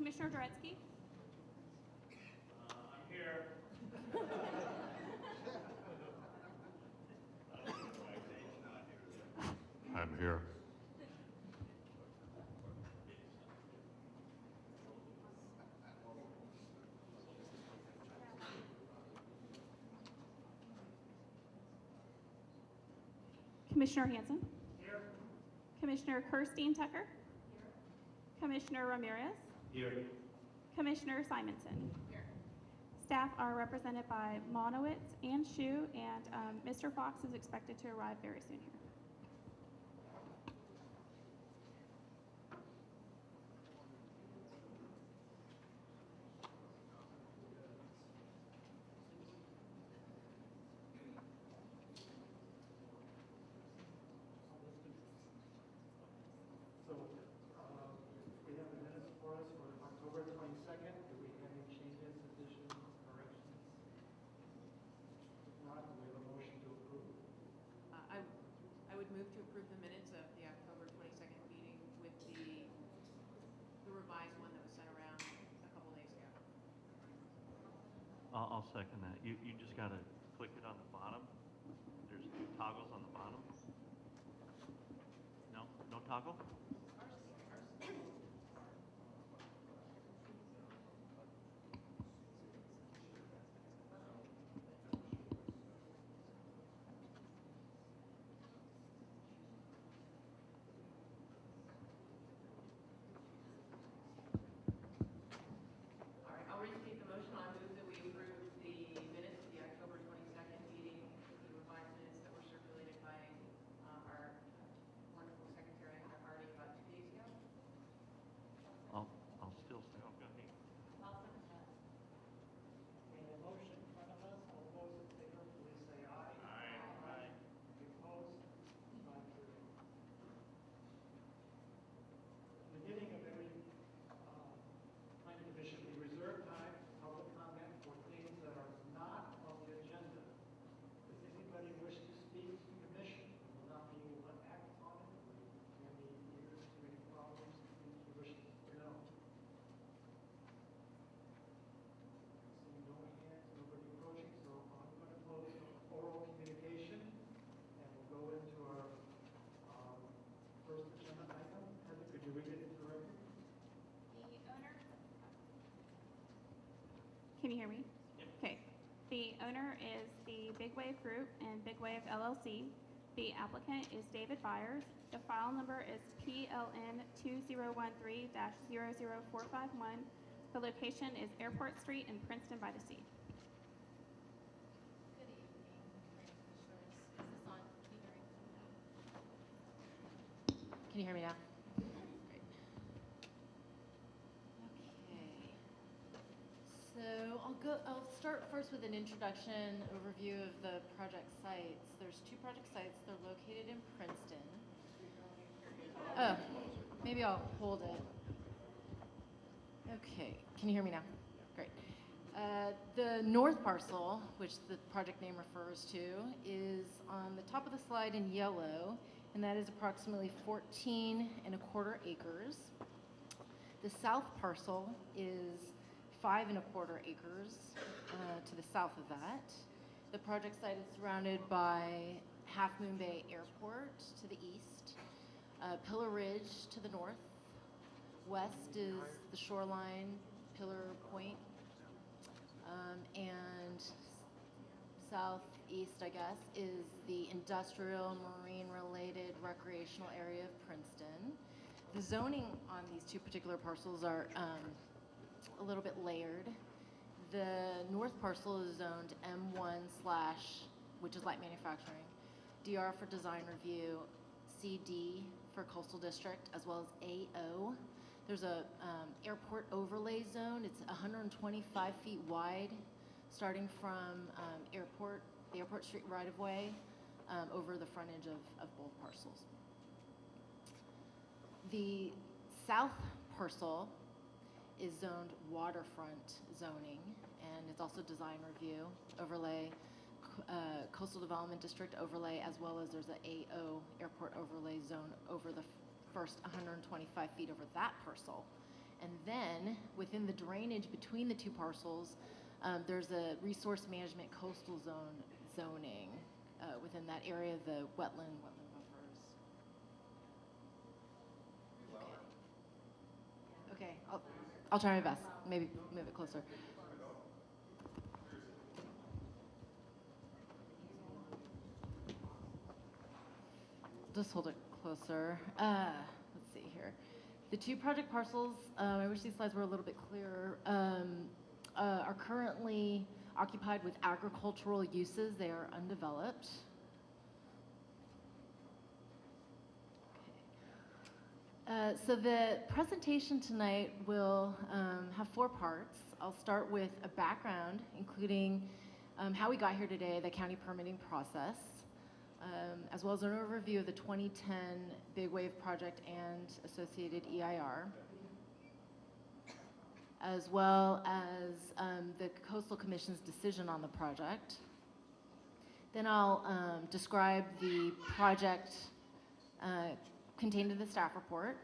Commissioner Doretsky? I'm here. I'm here. Commissioner Hanson? Here. Commissioner Kirstein Tucker? Here. Commissioner Ramirez? Here. Commissioner Simonson? Here. Staff are represented by Monowitz and Shu, and Mr. Fox is expected to arrive very soon here. So, we have the minutes for us for October 22nd. Do we have any changes, additions, corrections? If not, do we have a motion to approve? I would move to approve the minutes of the October 22nd meeting with the revised one that was sent around a couple days ago. I'll second that. You just got to click it on the bottom. There's toggles on the bottom. No? No toggle? All right, I'll restate the motion. I move that we approve the minutes of the October 22nd meeting, the revised minutes that were circulated by our wonderful secretary, Artie, about 2 days ago. I'll still say, oh, go ahead. We have a motion in front of us. All those in favor, please say aye. Aye. Any opposed? Not carried. Beginning of every planning commission, we reserve time for public comment for things that are not on the agenda. Does anybody wish to speak to the commission? We will not be able to act on it. Any ears to any problems, things you wish to know? Seeing no hands, nobody approaching, so I'm going to close oral communication, and we'll go into our first agenda item. Heather, could you read it into the record? The owner. Can you hear me? Yep. Okay. The owner is the Big Wave Group and Big Wave LLC. The applicant is David Byers. The file number is PLN 2013-00451. The location is Airport Street in Princeton by the Sea. Good evening, Commissioners. Is this on? Can you hear me now? Great. Okay. So I'll start first with an introduction overview of the project sites. There's 2 project sites. They're located in Princeton. Oh, maybe I'll hold it. Okay. Can you hear me now? Great. The north parcel, which the project name refers to, is on the top of the slide in yellow, and that is approximately 14.25 acres. The south parcel is 5.25 acres to the south of that. The project site is surrounded by Half Moon Bay Airport to the east, Pillar Ridge to the north. West is the shoreline, Pillar Point, and southeast, I guess, is the industrial, marine-related recreational area of Princeton. The zoning on these 2 particular parcels are a little bit layered. The north parcel is zoned M1/, which is light manufacturing, DR for design review, CD for coastal district, as well as AO. There's a airport overlay zone. It's 125 feet wide, starting from the Airport Street right-of-way over the frontage of both parcels. The south parcel is zoned waterfront zoning, and it's also design review, overlay, coastal development district overlay, as well as there's an AO, airport overlay zone, over the first 125 feet over that parcel. And then, within the drainage between the two parcels, there's a resource management coastal zone zoning within that area of the wetland buffers. Okay, I'll try my best. Maybe move it closer. Just hold it closer. Let's see here. The two project parcels, I wish these slides were a little bit clearer, are currently occupied with agricultural uses. They are undeveloped. So the presentation tonight will have 4 parts. I'll start with a background, including how we got here today, the county permitting process, as well as an overview of the 2010 Big Wave project and associated EIR, as well as the Coastal Commission's decision on the project. Then I'll describe the project contained in the staff report,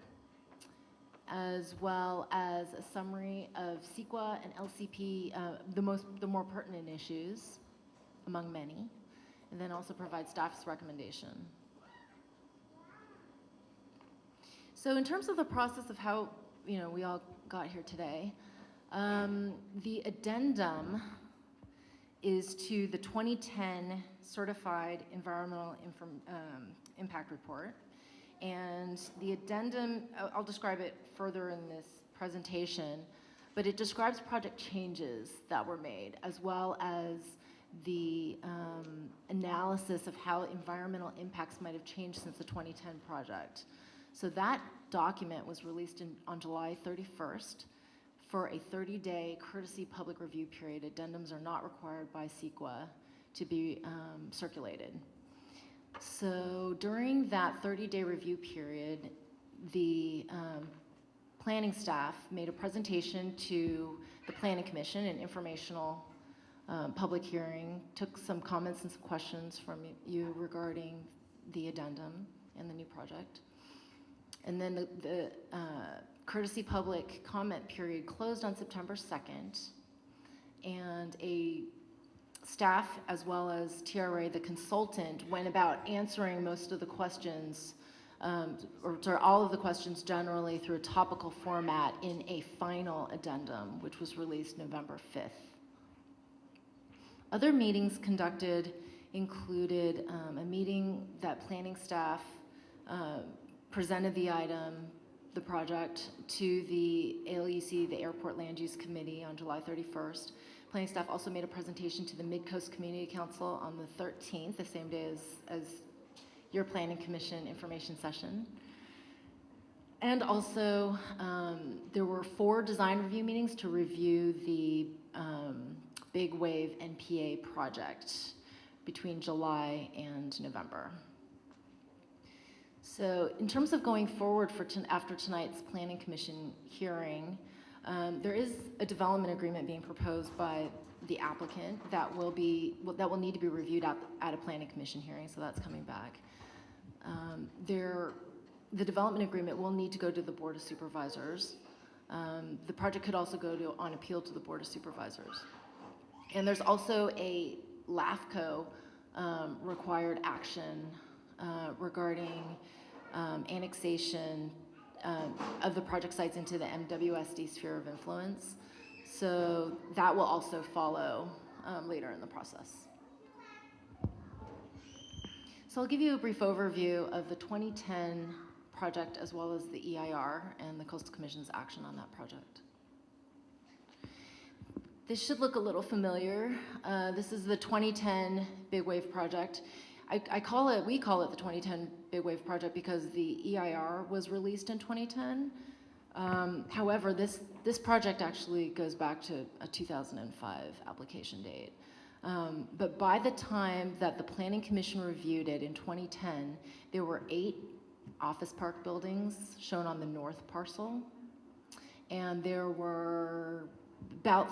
as well as a summary of CEQA and LCP, the more pertinent issues, among many, and then also provide staff's recommendation. So in terms of the process of how we all got here today, the addendum is to the 2010 Certified Environmental Impact Report. And the addendum, I'll describe it further in this presentation, but it describes project changes that were made, as well as the analysis of how environmental impacts might have changed since the 2010 project. So that document was released on July 31st for a 30-day courtesy public review period. Addendums are not required by CEQA to be circulated. So during that 30-day review period, the planning staff made a presentation to the Planning Commission, an informational public hearing, took some comments and some questions from you regarding the addendum and the new project. And then the courtesy public comment period closed on September 2nd, and a staff, as well as TRA, the consultant, went about answering most of the questions, or sorry, all of the questions generally through a topical format in a final addendum, which was released November 5th. Other meetings conducted included a meeting that planning staff presented the item, the project, to the ALUC, the Airport Land Use Committee, on July 31st. Planning staff also made a presentation to the Mid-Coast Community Council on the 13th, the same day as your Planning Commission information session. And also, there were 4 design review meetings to review the Big Wave NPA project between July and November. So in terms of going forward after tonight's Planning Commission hearing, there is a development agreement being proposed by the applicant that will need to be reviewed at a Planning Commission hearing, so that's coming back. The development agreement will need to go to the Board of Supervisors. The project could also go on appeal to the Board of Supervisors. And there's also a LAFCO required action regarding annexation of the project sites into the MWSD sphere of influence. So that will also follow later in the process. So I'll give you a brief overview of the 2010 project, as well as the EIR and the Coastal Commission's action on that project. This should look a little familiar. This is the 2010 Big Wave project. We call it the 2010 Big Wave project because the EIR was released in 2010. However, this project actually goes back to a 2005 application date. But by the time that the Planning Commission reviewed it in 2010, there were 8 office park buildings shown on the north parcel, and there were about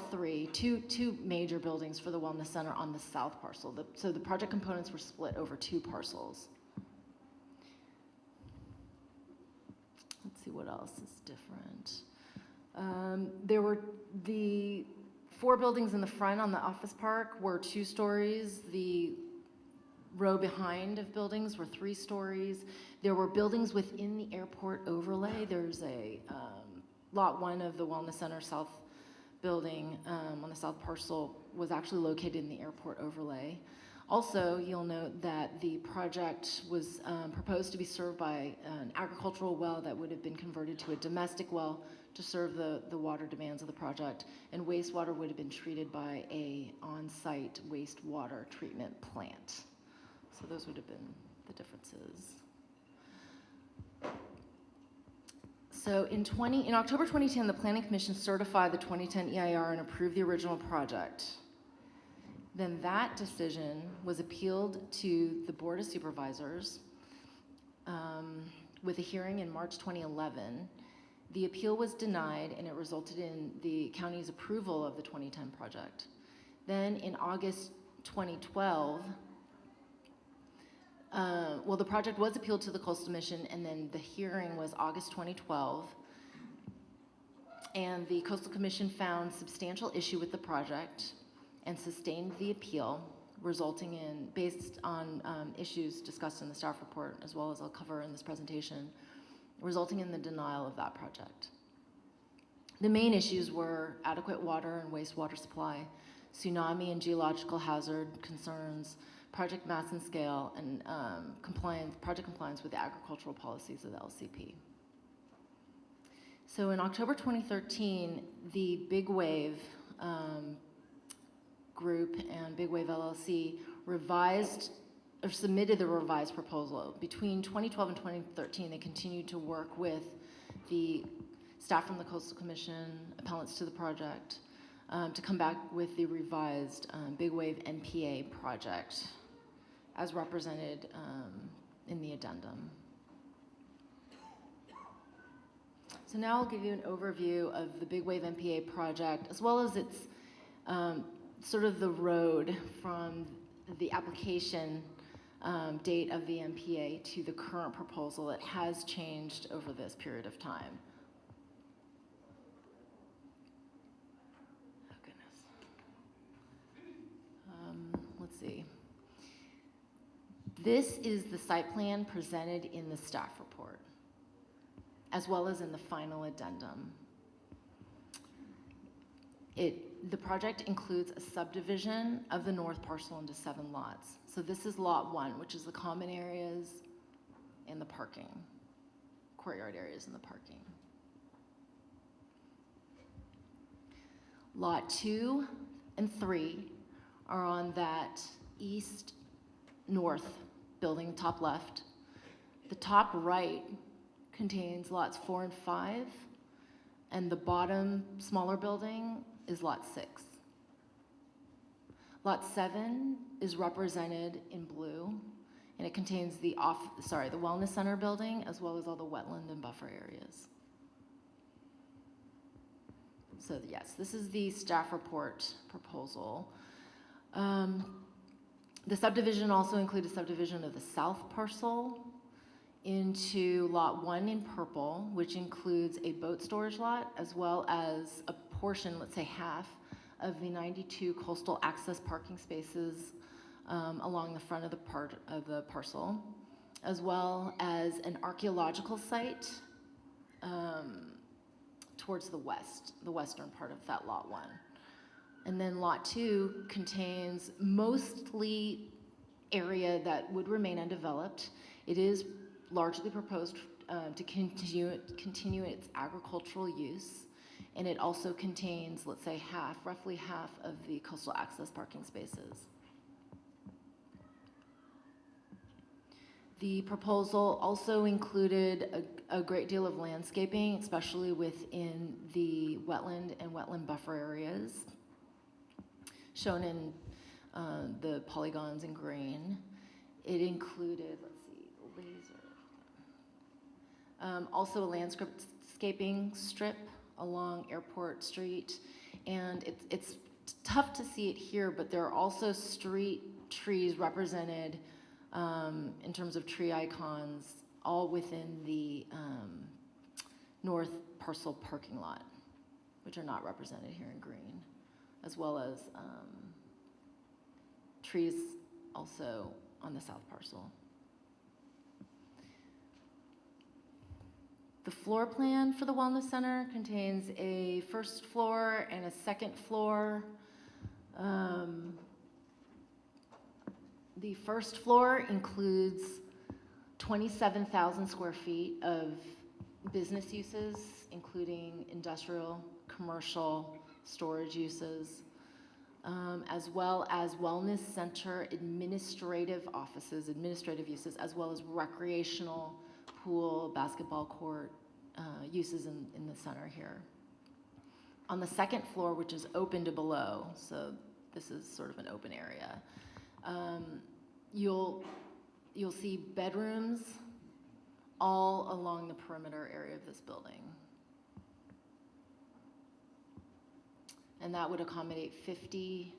two major buildings for the Wellness Center on the south parcel. So the project components were split over 2 parcels. Let's see what else is different. There were the 4 buildings in the front on the office park were 2 stories. The row behind of buildings were 3 stories. There were buildings within the airport overlay. There's a lot 1 of the Wellness Center South building on the south parcel was actually located in the airport overlay. Also, you'll note that the project was proposed to be served by an agricultural well that would have been converted to a domestic well to serve the water demands of the project, and wastewater would have been treated by a on-site wastewater treatment plant. So those would have been the differences. So in October 2010, the Planning Commission certified the 2010 EIR and approved the original project. Then that decision was appealed to the Board of Supervisors with a hearing in March 2011. The appeal was denied, and it resulted in the county's approval of the 2010 project. Then in August 2012, the project was appealed to the Coastal Commission, and then the hearing was August 2012. And the Coastal Commission found substantial issue with the project and sustained the appeal, resulting in, based on issues discussed in the staff report, as well as I'll cover in this presentation, resulting in the denial of that project. The main issues were adequate water and wastewater supply, tsunami and geological hazard concerns, project mass and scale, and project compliance with the agricultural policies of the LCP. So in October 2013, the Big Wave group and Big Wave LLC submitted the revised proposal. Between 2012 and 2013, they continued to work with the staff from the Coastal Commission, appellants to the project, to come back with the revised Big Wave NPA project as represented in the addendum. So now I'll give you an overview of the Big Wave NPA project, as well as its sort of the road from the application date of the NPA to the current proposal. It has changed over this period of time. Oh, goodness. Let's see. This is the site plan presented in the staff report, as well as in the final addendum. The project includes a subdivision of the north parcel into 7 lots. So this is lot 1, which is the common areas and the parking, courtyard areas and the parking. Lot 2 and 3 are on that east-north building, top left. The top right contains lots 4 and 5, and the bottom smaller building is lot 6. Lot 7 is represented in blue, and it contains the Wellness Center building, as well as all the wetland and buffer areas. So yes, this is the staff report proposal. The subdivision also included subdivision of the south parcel into lot 1 in purple, which includes a boat storage lot, as well as a portion, let's say half, of the 92 coastal access parking spaces along the front of the parcel, as well as an archaeological site towards the western part of that lot 1. And then lot 2 contains mostly area that would remain undeveloped. It is largely proposed to continue its agricultural use, and it also contains, let's say, roughly half of the coastal access parking spaces. The proposal also included a great deal of landscaping, especially within the wetland and wetland buffer areas, shown in the polygons in green. It included, let's see, laser. Also a landscaping strip along Airport Street, and it's tough to see it here, but there are also street trees represented in terms of tree icons, all within the north parcel parking lot. which are not represented here in green, as well as trees also on the south parcel. The floor plan for the Wellness Center contains a first floor and a second floor. The first floor includes 27,000 square feet of business uses, including industrial, commercial, storage uses, as well as wellness center administrative offices, administrative uses, as well as recreational pool, basketball court uses in the center here. On the second floor, which is open to below, so this is sort of an open area, you'll see bedrooms all along the perimeter area of this building. And that would accommodate 50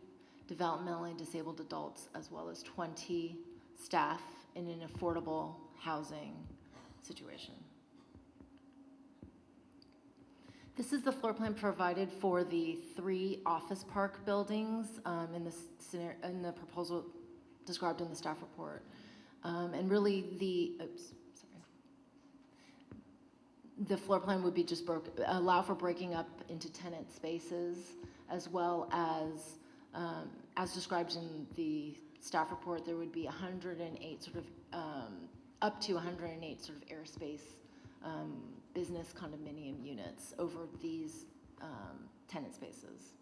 developmentally disabled adults as well as 20 staff in an affordable housing situation. This is the floor plan provided for the 3 office park buildings in the proposal described in the staff report. And really the floor plan would be just allow for breaking up into tenant spaces, as well as described in the staff report, there would be 108 sort of, up to 108 sort of airspace business condominium units over these tenant spaces.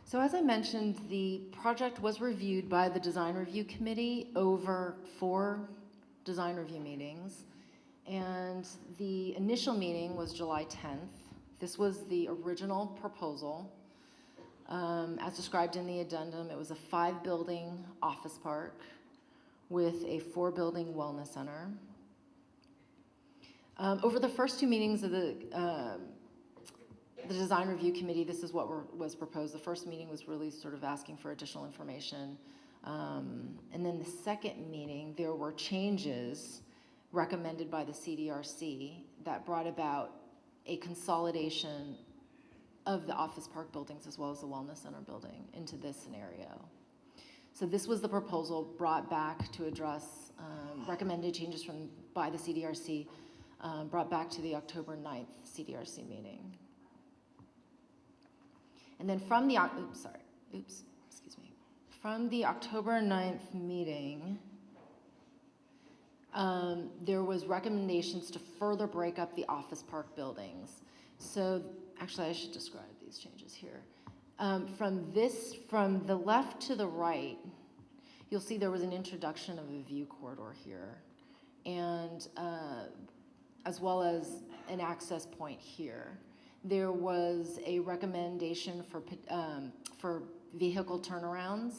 So as I mentioned, the project was reviewed by the Design Review Committee over 4 design review meetings, and the initial meeting was July 10th. This was the original proposal. As described in the addendum, it was a 5-building office park with a 4-building wellness center. Over the first 2 meetings of the Design Review Committee, this is what was proposed. The first meeting was really sort of asking for additional information. And then the second meeting, there were changes recommended by the CDRC that brought about a consolidation of the office park buildings as well as the wellness center building into this scenario. So this was the proposal brought back to address recommended changes by the CDRC, brought back to the October 9th CDRC meeting. And then from the, from the October 9th meeting, there was recommendations to further break up the office park buildings. So actually I should describe these changes here. From the left to the right, you'll see there was an introduction of a view corridor here, and as well as an access point here. There was a recommendation for vehicle turnarounds,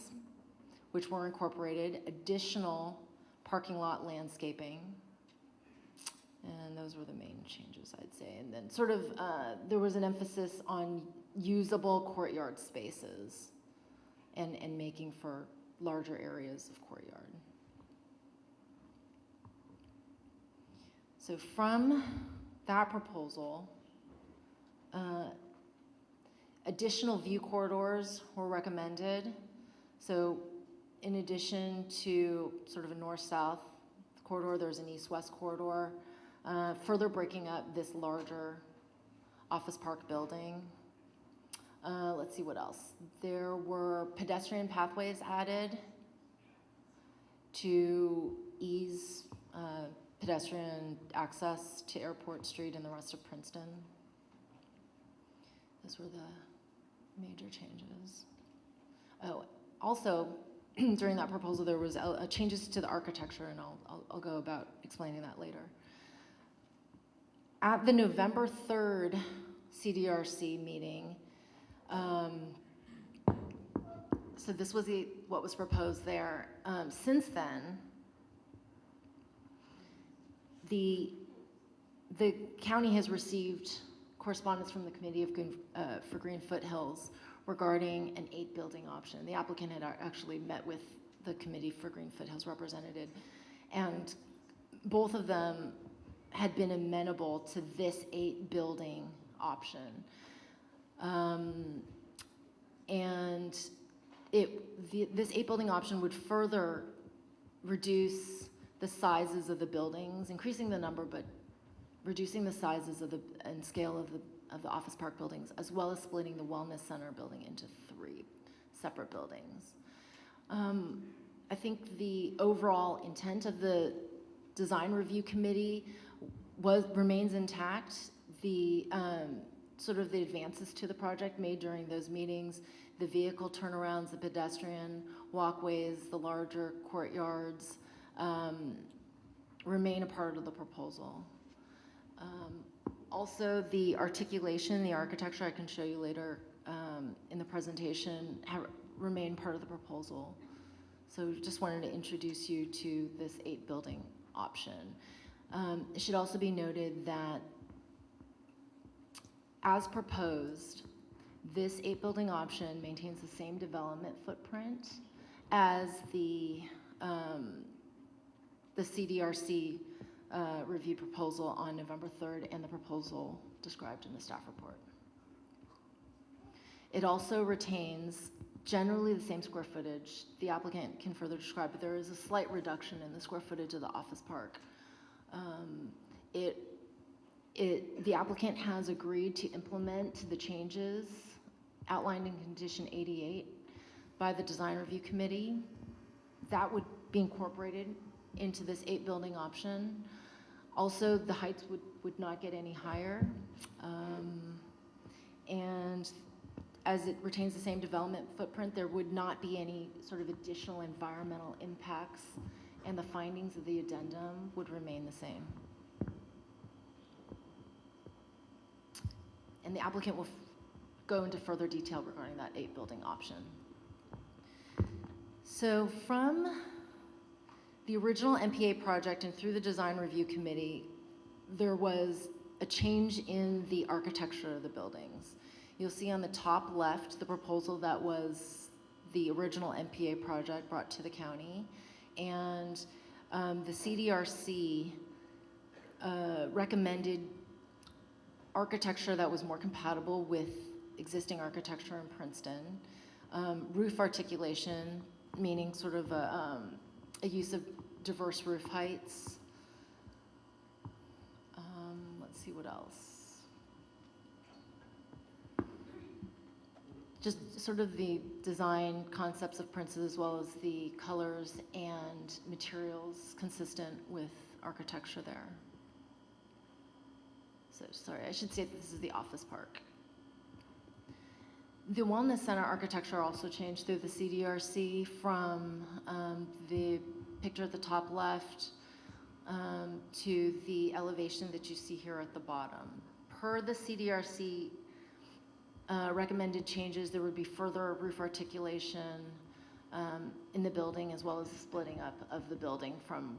which were incorporated, additional parking lot landscaping, and those were the main changes, I'd say. And then sort of, there was an emphasis on usable courtyard spaces and making for larger areas of courtyard. So from that proposal, additional view corridors were recommended. So in addition to sort of a north-south corridor, there's an east-west corridor, further breaking up this larger office park building. Let's see what else. There were pedestrian pathways added to ease pedestrian access to Airport Street and the rest of Princeton. Those were the major changes. Oh, also, during that proposal, there was changes to the architecture, and I'll go about explaining that later. At the November 3rd CDRC meeting, so this was what was proposed there. Since then, the county has received correspondence from the Committee for Green Foothills regarding an 8-building option. The applicant had actually met with the Committee for Green Foothills representative, and both of them had been amenable to this 8-building option. And this 8-building option would further reduce the sizes of the buildings, increasing the number, but reducing the sizes and scale of the office park buildings, as well as splitting the wellness center building into 3 separate buildings. I think the overall intent of the design review committee remains intact. The sort of the advances to the project made during those meetings, the vehicle turnarounds, the pedestrian walkways, the larger courtyards, remain a part of the proposal. Also, the articulation, the architecture, I can show you later in the presentation, remain part of the proposal. So just wanted to introduce you to this 8-building option. It should also be noted that as proposed, this 8-building option maintains the same development footprint as the CDRC review proposal on November 3rd and the proposal described in the staff report. It also retains generally the same square footage. The applicant can further describe, but there is a slight reduction in the square footage of the office park. The applicant has agreed to implement the changes outlined in condition 88 by the design review committee. That would be incorporated into this 8-building option. Also, the heights would not get any higher. And as it retains the same development footprint, there would not be any sort of additional environmental impacts, and the findings of the addendum would remain the same. And the applicant will go into further detail regarding that 8-building option. So from the original MPA project and through the design review committee, there was a change in the architecture of the buildings. You'll see on the top left the proposal that was the original MPA project brought to the county, and the CDRC recommended architecture that was more compatible with existing architecture in Princeton. Roof articulation, meaning sort of a use of diverse roof heights. Let's see what else. Just sort of the design concepts of Princeton, as well as the colors and materials consistent with architecture there. So sorry, I should say that this is the office park. The Wellness Center architecture also changed through the CDRC from the picture at the top left to the elevation that you see here at the bottom. Per the CDRC recommended changes, there would be further roof articulation in the building, as well as the splitting up of the building from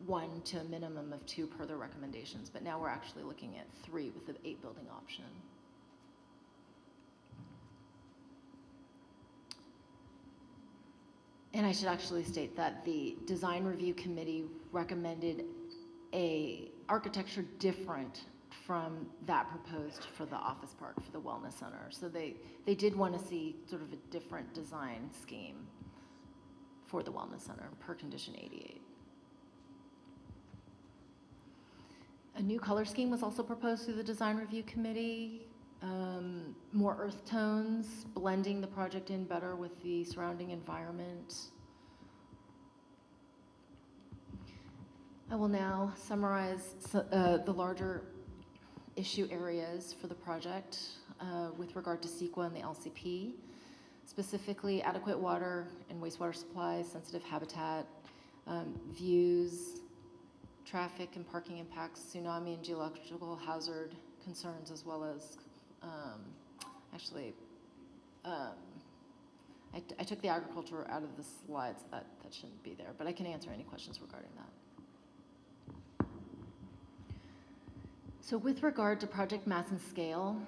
1 to a minimum of 2 per the recommendations. But now we're actually looking at 3 with the 8-building option. And I should actually state that the design review committee recommended a architecture different from that proposed for the office park, for the wellness center. So they did want to see sort of a different design scheme for the wellness center per condition 88. A new color scheme was also proposed through the design review committee. More earth tones, blending the project in better with the surrounding environment. I will now summarize the larger issue areas for the project with regard to CEQA and the LCP, specifically adequate water and wastewater supply, sensitive habitat, views, traffic and parking impacts, tsunami and geological hazard concerns, as well as I took the agriculture out of the slides. That shouldn't be there, but I can answer any questions regarding that. So with regard to project mass and scale,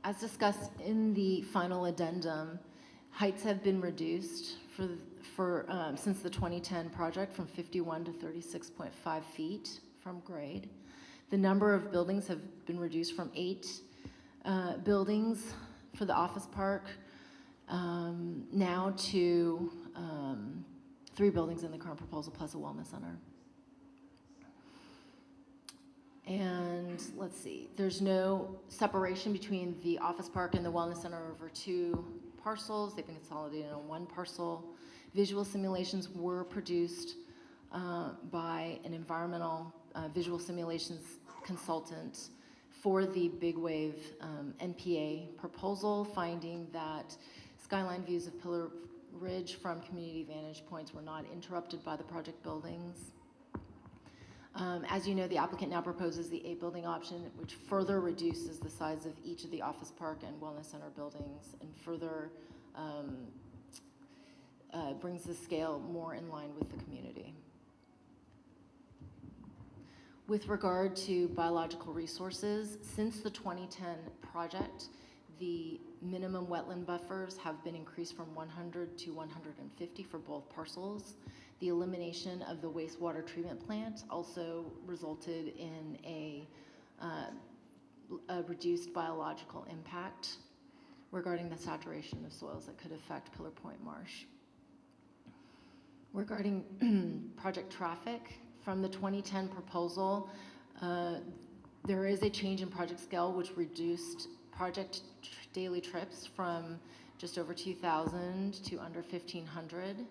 as discussed in the final addendum, heights have been reduced since the 2010 project from 51 to 36.5 feet from grade. The number of buildings have been reduced from 8 buildings for the office park now to 3 buildings in the current proposal plus a wellness center. And let's see, there's no separation between the office park and the wellness center over 2 parcels. They've been consolidated on 1 parcel. Visual simulations were produced by an environmental visual simulations consultant for the Big Wave NPA proposal, finding that skyline views of Pillar Ridge from community vantage points were not interrupted by the project buildings. As you know, the applicant now proposes the 8-building option, which further reduces the size of each of the office park and wellness center buildings and further brings the scale more in line with the community. With regard to biological resources, since the 2010 project, the minimum wetland buffers have been increased from 100 to 150 for both parcels. The elimination of the wastewater treatment plant also resulted in a reduced biological impact regarding the saturation of soils that could affect Pillar Point Marsh. Regarding project traffic, from the 2010 proposal, there is a change in project scale which reduced project daily trips from just over 2,000 to under 1,500.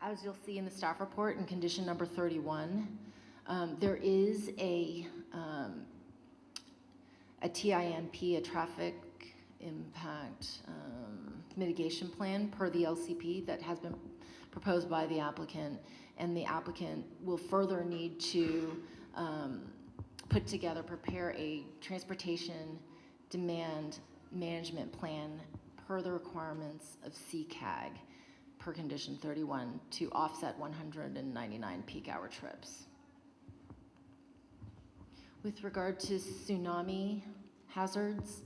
As you'll see in the staff report in condition number 31, there is a TIMP, a traffic impact mitigation plan per the LCP that has been proposed by the applicant, and the applicant will further need to prepare a transportation demand management plan per the requirements of CCAG per condition 31 to offset 199 peak hour trips. With regard to tsunami hazards,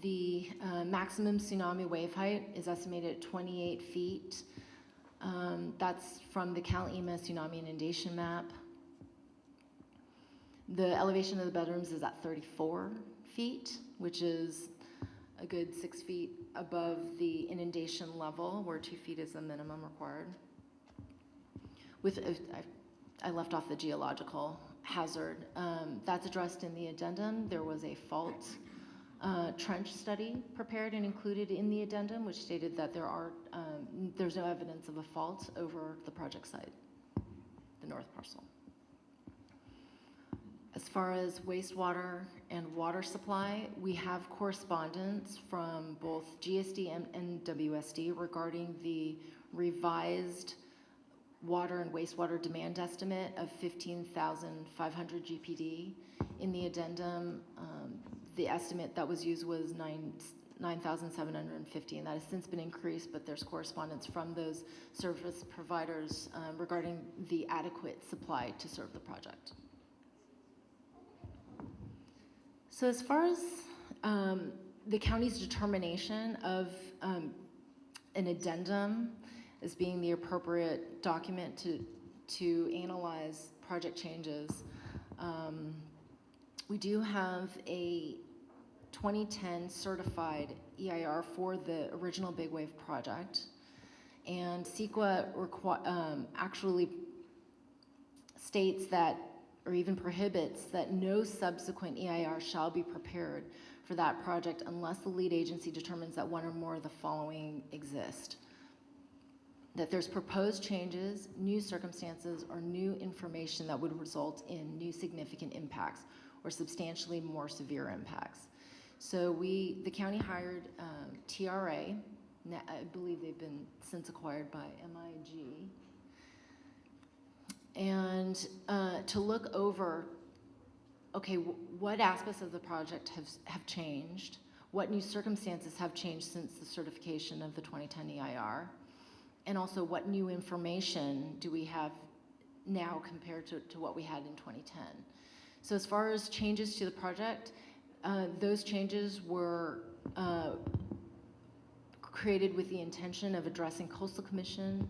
the maximum tsunami wave height is estimated at 28 feet. That's from the CalEMA tsunami inundation map. The elevation of the bedrooms is at 34 feet, which is a good 6 feet above the inundation level, where 2 feet is the minimum required. I left off the geological hazard. That's addressed in the addendum. There was a fault trench study prepared and included in the addendum, which stated that there's no evidence of a fault over the project site, the north parcel. As far as wastewater and water supply, we have correspondence from both GSD and WSD regarding the revised water and wastewater demand estimate of 15,500 GPD. In the addendum, the estimate that was used was 9,750, and that has since been increased, but there's correspondence from those service providers regarding the adequate supply to serve the project. So as far as the county's determination of an addendum as being the appropriate document to analyze project changes, we do have a 2010 certified EIR for the original Big Wave project, and CEQA actually states that, or even prohibits that no subsequent EIR shall be prepared for that project unless the lead agency determines that one or more of the following exist: that there's proposed changes, new circumstances, or new information that would result in new significant impacts or substantially more severe impacts. So the county hired TRA, I believe they've been since acquired by MIG, and to look over, okay, what aspects of the project have changed, what new circumstances have changed since the certification of the 2010 EIR, and also what new information do we have now compared to what we had in 2010. So as far as changes to the project, those changes were created with the intention of addressing Coastal Commission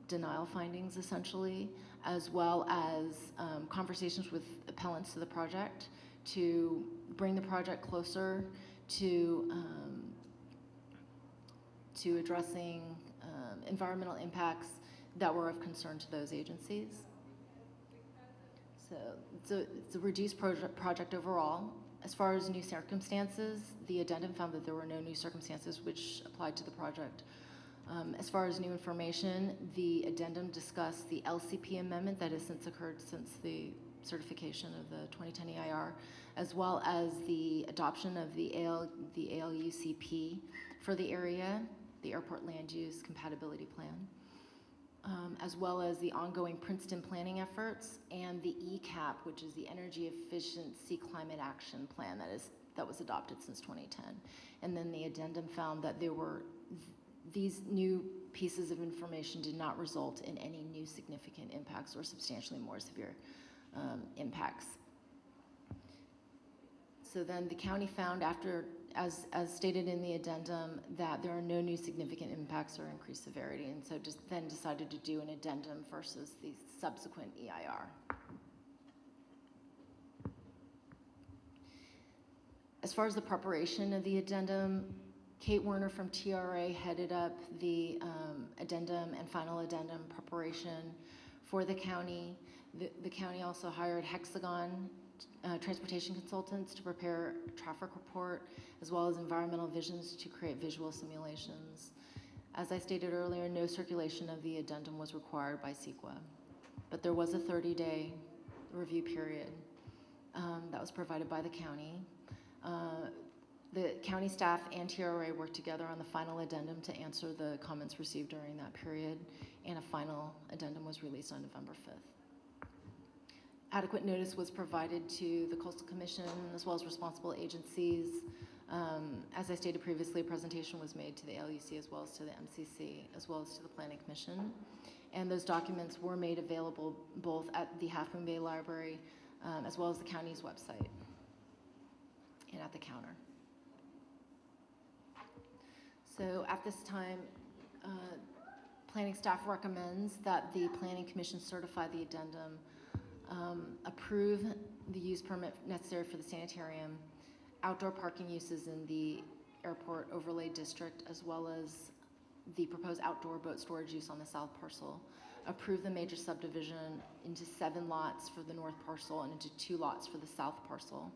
denial findings, essentially, as well as conversations with appellants to the project to bring the project closer to addressing environmental impacts that were of concern to those agencies. So it's a reduced project overall. As far as new circumstances, the addendum found that there were no new circumstances which applied to the project. As far as new information, the addendum discussed the LCP amendment that has since occurred since the certification of the 2010 EIR, as well as the adoption of the ALUCP for the area, the Airport Land Use Compatibility Plan, as well as the ongoing Princeton planning efforts and the ECAP, which is the Energy Efficiency Climate Action Plan that was adopted since 2010. And then the addendum found that these new pieces of information did not result in any new significant impacts or substantially more severe impacts. So then the county found as stated in the addendum, that there are no new significant impacts or increased severity, and so just then decided to do an addendum versus the subsequent EIR. As far as the preparation of the addendum, Kate Werner from TRA headed up the addendum and final addendum preparation for the county. The county also hired Hexagon transportation consultants to prepare a traffic report, as well as environmental visions to create visual simulations. As I stated earlier, no circulation of the addendum was required by CEQA, but there was a 30-day review period that was provided by the county. The county staff and TRA worked together on the final addendum to answer the comments received during that period, and a final addendum was released on November 5th. Adequate notice was provided to the Coastal Commission as well as responsible agencies. As I stated previously, a presentation was made to the LUC as well as to the MCC as well as to the Planning Commission. And those documents were made available both at the Half Moon Bay Library as well as the county's website and at the counter. So at this time, planning staff recommends that the Planning Commission certify the addendum, approve the use permit necessary for the sanitarium, outdoor parking uses in the airport overlay district, as well as the proposed outdoor boat storage use on the south parcel, approve the major subdivision into 7 lots for the north parcel and into 2 lots for the south parcel,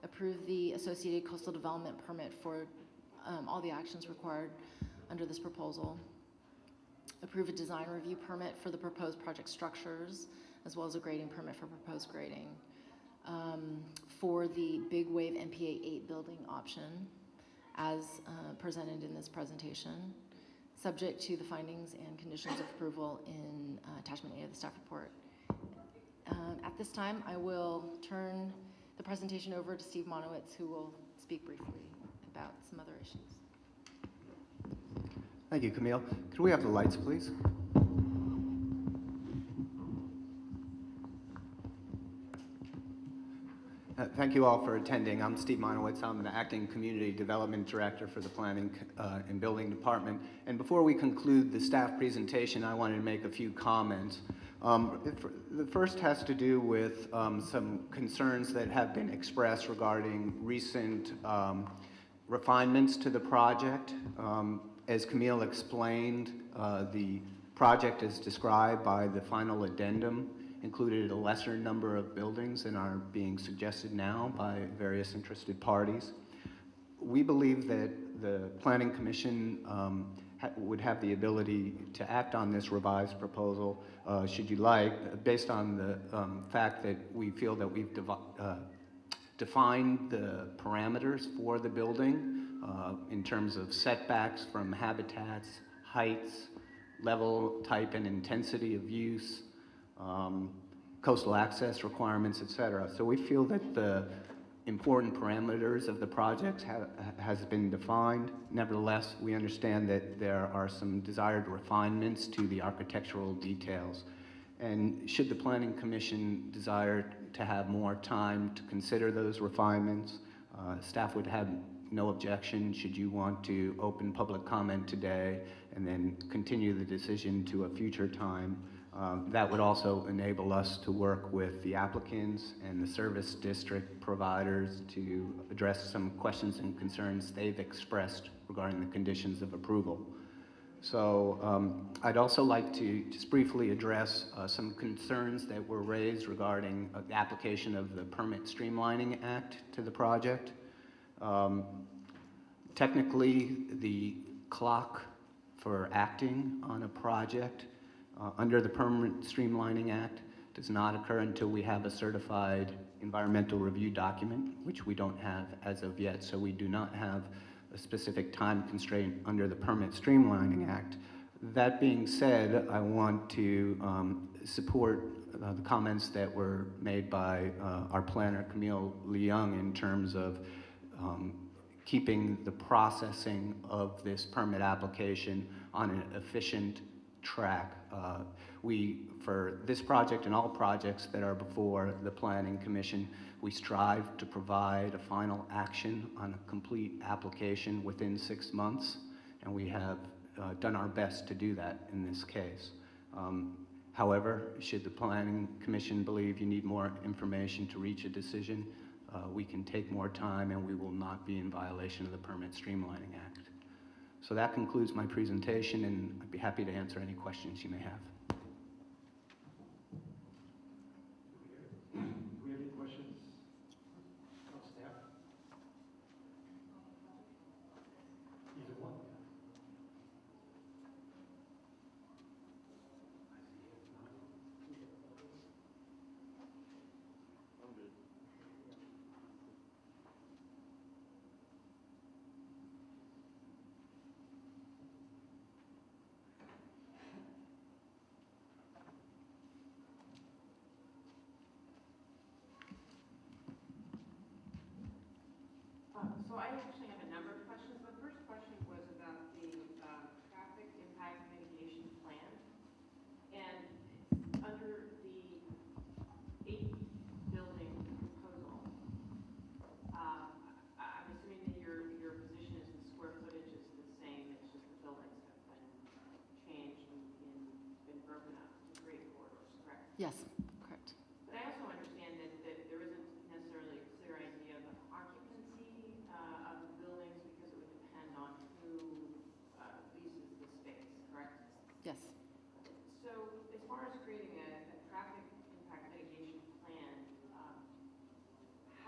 approve the associated coastal development permit for all the actions required under this proposal, approve a design review permit for the proposed project structures, as well as a grading permit for proposed grading, for the Big Wave MPA 8 building option as presented in this presentation, subject to the findings and conditions of approval in attachment A of the staff report. At this time, I will turn the presentation over to Steve Monowitz, who will speak briefly about some other issues. Thank you, Camille. Could we have the lights, please? Thank you all for attending. I'm Steve Monowitz. I'm the Acting Community Development Director for the Planning and Building Department. And before we conclude the staff presentation, I wanted to make a few comments. The first has to do with some concerns that have been expressed regarding recent refinements to the project. As Camille explained, the project as described by the final addendum included a lesser number of buildings than are being suggested now by various interested parties. We believe that the Planning Commission would have the ability to act on this revised proposal, should you like, based on the fact that we feel that we've defined the parameters for the building in terms of setbacks from habitats, heights, level, type, and intensity of use, coastal access requirements, etc. So we feel that the important parameters of the project has been defined. Nevertheless, we understand that there are some desired refinements to the architectural details. And should the Planning Commission desire to have more time to consider those refinements, staff would have no objection should you want to open public comment today and then continue the decision to a future time That would also enable us to work with the applicants and the service district providers to address some questions and concerns they've expressed regarding the conditions of approval. So I'd also like to just briefly address some concerns that were raised regarding the application of the Permit Streamlining Act to the project. Technically, the clock for acting on a project under the Permit Streamlining Act does not occur until we have a certified environmental review document, which we don't have as of yet, so we do not have a specific time constraint under the Permit Streamlining Act. That being said, I want to support the comments that were made by our planner, Camille Leung, in terms of keeping the processing of this permit application on an efficient track. For this project and all projects that are before the Planning Commission, we strive to provide a final action on a complete application within 6 months, and we have done our best to do that in this case. However, should the Planning Commission believe you need more information to reach a decision, we can take more time and we will not be in violation of the Permit Streamlining Act. So that concludes my presentation, and I'd be happy to answer any questions you may have. Do we have any questions of staff? Either one. I'm good. So I actually have a number of questions. The first question was about the traffic impact mitigation plan. And under the 8-building proposal, I'm assuming that your position is the square footage is the same, it's just the buildings have been changed and been broken up to grade corridors, correct? Yes, correct. But I also understand that there isn't necessarily a clear idea of occupancy of the buildings because it would depend on who leases the space, correct? Yes. So as far as creating a traffic impact mitigation plan,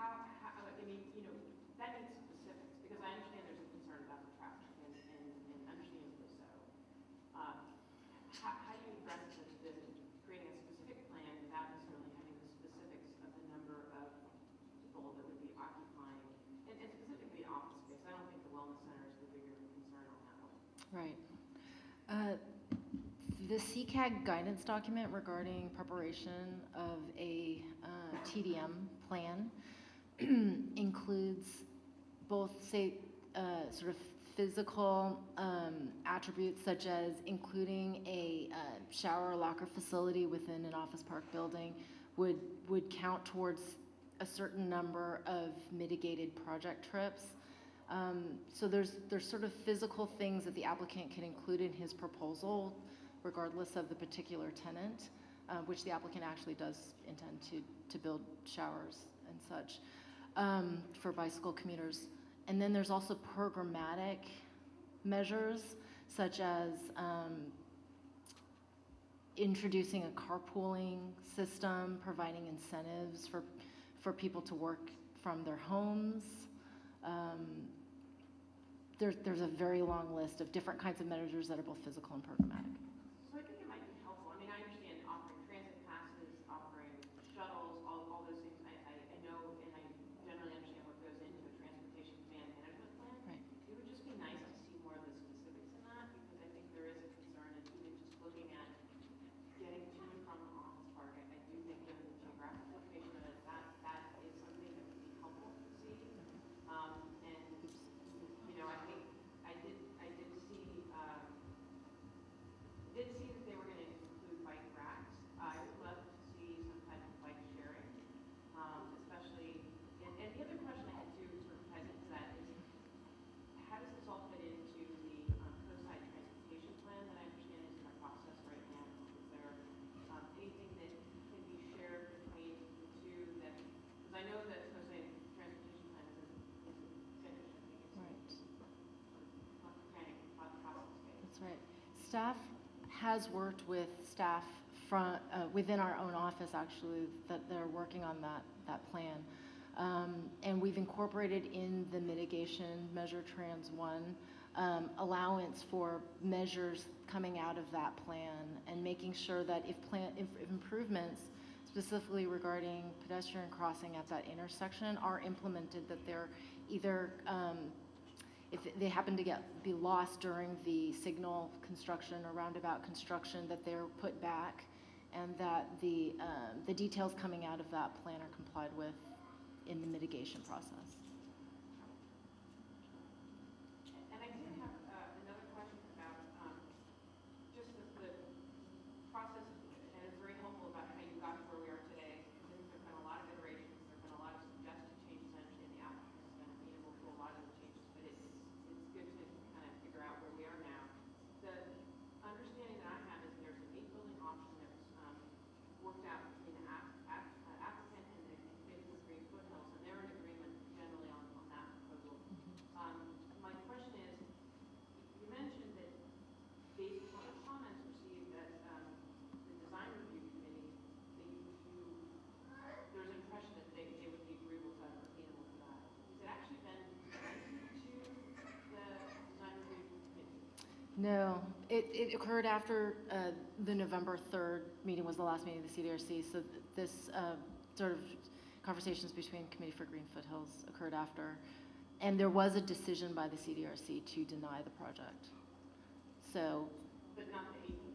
I mean, you know, that needs specifics because I understand there's a concern about the traffic and understandably so. How do you address creating a specific plan without necessarily having the specifics of the number of people that would be occupying, and specifically office space? I don't think the wellness center is the bigger concern on that one. Right. The CCAG guidance document regarding preparation of a TDM plan includes both, say, sort of physical attributes such as including a shower or locker facility within an office park building would count towards a certain number of mitigated project trips. So there's sort of physical things that the applicant can include in his proposal regardless of the particular tenant, which the applicant actually does intend to build showers and such for bicycle commuters. And then there's also programmatic measures such as introducing a carpooling system, providing incentives for people to work from their homes. There's a very long list of different kinds of measures that are both physical and programmatic. So I think it might be helpful. I mean, I understand offering transit passes, offering shuttles, all those things. I know and I generally understand what goes into a transportation demand management plan. Right. It would just be nice to see more of the specifics in that because I think there is a concern in even just looking at getting to and from the office park. I do think given the geographic location of it, that is something that would be helpful to see. And you know, I think I did see Staff has worked with staff from, within our own office, actually, that they're working on that plan. And we've incorporated in the mitigation measure trans 1 allowance for measures coming out of that plan, and making sure that if improvements specifically regarding pedestrian crossing at that intersection are implemented, that they're either, if they happen to be lost during the signal construction or roundabout construction, that they're put back, and that the details coming out of that plan are complied with in the mitigation process. And I did have another question about just the process, and it's very helpful about how you got to where we are today. There's been a lot of iterations, there's been a lot of suggested changes, and the applicant has been amenable to a lot of the changes, but it's good to kind of figure out where we are now. The understanding that I have is there's an 8-building option that was worked out between the applicant and the committee for Green Foothills, and they're in agreement generally on that proposal. My question is, you mentioned that based on the comments received at the design review committee, that there's an impression that they would be agreeable to that or amenable to that. Has it actually been presented to the design review committee? No, it occurred after the November 3rd meeting was the last meeting of the CDRC, so this sort of conversations between Committee for Green Foothills occurred after. And there was a decision by the CDRC to deny the project. So. But not the 8 building.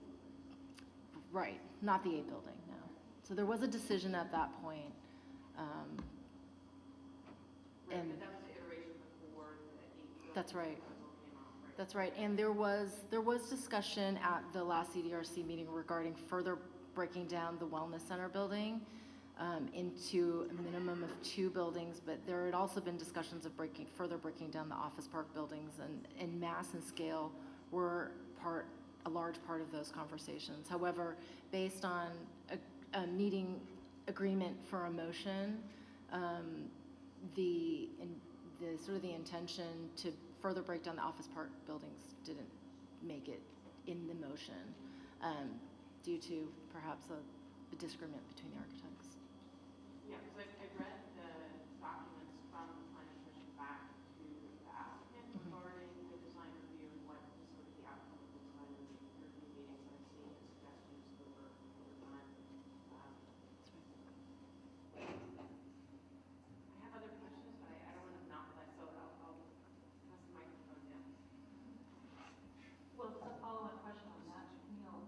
Right, not the 8-building, no. So there was a decision at that point. Right, And but that was the iteration before the 8 building. That's right. proposal came out, right? That's right, and there was discussion at the last CDRC meeting regarding further breaking down the Wellness Center building into a minimum of 2 buildings, but there had also been discussions of further breaking down the office park buildings, and mass and scale were a large part of those conversations. However, based on a meeting agreement for a motion, the intention to further break down the office park buildings didn't make it in the motion, due to perhaps a disagreement between the architects. Yeah, because I read the documents from the planning commission back to the applicant regarding the design review and what was sort of the outcome of the design review meetings, and I've seen the suggestions over time. I have other questions, but I don't want to monopolize, so I'll pass the microphone down. Well, just a follow-up question on that, Camille.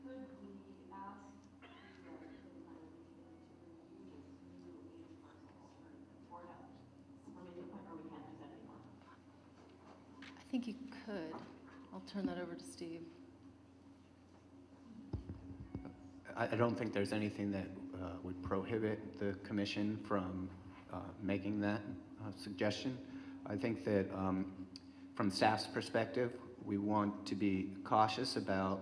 Could we ask the design review committee to review this new 8-parcel alternative for us? Or maybe a point where we can't do that anymore? I think you could. I'll turn that over to Steve. I don't think there's anything that would prohibit the commission from making that suggestion. I think that from staff's perspective, we want to be cautious about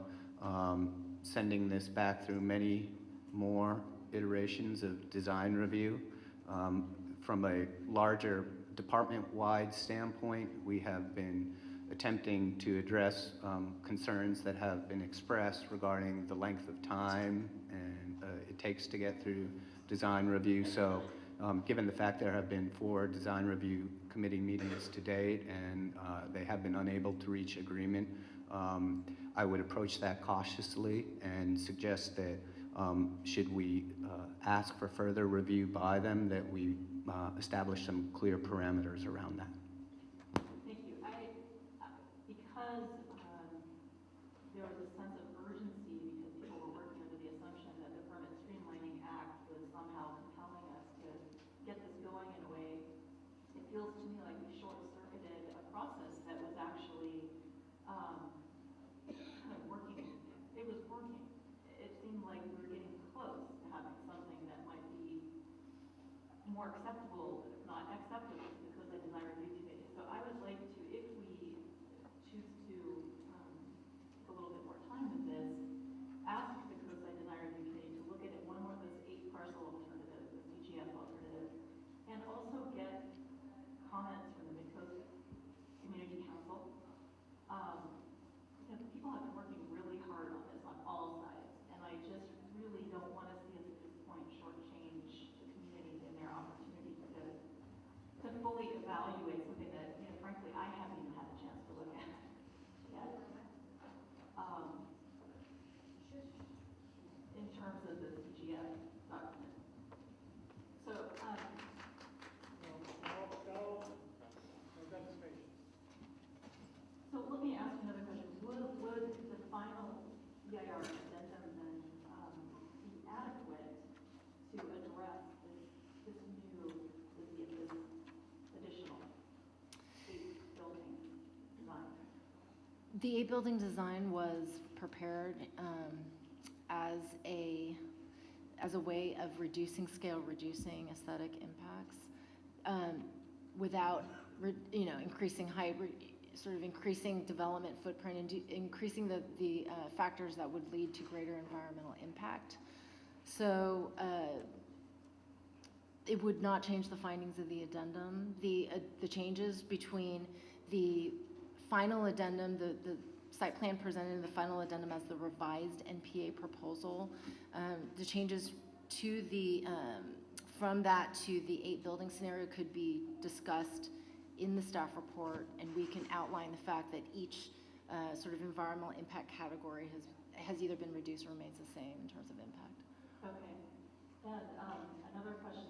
sending this back through many more iterations of design review. From a larger department-wide standpoint, we have been attempting to address concerns that have been expressed regarding the length of time and it takes to get through design review. So given the fact there have been 4 design review committee meetings to date and they have been unable to reach agreement, I would approach that cautiously and suggest that should we ask for further review by them, that we establish some clear parameters around that. Thank you. Because there was a sense of urgency because people were working under the assumption that the Permit Streamlining Act was somehow compelling us to get this going in a way, it feels to me like we short-circuited a process that was actually kind of working. It was working. It seemed like we were getting close to having something that might be more acceptable, if not acceptable, to the Coastside Design Review Committee. So I would like to, if we choose to take a little bit more time with this, ask the Coastside Design Review Committee to look at it, one more of those 8-parcel alternatives, the CGF alternative, and also get comments from the Mid-Coast Community Council. The building design was prepared as a way of reducing scale, reducing aesthetic impacts, without increasing height, sort of increasing development footprint and increasing the factors that would lead to greater environmental impact. So it would not change the findings of the addendum. The changes between the final addendum, the site plan presented in the final addendum as the revised NPA proposal, the changes to the from that to the 8 building scenario could be discussed in the staff report, and we can outline the fact that each sort of environmental impact category has either been reduced or remains the same in terms of impact. Okay. And another question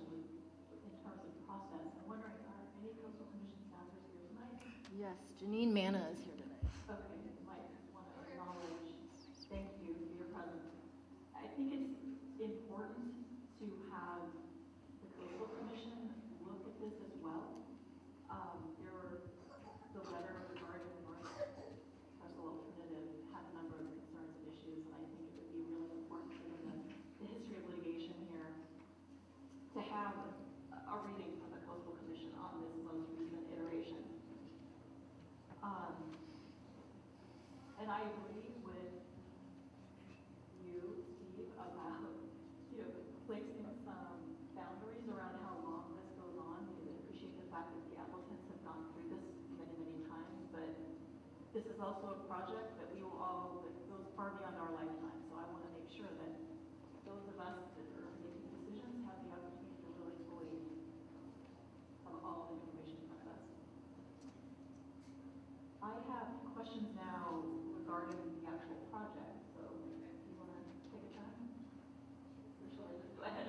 in terms of process, I'm wondering, are any coastal commission staffers here tonight? Yes, Janine Manna is here today. Okay, Mike, want to acknowledge, thank you for your presence. I think it's important to have the coastal commission look at this as well. The letter regarding the North Parcel alternative had a number of concerns and issues, and I think it would be really important, given the history of litigation here, to have a reading from the coastal commission on this most recent iteration. And I agree with you, Steve, about placing some boundaries around how long this goes on, because I appreciate the fact that the applicants have gone through this many, many times, but this is also a project that we will all, that goes far beyond our lifetime. So I want to make sure that those of us that are making decisions have the opportunity to really fully have all the information in front of us. I have questions now regarding the actual project, so you want to take a turn? Or shall I just go ahead?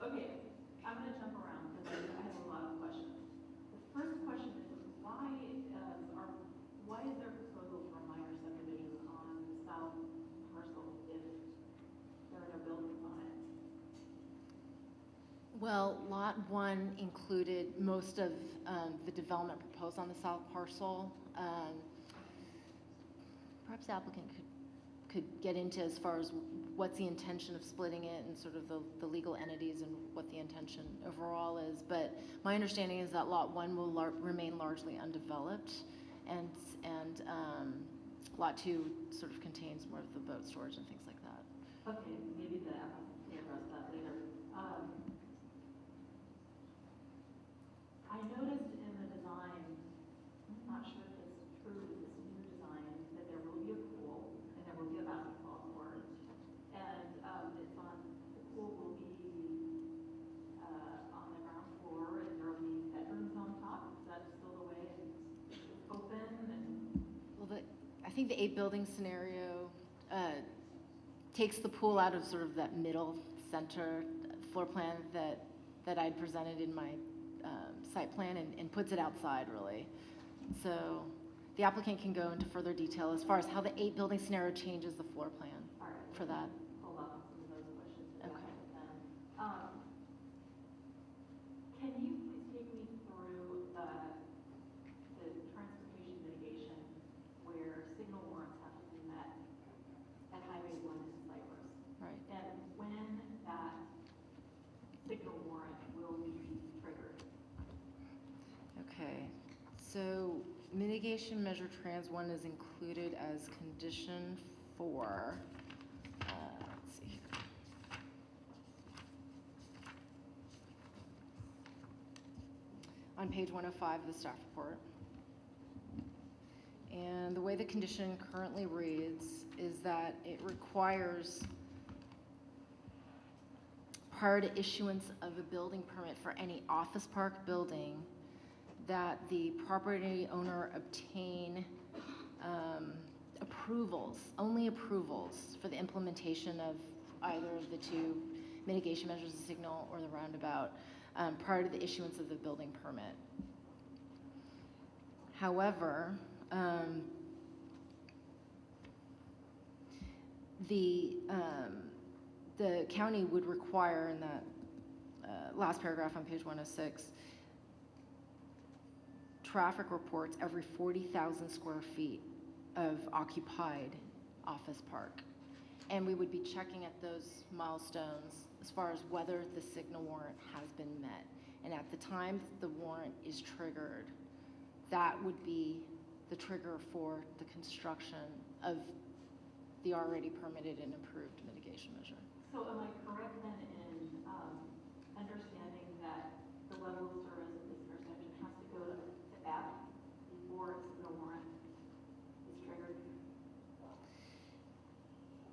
Okay, I'm going to jump around because I have a lot of questions. The first question is, why is there a proposal for a minor subdivision on the south parcel if there are no buildings on it? Well, Lot 1 included most of the development proposed on the south parcel. Perhaps the applicant could get into as far as what's the intention of splitting it and sort of the legal entities and what the intention overall is. But my understanding is that Lot 1 will remain largely undeveloped, and Lot 2 sort of contains more of the boat storage and things like that. Okay, maybe the applicant can address that later. I noticed in the design, I'm not sure if it's true with this new design, that there will be a pool and there will be a basketball court. And it's the pool will be on the ground floor, and there will be bedrooms on top. Is that still the way it's open? Well, I think the 8 building scenario takes the pool out of sort of that middle center floor plan that I'd presented in my site plan and puts it outside, really. So the applicant can go into further detail as far as how the 8 building scenario changes the floor plan for that. Hold on to some of those questions. Okay. Can you please take me through the transportation mitigation where signal warrants have to be met at Highway 1 in Cypress? Right. And when that signal warrant will be triggered? Okay. So mitigation measure trans 1 is included as condition 4. Let's see here. On page 105 of the staff report. And the way the condition currently reads is that it requires, prior to issuance of a building permit for any office park building, that the property owner obtain only approvals for the implementation of either of the 2 mitigation measures, the signal or the roundabout, prior to the issuance of the building permit. However, the county would require, in that last paragraph on page 106, traffic reports every 40,000 square feet of occupied office park. And we would be checking at those milestones as far as whether the signal warrant has been met. And at the time the warrant is triggered, that would be the trigger for the construction of the already permitted and approved mitigation measure. So am I correct then in understanding that the level of service at this intersection has to go to F before the warrant is triggered?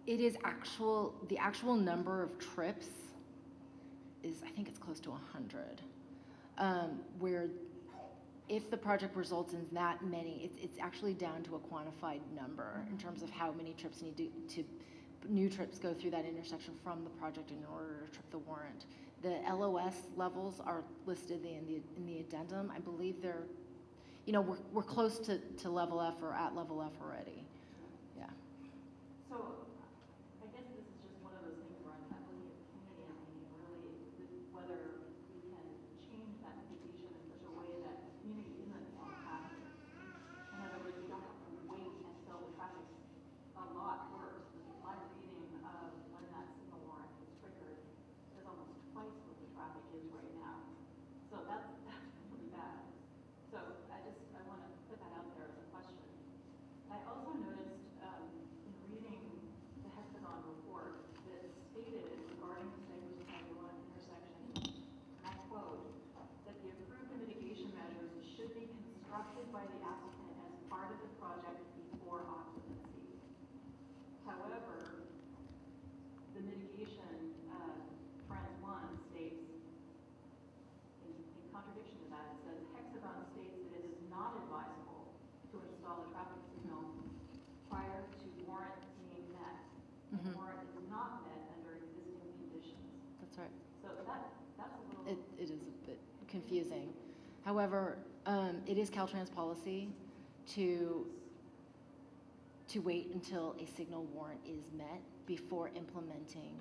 It is the actual number of trips is, I think it's close to 100, where if the project results in that many, it's actually down to a quantified number in terms of how many trips new trips go through that intersection from the project in order to trip the warrant. The LOS levels are listed in the addendum. I believe they're, we're close to level F or at level F already. Yeah. So I guess this is just one of those things where I'm looking at the community and thinking really whether we can change that mitigation in such a way that the community isn't on traffic. In other words, we don't have to wait until the traffic's a lot worse. My reading of when that signal warrant is triggered is almost twice what the traffic is right now. So that's really bad. So I want to put that out there as a question. I also noticed in reading the Hexagon report that it stated regarding the Cypress Highway 1 intersection, and I quote, that the approved mitigation measures should be constructed by the applicant as part of the project before occupancy. However, the mitigation, Trend 1 states, in contradiction to that, it says Hexagon states that it is not advisable to install a traffic signal prior to warrant being met. And warrant is not met under existing conditions. That's right. So that's a little... It is a bit confusing. However, it is Caltrans policy to wait until a signal warrant is met before implementing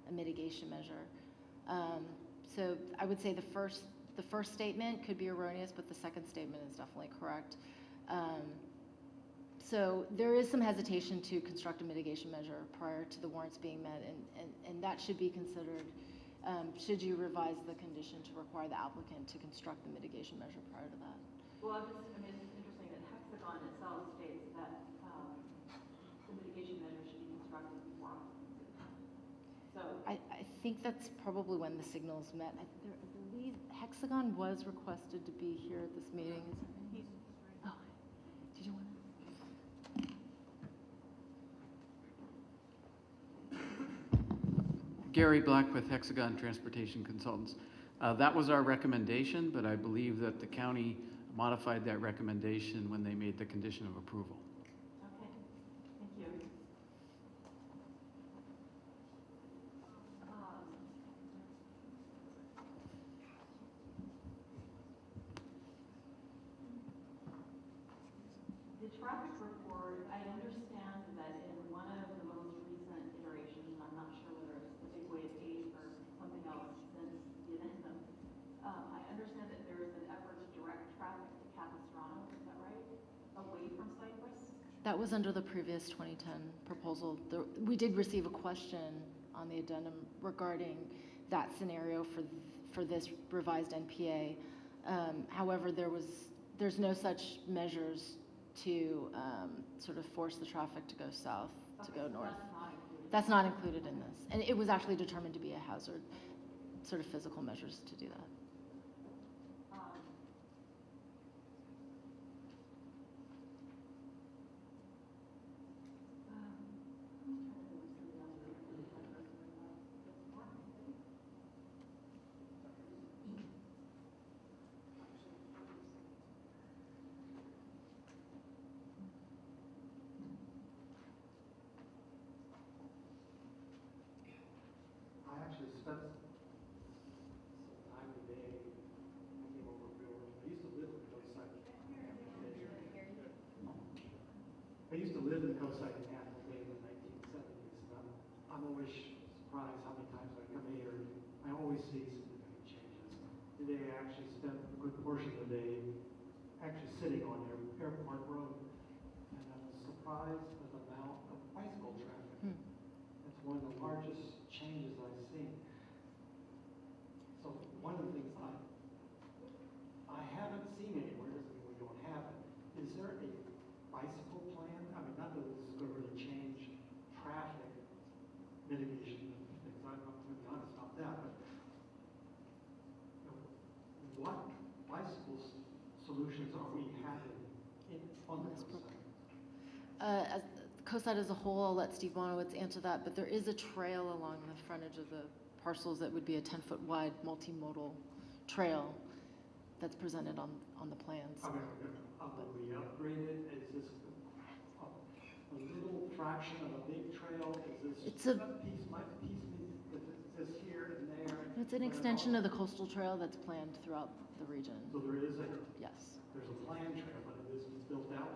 a mitigation measure. So I would say the first statement could be erroneous, but the second statement is definitely correct. So there is some hesitation to construct a mitigation measure prior to the warrants being met, and that should be considered should you revise the condition to require the applicant to construct the mitigation measure prior to that. Well, it's interesting that Hexagon itself states that the mitigation measure should be constructed before occupancy. So I think that's probably when the signal's met. I believe Hexagon was requested to be here at this meeting. Is that right? Oh, did you want to? Gary Black with Hexagon Transportation Consultants. That was our recommendation, but I believe that the county modified that recommendation when they made the condition of approval. okay, thank you. The traffic report, I understand that in one of the most recent iterations, and I'm not sure whether it's the Big Wave 8 or something else since the addendum, I understand that there is an effort to direct traffic to Capistrano, is that right? Away from Cypress? That was under the previous 2010 proposal. We did receive a question on the addendum regarding that scenario for this revised NPA. However, there's no such measures to sort of force the traffic to go south, to go north. That's not included in this. And it was actually determined to be a hazard, sort of physical measures to do that. I actually spent some time today, I came over real early. I used to live in Coastside. I used to live in Coastside in Apple Bay in the 1970s, and I'm always surprised how many times I come here, and I always see significant changes. Today, I actually spent a good portion of the day actually sitting on Airport Road, and I was surprised surprised at the amount of bicycle traffic. It's one of the largest changes I've seen. So one of the things I haven't seen anywhere, doesn't mean we don't have it. Is there a bicycle plan? I mean, not that this is going to really change traffic mitigation and things. I'm not going to be honest about that, but what bicycle solutions are we having on this site? As COSAT as a whole, I'll let Steve Monowitz answer that, but there is a trail along the frontage of the parcels that would be a 10-foot wide multimodal trail that's presented on the plans. I mean, will we upgrade it? Is this a little fraction of a big trail? Is this It's a piece is this here and there? It's an extension of the coastal trail that's planned throughout the region. So there is Yes. there's a planned trail, but it isn't built out?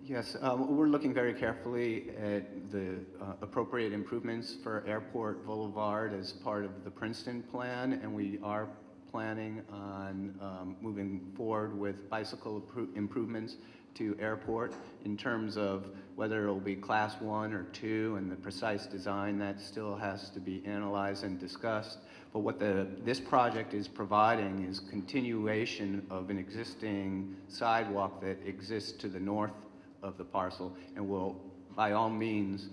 Yes, we're looking very carefully at the appropriate improvements for Airport Boulevard as part of the Princeton plan, and we are planning on moving forward with bicycle improvements to Airport. In terms of whether it will be Class 1 or 2 and the precise design, that still has to be analyzed and discussed. But what this project is providing is continuation of an existing sidewalk that exists to the north of the parcel and will, by all means,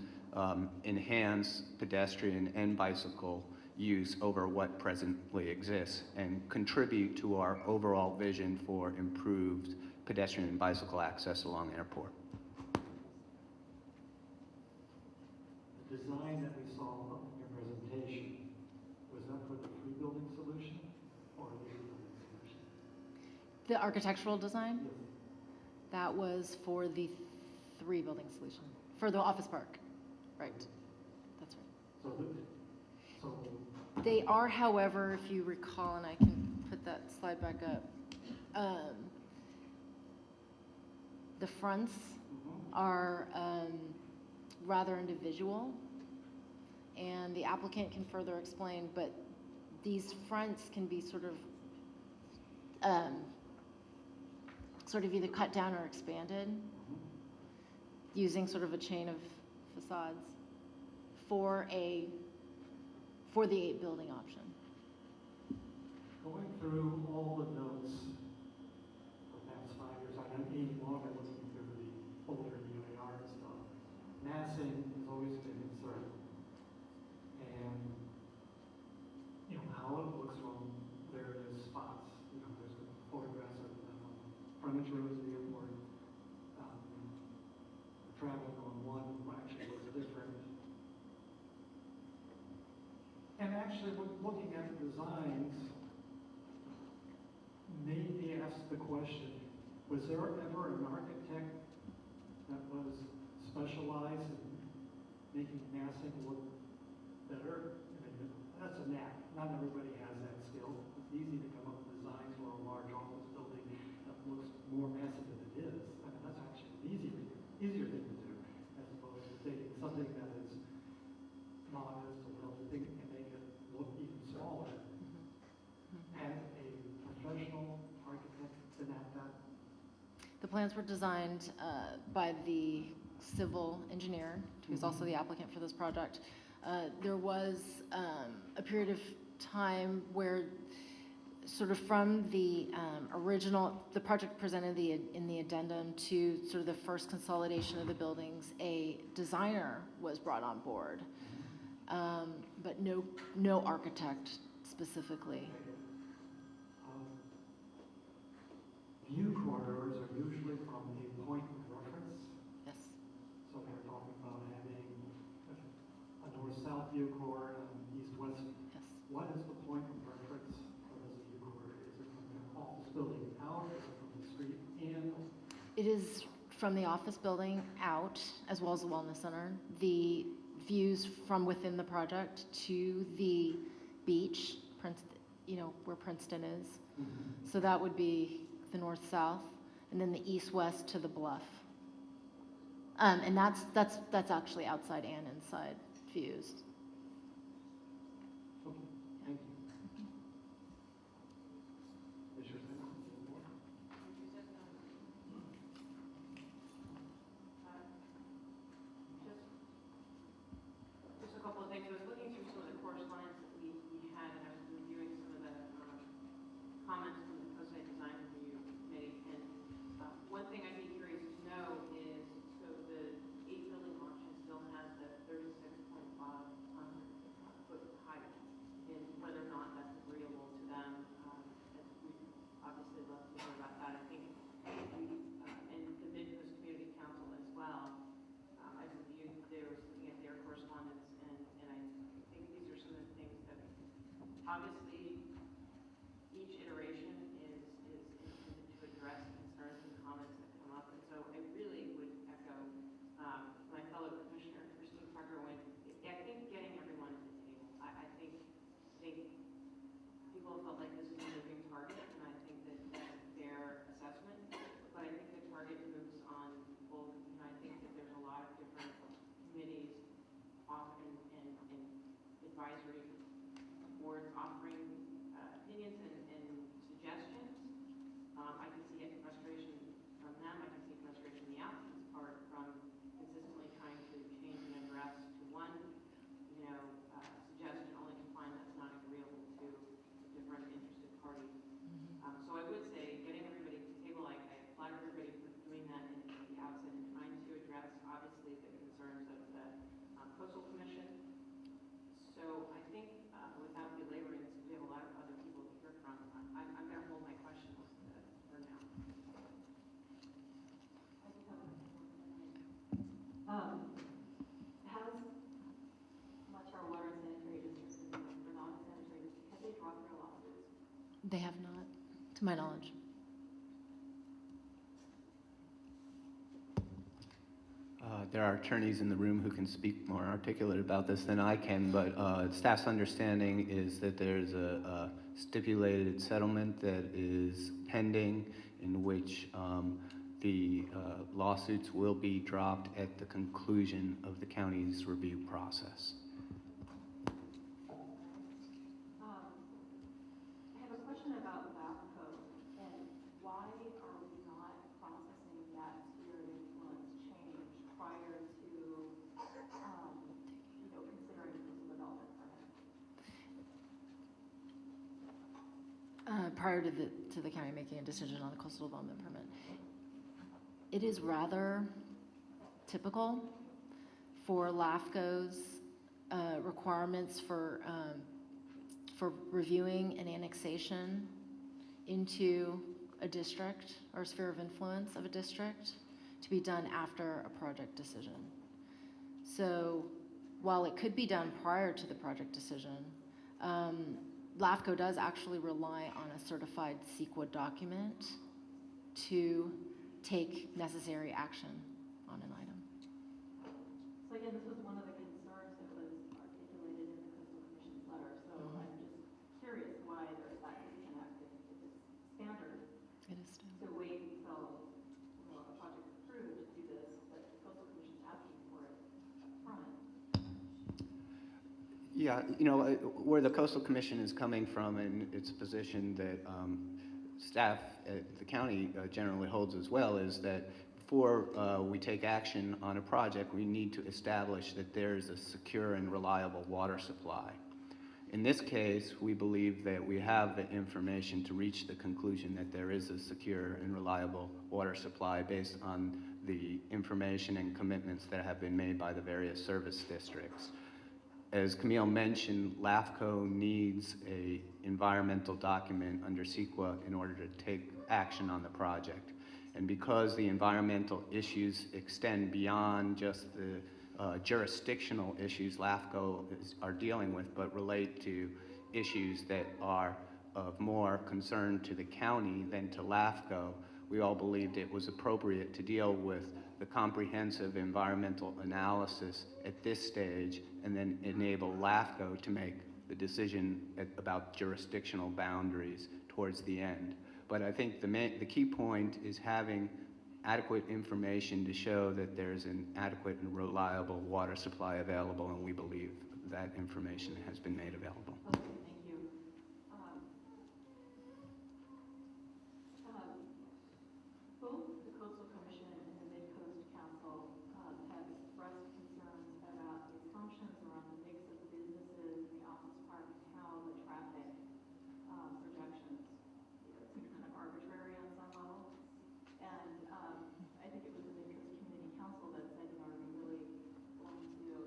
enhance pedestrian and bicycle use over what presently exists and contribute to our overall vision for improved pedestrian and bicycle access along Airport. The design that we saw in your presentation, was that for the three building solution or the two building solution? The architectural design, Yes. that was for the 3-building solution, for the office park. Right. That's right. So They are, however, if you recall, and I can put that slide back up, the fronts are rather individual, and the applicant can further explain, but these fronts can be sort of either cut down or expanded using sort of a chain of facades for the 8-building option. going through all the notes for the past 5 years, I know even longer looking through the older UAR and stuff, massing has always been a concern. And, you know, how it looks from various spots. You know, there's been photographs of frontage roads of the airport. The traffic on one actually looks different. And actually, looking at the designs, made me ask the question, was there ever an architect that was specialized in making massing look better? I mean, that's a knack. Not everybody has that skill. It's easy to come up with designs for a large office building that looks more massive than it is. I mean, that's actually an easier thing to do, as opposed to taking something that is modest or something and make it look even smaller. And a professional architect to enact that. The plans were designed by the civil engineer, who's also the applicant for this project. There was a period of time where sort of from the the project presented in the addendum to sort of the first consolidation of the buildings, a designer was brought on board, but no architect specifically. View corridors are usually from a point of reference. Yes. So we're talking about having a north-south view corridor and east-west. Yes. What is the point of reference for this view corridor? Is it from the office building out? Is it from the street in? It is from the office building out, as well as the wellness center. The views from within the project to the beach, where Princeton is. So that would be the north-south, and then the east-west to the bluff. And that's actually outside and inside views. Okay, thank you. Is your second? Has Mateo Water and Sanitary District or non-sanitary district, have they dropped their lawsuits? They have not, to my knowledge. There are attorneys in the room who can speak more articulate about this than I can, but staff's understanding is that there's a stipulated settlement that is pending in which the lawsuits will be dropped at the conclusion of the county's review process. I have a question about LAFCO and why are we not processing that sphere of influence change prior to, considering coastal development permit? Prior to the county making a decision on the coastal development permit. It is rather typical for LAFCO's requirements for reviewing an annexation into a district or sphere of influence of a district to be done after a project decision. So while it could be done prior to the project decision, LAFCO does actually rely on a certified CEQA document to take necessary action on an item. So again, this was one of the concerns that was articulated in the Coastal Commission's letter. So I'm just curious why there's that disconnect. If it's standard It is still. to wait until a project is approved to do this, but the Coastal Commission's asking for it from it. Yeah, where the Coastal Commission is coming from and its position that staff at the county generally holds as well is that before we take action on a project, we need to establish that there's a secure and reliable water supply. In this case, we believe that we have the information to reach the conclusion that there is a secure and reliable water supply based on the information and commitments that have been made by the various service districts. As Camille mentioned, LAFCO needs an environmental document under CEQA in order to take action on the project. And because the environmental issues extend beyond just the jurisdictional issues LAFCO are dealing with, but relate to issues that are of more concern to the county than to LAFCO, we all believed it was appropriate to deal with the comprehensive environmental analysis at this stage and then enable LAFCO to make the decision about jurisdictional boundaries towards the end. But I think the key point is having adequate information to show that there's an adequate and reliable water supply available, and we believe that information has been made available. Okay, thank you. Both the Coastal Commission and the Mid-Coast Council have expressed concerns about the assumptions around the mix of businesses in the office park and how the traffic projections seem kind of arbitrary on some level. And I think it was the Mid-Coast Community Council that said, are we really going to,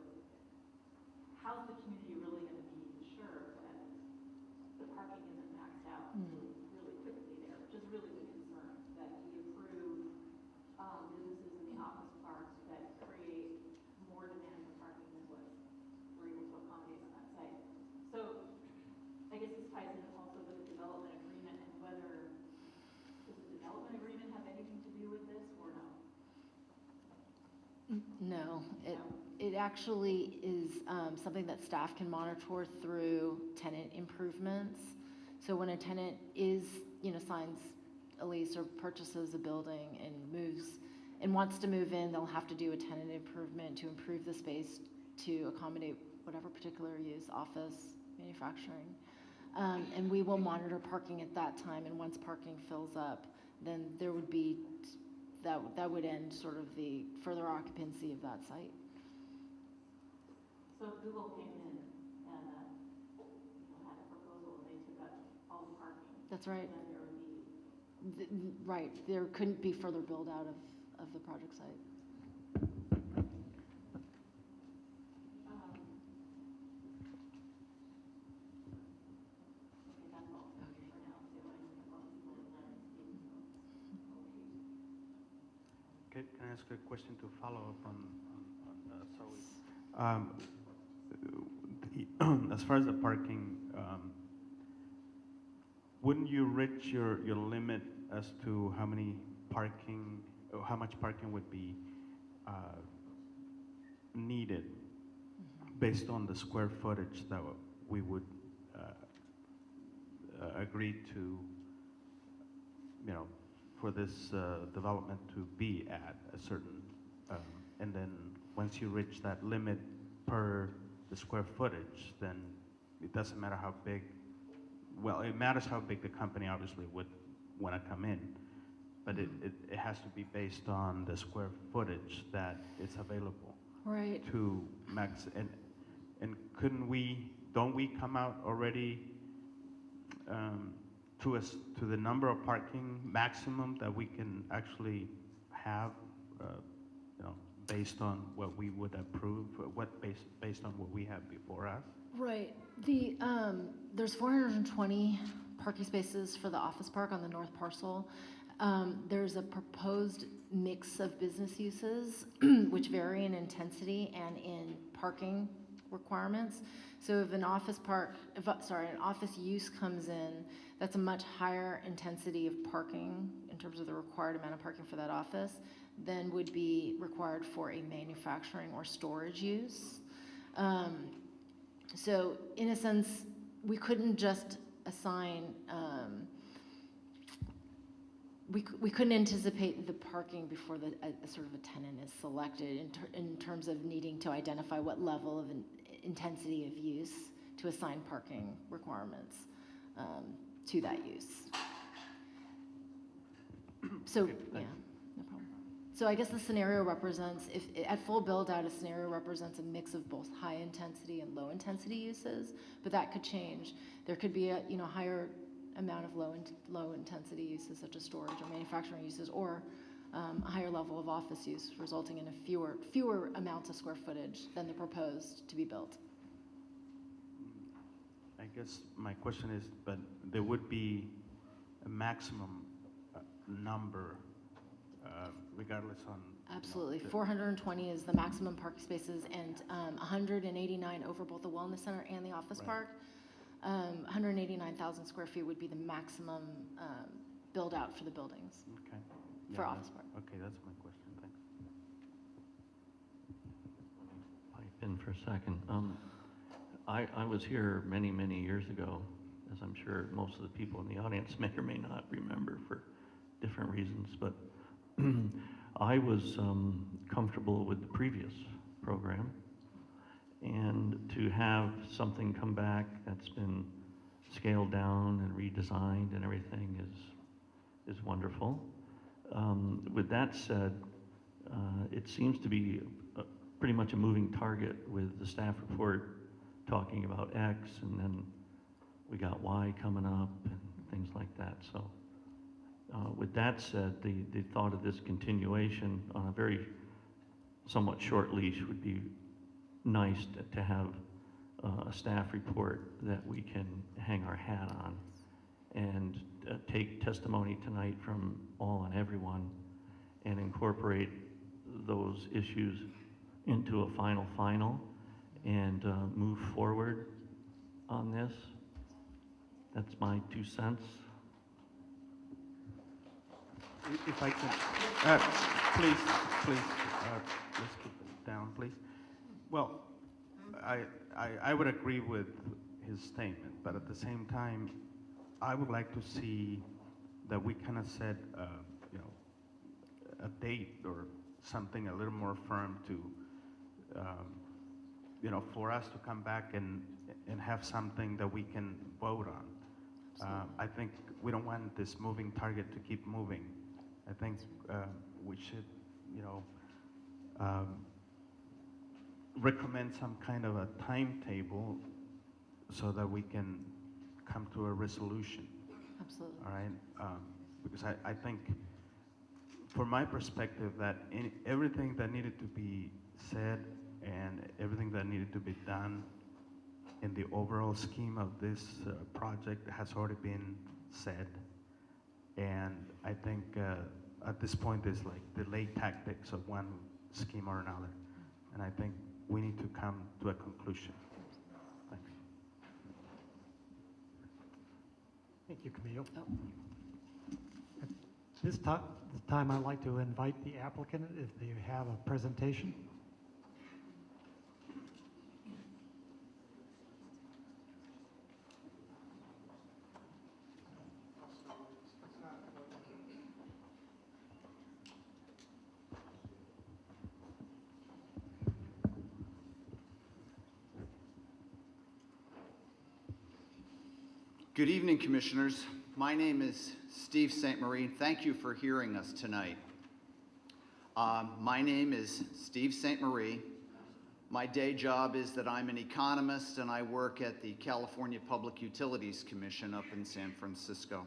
how's the community really going to be sure that the parking isn't maxed out really quickly there, which is really the concern, that we approve businesses in the office parks that create more demand for parking than what we're able to accommodate on that site. So I guess this ties in also with the development agreement and whether, does the development agreement have anything to do with this or no? No, it actually is something that staff can monitor through tenant improvements. So when a tenant signs a lease or purchases a building and moves and wants to move in, they'll have to do a tenant improvement to improve the space to accommodate whatever particular use, office, manufacturing. And we will monitor parking at that time, and once parking fills up, then there would be, that would end sort of the further occupancy of that site. So if Google came in and had a proposal and they took up all the parking, That's right. then there would be Right, there couldn't be further build out of the project site. okay, that's all for now. So I think a lot of people are planning to speak, so. Can I ask a question to follow up on Um, as far as the parking, wouldn't you reach your limit as to how many parking, or how much parking would be needed based on the square footage that we would agree to, you know, for this development to be at a certain, and then once you reach that limit per the square footage, then it doesn't matter how big, well, it matters how big the company obviously would want to come in, but it has to be based on the square footage that is available. Right. To max, and don't we come out already to the number of parking maximum that we can actually have, you know, based on what we would approve, based on what we have before us? Right. There's 420 parking spaces for the office park on the north parcel. There's a proposed mix of business uses, which vary in intensity and in parking requirements. So if an office use comes in, that's a much higher intensity of parking in terms of the required amount of parking for that office than would be required for a manufacturing or storage use. So in a sense, we couldn't just assign, we couldn't anticipate the parking before a sort of a tenant is selected in terms of needing to identify what level of intensity of use to assign parking requirements to that use. So, yeah, no problem. So I guess the scenario represents, if at full build out, a scenario represents a mix of both high intensity and low intensity uses, but that could change. There could be a higher amount of low intensity uses such as storage or manufacturing uses, or a higher level of office use, resulting in a fewer amounts of square footage than the proposed to be built. I guess my question is, but there would be a maximum number, regardless on. Absolutely. 420 is the maximum parking spaces, and 189 over both the wellness center and the office park. 189,000 square feet would be the maximum build out for the buildings. Okay. For office park. Okay, that's my question. Thanks. Pipe in for a second. I was here many, many years ago, as I'm sure most of the people in the audience may or may not remember for different reasons, but I was comfortable with the previous program, and to have something come back that's been scaled down and redesigned and everything is wonderful. With that said, it seems to be pretty much a moving target, with the staff report talking about X, and then we got Y coming up and things like that. So with that said, the thought of this continuation on a very somewhat short leash would be nice to have a staff report that we can hang our hat on, and take testimony tonight from all and everyone and incorporate those issues into a final and move forward on this. That's my 2 cents. If I can, please, let's keep it down, please. Well, I would agree with his statement, but at the same time, I would like to see that we kind of set, a date or something a little more firm to, for us to come back and have something that we can vote on. I think we don't want this moving target to keep moving. I think we should, recommend some kind of a timetable so that we can come to a resolution. Absolutely. All right, because I think, from my perspective, that everything that needed to be said and everything that needed to be done in the overall scheme of this project has already been said. And I think at this point, there's like delay tactics of one scheme or another. And I think we need to come to a conclusion. Thanks. Thank you, Camille. At this time, I'd like to invite the applicant if they have a presentation. Good evening, Commissioners. My name is Steve St. Marie. Thank you for hearing us tonight. My name is Steve St. Marie. My day job is that I'm an economist and I work at the California Public Utilities Commission up in San Francisco.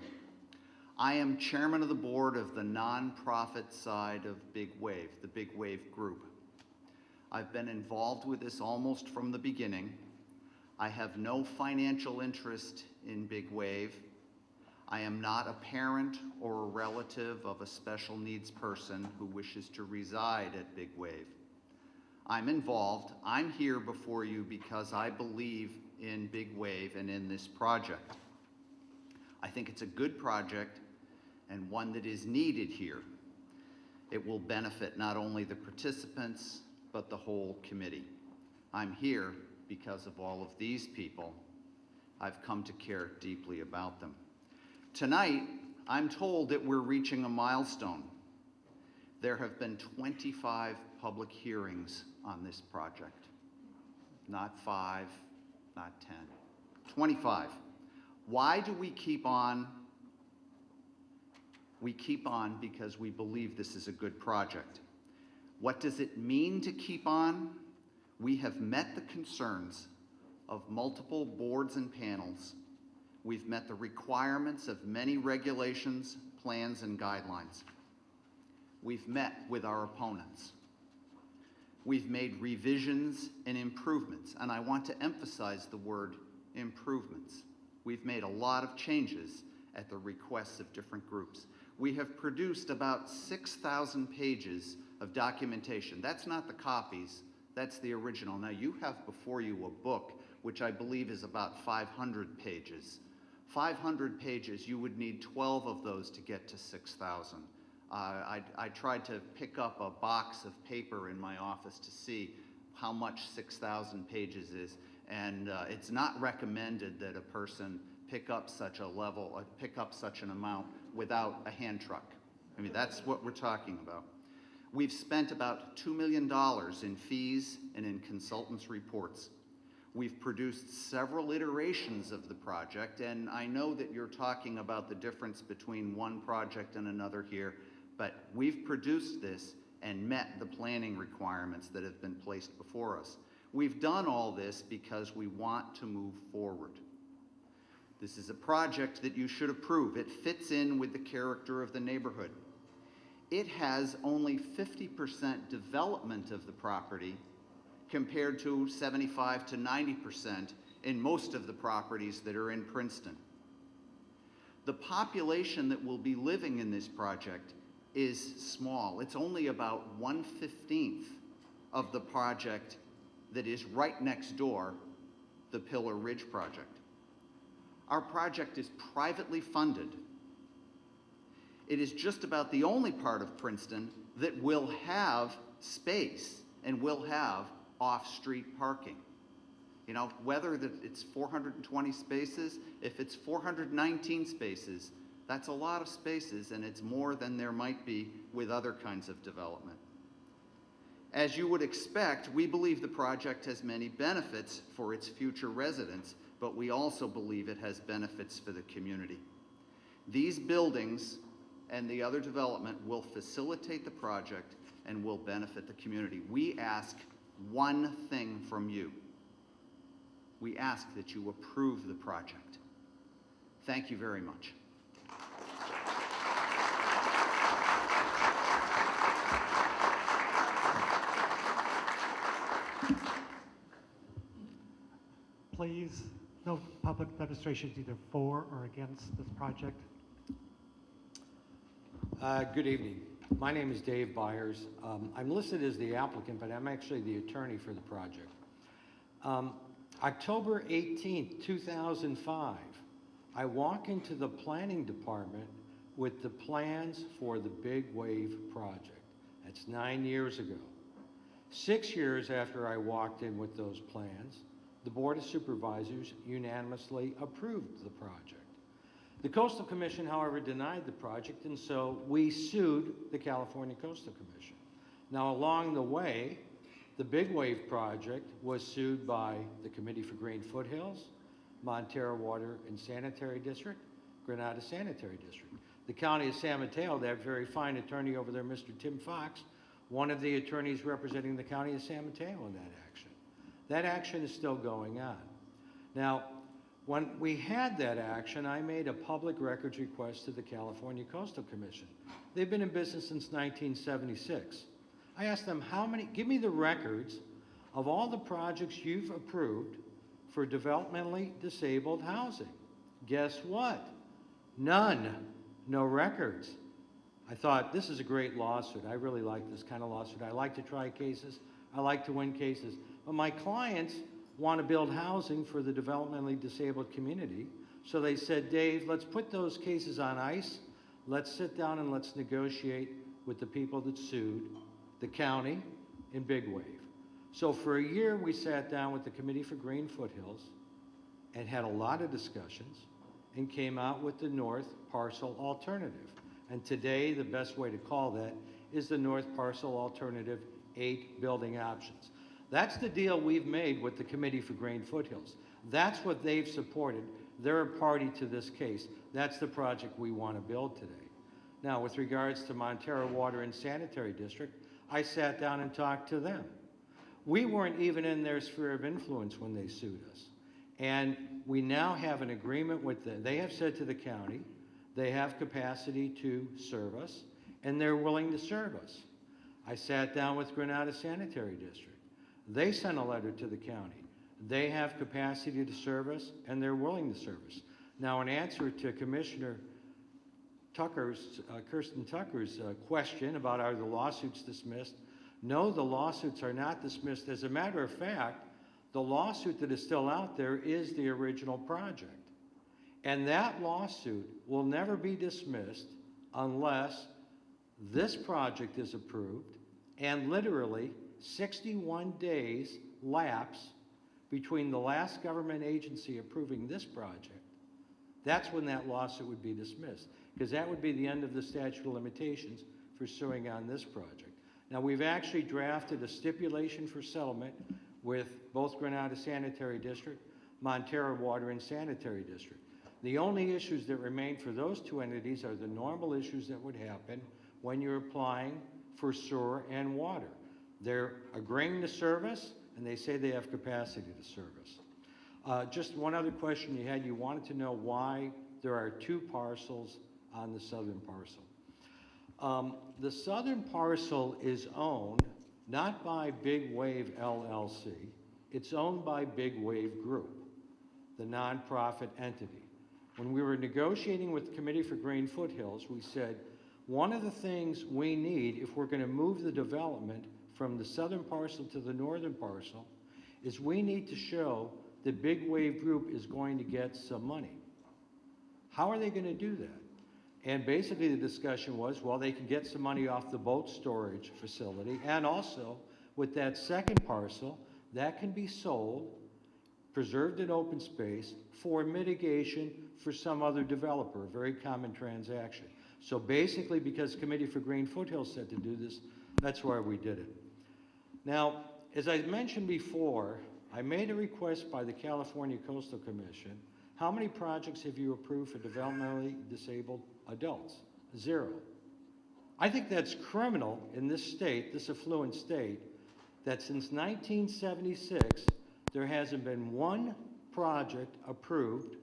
I am chairman of the board of the nonprofit side of Big Wave, the Big Wave Group. I've been involved with this almost from the beginning. I have no financial interest in Big Wave. I am not a parent or a relative of a special needs person who wishes to reside at Big Wave. I'm involved. I'm here before you because I believe in Big Wave and in this project. I think it's a good project and one that is needed here. It will benefit not only the participants, but the whole committee. I'm here because of all of these people. I've come to care deeply about them. Tonight, I'm told that we're reaching a milestone. There have been 25 public hearings on this project. Not 5, not 10, 25. Why do we keep on? We keep on because we believe this is a good project. What does it mean to keep on? We have met the concerns of multiple boards and panels. We've met the requirements of many regulations, plans, and guidelines. We've met with our opponents. We've made revisions and improvements, and I want to emphasize the word improvements. We've made a lot of changes at the requests of different groups. We have produced about 6,000 pages of documentation. That's not the copies. That's the original. Now you have before you a book, which I believe is about 500 pages. 500 pages, you would need 12 of those to get to 6,000. I tried to pick up a box of paper in my office to see how much 6,000 pages is, and it's not recommended that a person pick up such an amount without a hand truck. I mean, that's what we're talking about. We've spent about $2 million in fees and in consultants' reports. We've produced several iterations of the project, and I know that you're talking about the difference between one project and another here, but we've produced this and met the planning requirements that have been placed before us. We've done all this because we want to move forward. This is a project that you should approve. It fits in with the character of the neighborhood. It has only 50% development of the property compared to 75 to 90% in most of the properties that are in Princeton. The population that will be living in this project is small. It's only about 1/15 of the project that is right next door, the Pillar Ridge project. Our project is privately funded. It is just about the only part of Princeton that will have space and will have off-street parking. You know, whether it's 420 spaces, if it's 419 spaces, that's a lot of spaces, and it's more than there might be with other kinds of development. As you would expect, we believe the project has many benefits for its future residents, but we also believe it has benefits for the community. These buildings and the other development will facilitate the project and will benefit the community. We ask one thing from you. We ask that you approve the project. Thank you very much. Please, no public demonstrations either for or against this project. Good evening. My name is Dave Byers. I'm listed as the applicant, but I'm actually the attorney for the project. October 18th, 2005, I walk into the planning department with the plans for the Big Wave project. That's 9 years ago. 6 years after I walked in with those plans, the Board of Supervisors unanimously approved the project. The Coastal Commission, however, denied the project, and so we sued the California Coastal Commission. Now, along the way, the Big Wave project was sued by the Committee for Green Foothills, Montero Water and Sanitary District, Granada Sanitary District. The County of San Mateo, that very fine attorney over there, Mr. Tim Fox, one of the attorneys representing the County of San Mateo in that action. That action is still going on. Now, when we had that action, I made a public records request to the California Coastal Commission. They've been in business since 1976. I asked them, give me the records of all the projects you've approved for developmentally disabled housing. Guess what? None. No records. I thought, this is a great lawsuit. I really like this kind of lawsuit. I like to try cases. I like to win cases. But my clients want to build housing for the developmentally disabled community. So they said, Dave, let's put those cases on ice. Let's sit down and let's negotiate with the people that sued, the county, and Big Wave. So for a year, we sat down with the Committee for Green Foothills and had a lot of discussions and came out with the North Parcel Alternative. And today, the best way to call that is the North Parcel Alternative 8 building options. That's the deal we've made with the Committee for Green Foothills. That's what they've supported. They're a party to this case. That's the project we want to build today. Now, with regards to Montero Water and Sanitary District, I sat down and talked to them. We weren't even in their sphere of influence when they sued us. And we now have an agreement with them. They have said to the county, they have capacity to serve us, and they're willing to serve us. I sat down with Granada Sanitary District. They sent a letter to the county. They have capacity to serve us, and they're willing to serve us. Now, in answer to Commissioner Kirsten Tucker's question about are the lawsuits dismissed, no, the lawsuits are not dismissed. As a matter of fact, the lawsuit that is still out there is the original project. And that lawsuit will never be dismissed unless this project is approved and literally 61 days lapse between the last government agency approving this project. That's when that lawsuit would be dismissed, because that would be the end of the statute of limitations for suing on this project. Now, we've actually drafted a stipulation for settlement with both Granada Sanitary District, Montero Water and Sanitary District. The only issues that remain for those two entities are the normal issues that would happen when you're applying for sewer and water. They're agreeing to service, and they say they have capacity to service. Just one other question you had. You wanted to know why there are two parcels on the southern parcel. The southern parcel is owned not by Big Wave LLC. It's owned by Big Wave Group, the nonprofit entity. When we were negotiating with the Committee for Green Foothills, we said, one of the things we need if we're going to move the development from the southern parcel to the northern parcel is we need to show that Big Wave Group is going to get some money. How are they going to do that? And basically the discussion was, well, they can get some money off the boat storage facility, and also with that second parcel, that can be sold, preserved in open space for mitigation for some other developer, a very common transaction. So basically, because Committee for Green Foothills said to do this, that's why we did it. Now, as I mentioned before, I made a request by the California Coastal Commission. How many projects have you approved for developmentally disabled adults? 0. I think that's criminal in this state, this affluent state, that since 1976, there hasn't been one project approved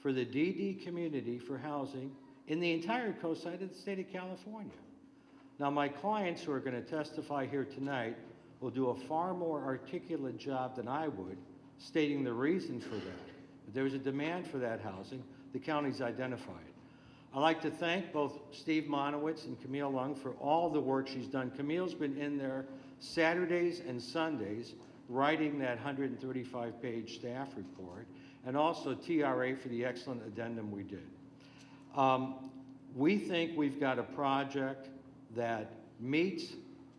for the DD community for housing in the entire coast side of the state of California. Now, my clients who are going to testify here tonight will do a far more articulate job than I would, stating the reason for that. But there was a demand for that housing. The county's identified. I'd like to thank both Steve Monowitz and Camille Lung for all the work she's done. Camille's been in there Saturdays and Sundays writing that 135-page staff report, and also TRA for the excellent addendum we did. We think we've got a project that meets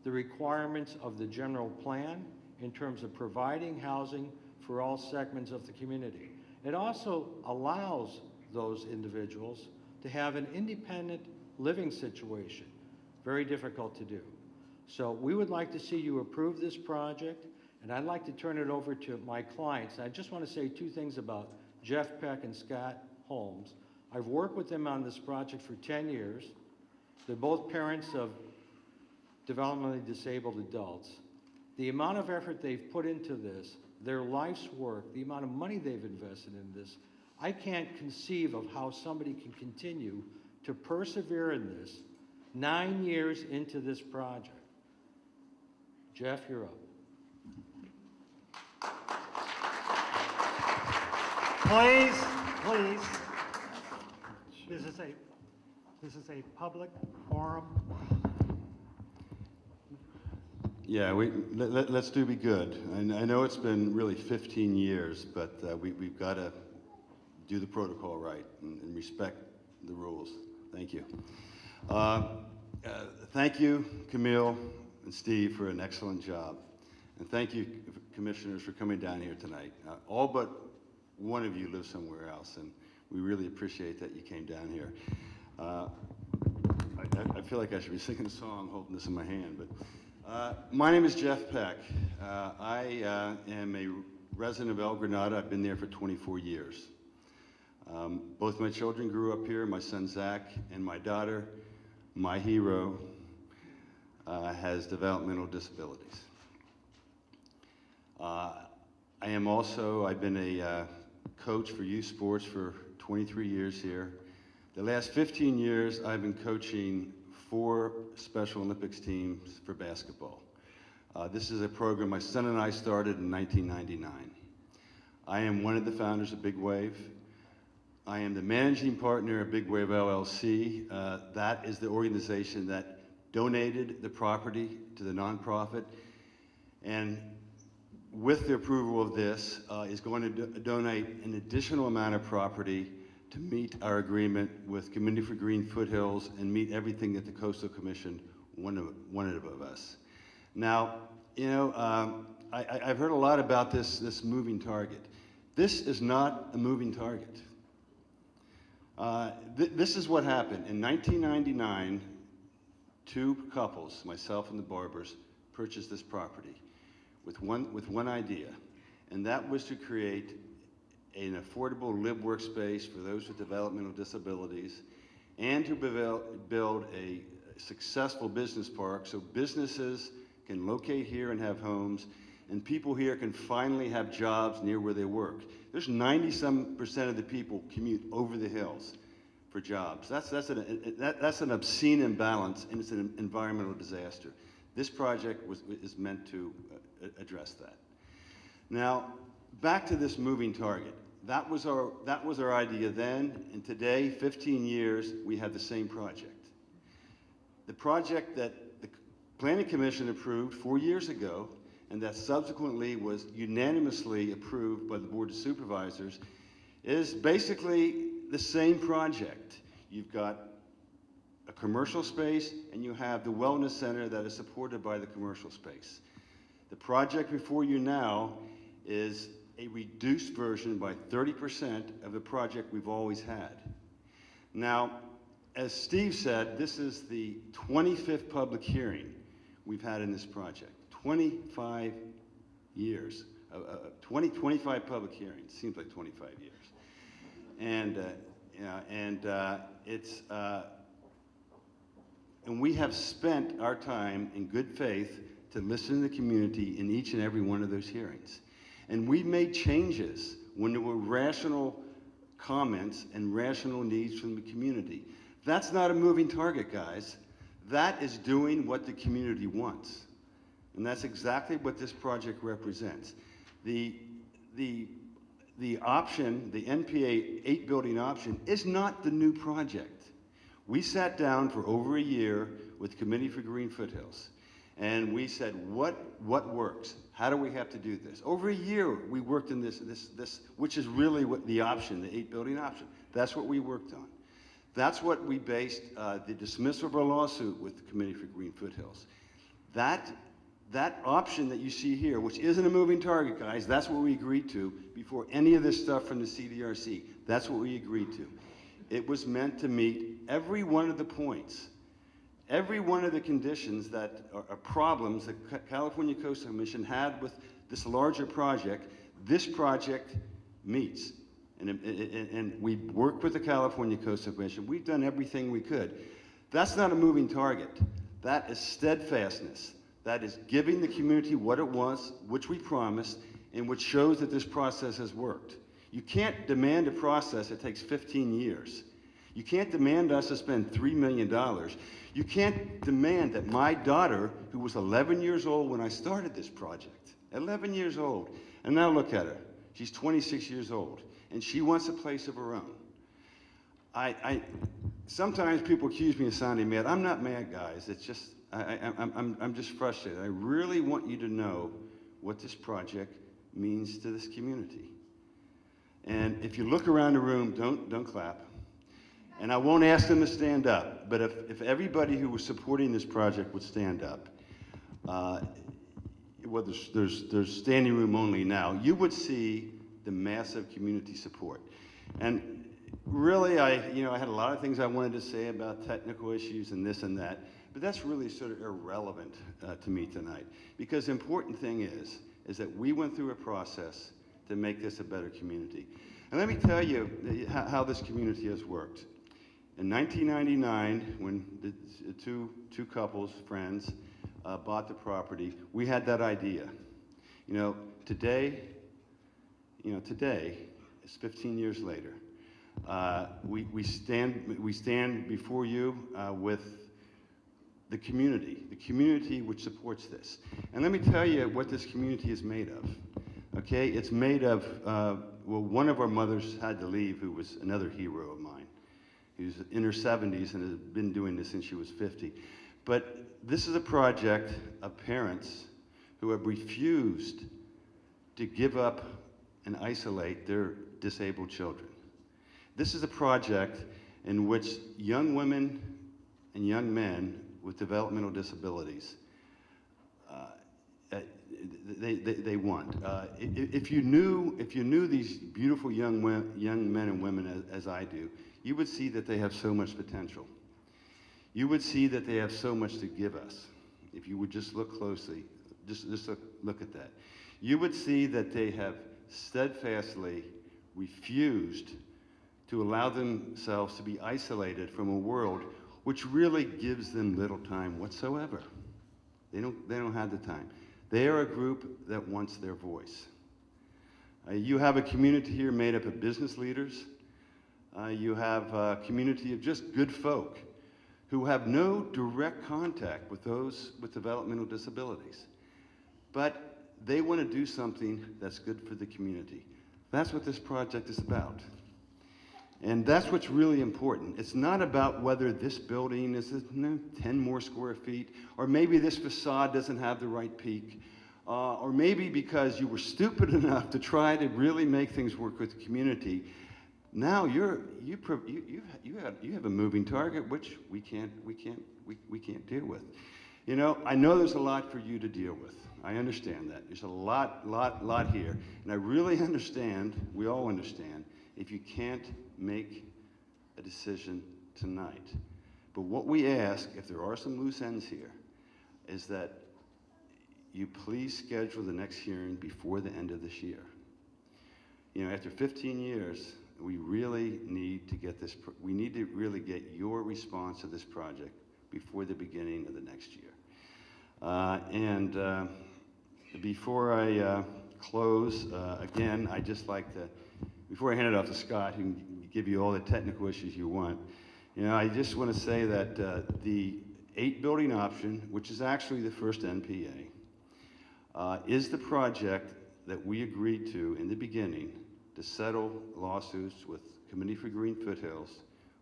the requirements of the general plan in terms of providing housing for all segments of the community. It also allows those individuals to have an independent living situation, very difficult to do. So we would like to see you approve this project, and I'd like to turn it over to my clients. I just want to say two things about Jeff Peck and Scott Holmes. I've worked with them on this project for 10 years. They're both parents of developmentally disabled adults. The amount of effort they've put into this, their life's work, the amount of money they've invested in this, I can't conceive of how somebody can continue to persevere in this 9 years into this project. Jeff, you're up. Please. This is a public forum. Yeah, let's do be good. I know it's been really 15 years, but we've got to do the protocol right and respect the rules. Thank you. Thank you, Camille and Steve, for an excellent job. And thank you, commissioners, for coming down here tonight. All but one of you live somewhere else, and we really appreciate that you came down here. I feel like I should be singing a song holding this in my hand, but my name is Jeff Peck. I am a resident of El Granada. I've been there for 24 years. Both my children grew up here, my son Zach, and my daughter, my hero, has developmental disabilities. I've been a coach for youth sports for 23 years here. The last 15 years, I've been coaching 4 Special Olympics teams for basketball. This is a program my son and I started in 1999. I am one of the founders of Big Wave. I am the managing partner of Big Wave LLC. That is the organization that donated the property to the nonprofit, and with the approval of this, is going to donate an additional amount of property to meet our agreement with Community for Green Foothills and meet everything that the Coastal Commission wanted of us. Now, you know, I've heard a lot about this moving target. This is not a moving target. This is what happened. In 1999, 2 couples, myself and the Barbers, purchased this property with one idea, and that was to create an affordable live workspace for those with developmental disabilities, and to build a successful business park so businesses can locate here and have homes, and people here can finally have jobs near where they work. There's 90-some% of the people commute over the hills for jobs. That's an obscene imbalance, and it's an environmental disaster. This project is meant to address that. Now, back to this moving target. That was our idea then, and today, 15 years, we have the same project. The project that the Planning Commission approved 4 years ago, and that subsequently was unanimously approved by the Board of Supervisors, is basically the same project. You've got a commercial space, and you have the wellness center that is supported by the commercial space. The project before you now is a reduced version by 30% of the project we've always had. Now, as Steve said, this is the 25th public hearing we've had in this project. 25 years, 25 public hearings, seems like 25 years. And, and we have spent our time in good faith to listen to the community in each and every one of those hearings. And we made changes when there were rational comments and rational needs from the community. That's not a moving target, guys. That is doing what the community wants. And that's exactly what this project represents. The option, the NPA 8-building option, is not the new project. We sat down for over a year with Committee for Green Foothills, and we said, what works? How do we have to do this? Over a year, we worked in this, which is really what the option, the 8-building option. That's what we worked on. That's what we based the dismissal of our lawsuit with the Committee for Green Foothills. That option that you see here, which isn't a moving target, guys, that's what we agreed to before any of this stuff from the CDRC. That's what we agreed to. It was meant to meet every one of the points, every one of the conditions that are problems that California Coastal Commission had with this larger project. This project meets. And we worked with the California Coastal Commission. We've done everything we could. That's not a moving target. That is steadfastness. That is giving the community what it was, which we promised, and which shows that this process has worked. You can't demand a process that takes 15 years. You can't demand us to spend $3 million. You can't demand that my daughter, who was 11 years old when I started this project, 11 years old, and now look at her. She's 26 years old, and she wants a place of her own. Sometimes people accuse me of sounding mad. I'm not mad, guys. It's just, I'm just frustrated. I really want you to know what this project means to this community. And if you look around the room, don't clap. And I won't ask them to stand up, but if everybody who was supporting this project would stand up, well, there's standing room only now, you would see the massive community support. And really, I had a lot of things I wanted to say about technical issues and this and that, but that's really sort of irrelevant to me tonight. Because the important thing is that we went through a process to make this a better community. And let me tell you how this community has worked. In 1999, when the two couples, friends, bought the property, we had that idea. Today, it's 15 years later. We stand before you with the community which supports this. And let me tell you what this community is made of. Okay, it's made of, well, one of our mothers had to leave, who was another hero of mine. He was in her 70s and has been doing this since she was 50. But this is a project of parents who have refused to give up and isolate their disabled children. This is a project in which young women and young men with developmental disabilities, they want. If you knew these beautiful young men and women as I do, you would see that they have so much potential. You would see that they have so much to give us. If you would just look closely, just look at that. You would see that they have steadfastly refused to allow themselves to be isolated from a world which really gives them little time whatsoever. They don't have the time. They are a group that wants their voice. You have a community here made up of business leaders. You have a community of just good folk who have no direct contact with those with developmental disabilities. But they want to do something that's good for the community. That's what this project is about. And that's what's really important. It's not about whether this building is 10 more square feet, or maybe this facade doesn't have the right peak, or maybe because you were stupid enough to try to really make things work with the community. Now you have a moving target which we can't deal with. I know there's a lot for you to deal with. I understand that. There's a lot here. And I really understand, we all understand, if you can't make a decision tonight. But what we ask, if there are some loose ends here, is that you please schedule the next hearing before the end of this year. After 15 years, we really need to get this, we need to really get your response to this project before the beginning of the next year. Before I close, again, I'd just like to, before I hand it off to Scott, who can give you all the technical issues you want, I just want to say that the 8-building option, which is actually the first NPA, is the project that we agreed to in the beginning to settle lawsuits with Committee for Green Foothills,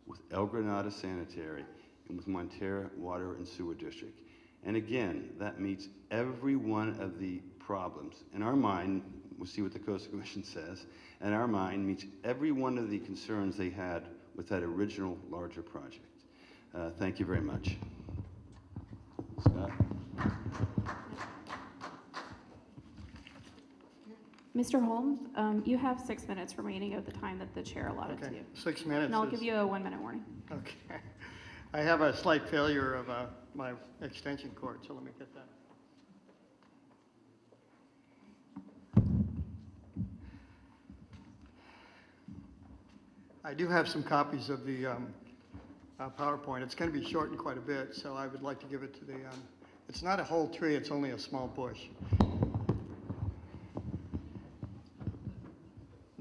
with El Granada Sanitary, and with Montera Water and Sewer District. And again, that meets every one of the problems. In our mind, we'll see what the Coastal Commission says, in our mind meets every one of the concerns they had with that original larger project. Thank you very much. Scott? Mr. Holmes, you have 6 minutes remaining of the time that the chair allotted to Okay, you. 6 minutes. And I'll give you a 1 minute warning. Okay. I have a slight failure of my extension cord, so let me get that. I do have some copies of the PowerPoint. It's going to be shortened quite a bit, so I would like to give it to the, it's not a whole tree, it's only a small bush.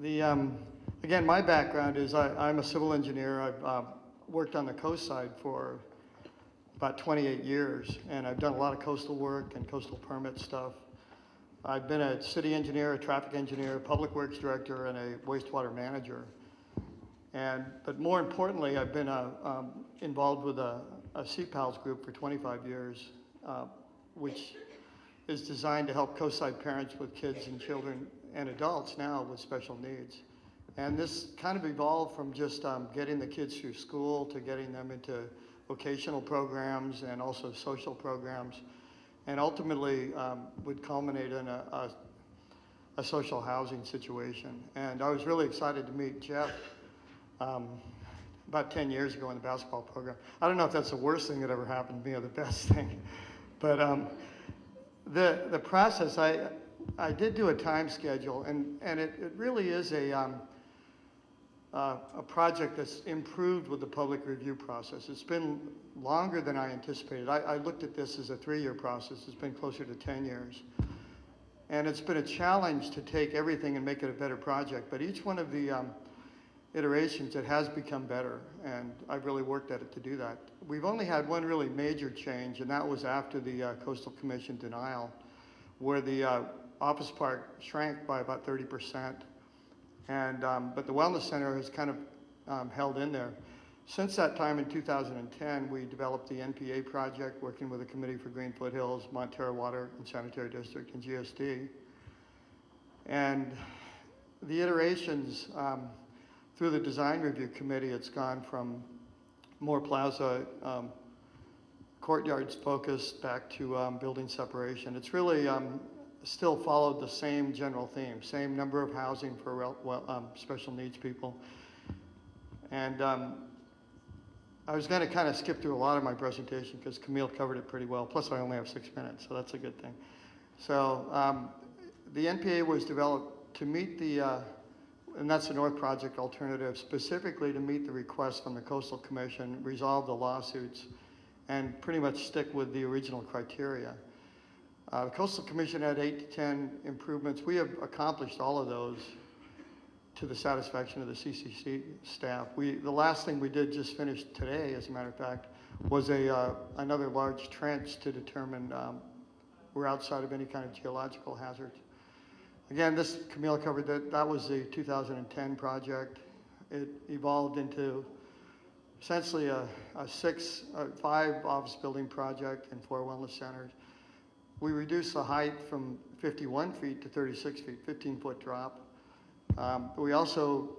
Again, my background is I'm a civil engineer. I've worked on the coast side for about 28 years, and I've done a lot of coastal work and coastal permit stuff. I've been a city engineer, a traffic engineer, public works director, and a wastewater manager. But more importantly, I've been involved with a CPALS group for 25 years, which is designed to help coastside parents with kids and children and adults now with special needs. And this kind of evolved from just getting the kids through school to getting them into vocational programs and also social programs, and ultimately would culminate in a social housing situation. And I was really excited to meet Jeff about 10 years ago in the basketball program. I don't know if that's the worst thing that ever happened to me or the best thing, but the process, I did do a time schedule, and it really is a project that's improved with the public review process. It's been longer than I anticipated. I looked at this as a 3-year process. It's been closer to 10 years. And it's been a challenge to take everything and make it a better project, but each one of the iterations, it has become better, and I've really worked at it to do that. We've only had one really major change, and that was after the Coastal Commission denial, where the office park shrank by about 30%, but the wellness center has kind of held in there. Since that time in 2010, we developed the NPA project, working with the Committee for Green Foothills, Montera Water and Sanitary District, and GSD. And the iterations, through the design review committee, it's gone from more plaza courtyards focused back to building separation. It's really still followed the same general theme, same number of housing for special needs people. And I was going to kind of skip through a lot of my presentation because Camille covered it pretty well. Plus, I only have 6 minutes, so that's a good thing. So the NPA was developed to meet the and that's the North Project alternative, specifically to meet the request from the Coastal Commission, resolve the lawsuits, and pretty much stick with the original criteria. The Coastal Commission had 8 to 10 improvements. We have accomplished all of those to the satisfaction of the CCC staff. The last thing we did, just finished today, as a matter of fact, was another large trench to determine we're outside of any kind of geological hazards. Again, this, Camille covered that. That was the 2010 project. It evolved into essentially a 5 office building project and 4 wellness centers. We reduced the height from 51 feet to 36 feet, 15-foot drop. We also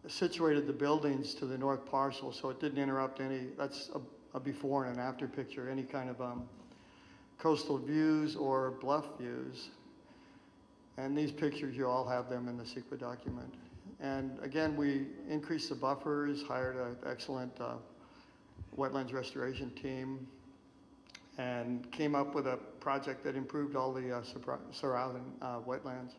situated the buildings to the north parcel so it didn't interrupt any, that's a before and an after picture, any kind of coastal views or bluff views. And these pictures, you all have them in the CEQA document. And again, we increased the buffers, hired an excellent wetlands restoration team, and came up with a project that improved all the surrounding wetlands.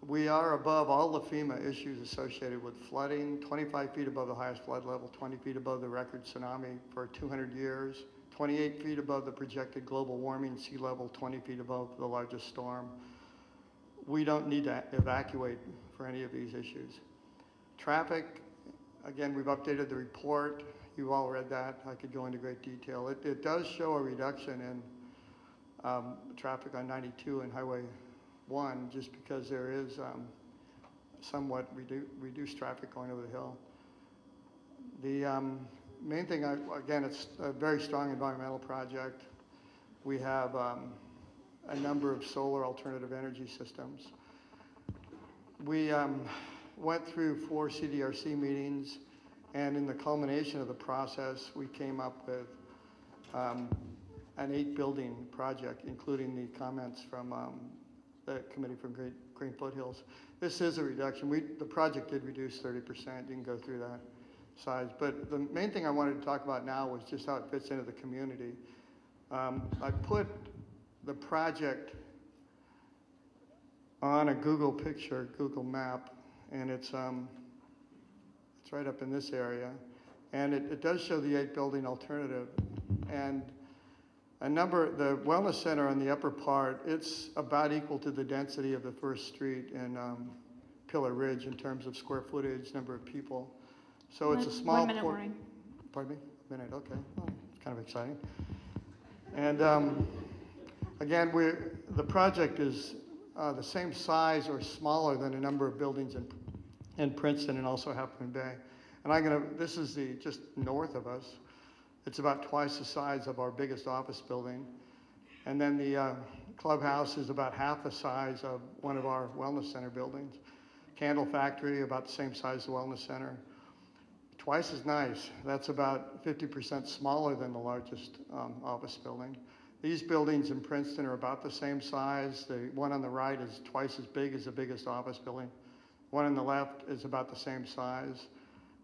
We are above all the FEMA issues associated with flooding, 25 feet above the highest flood level, 20 feet above the record tsunami for 200 years, 28 feet above the projected global warming sea level, 20 feet above the largest storm. We don't need to evacuate for any of these issues. Traffic, again, we've updated the report. You've all read that. I could go into great detail. It does show a reduction in traffic on 92 and Highway 1 just because there is somewhat reduced traffic going over the hill. The main thing, again, it's a very strong environmental project. We have a number of solar alternative energy systems. We went through 4 CDRC meetings, and in the culmination of the process, we came up with an 8-building project, including the comments from the Committee from Green Foothills. This is a reduction. The project did reduce 30%. You can go through that size. But the main thing I wanted to talk about now was just how it fits into the community. I put the project on a Google picture, Google map, and it's right up in this area. And it does show the 8-building alternative. And the wellness center on the upper part, it's about equal to the density of the First Street in Pillar Ridge in terms of square footage, number of people. So it's a small 1 minute warning. Pardon me? A minute, okay. Well, it's kind of exciting. And again, the project is the same size or smaller than a number of buildings in Princeton and also Half Moon Bay. And this is just north of us. It's about twice the size of our biggest office building. And then the clubhouse is about half the size of one of our wellness center buildings. Candle Factory, about the same size as the wellness center. Twice as nice. That's about 50% smaller than the largest office building. These buildings in Princeton are about the same size. The one on the right is twice as big as the biggest office building. One on the left is about the same size.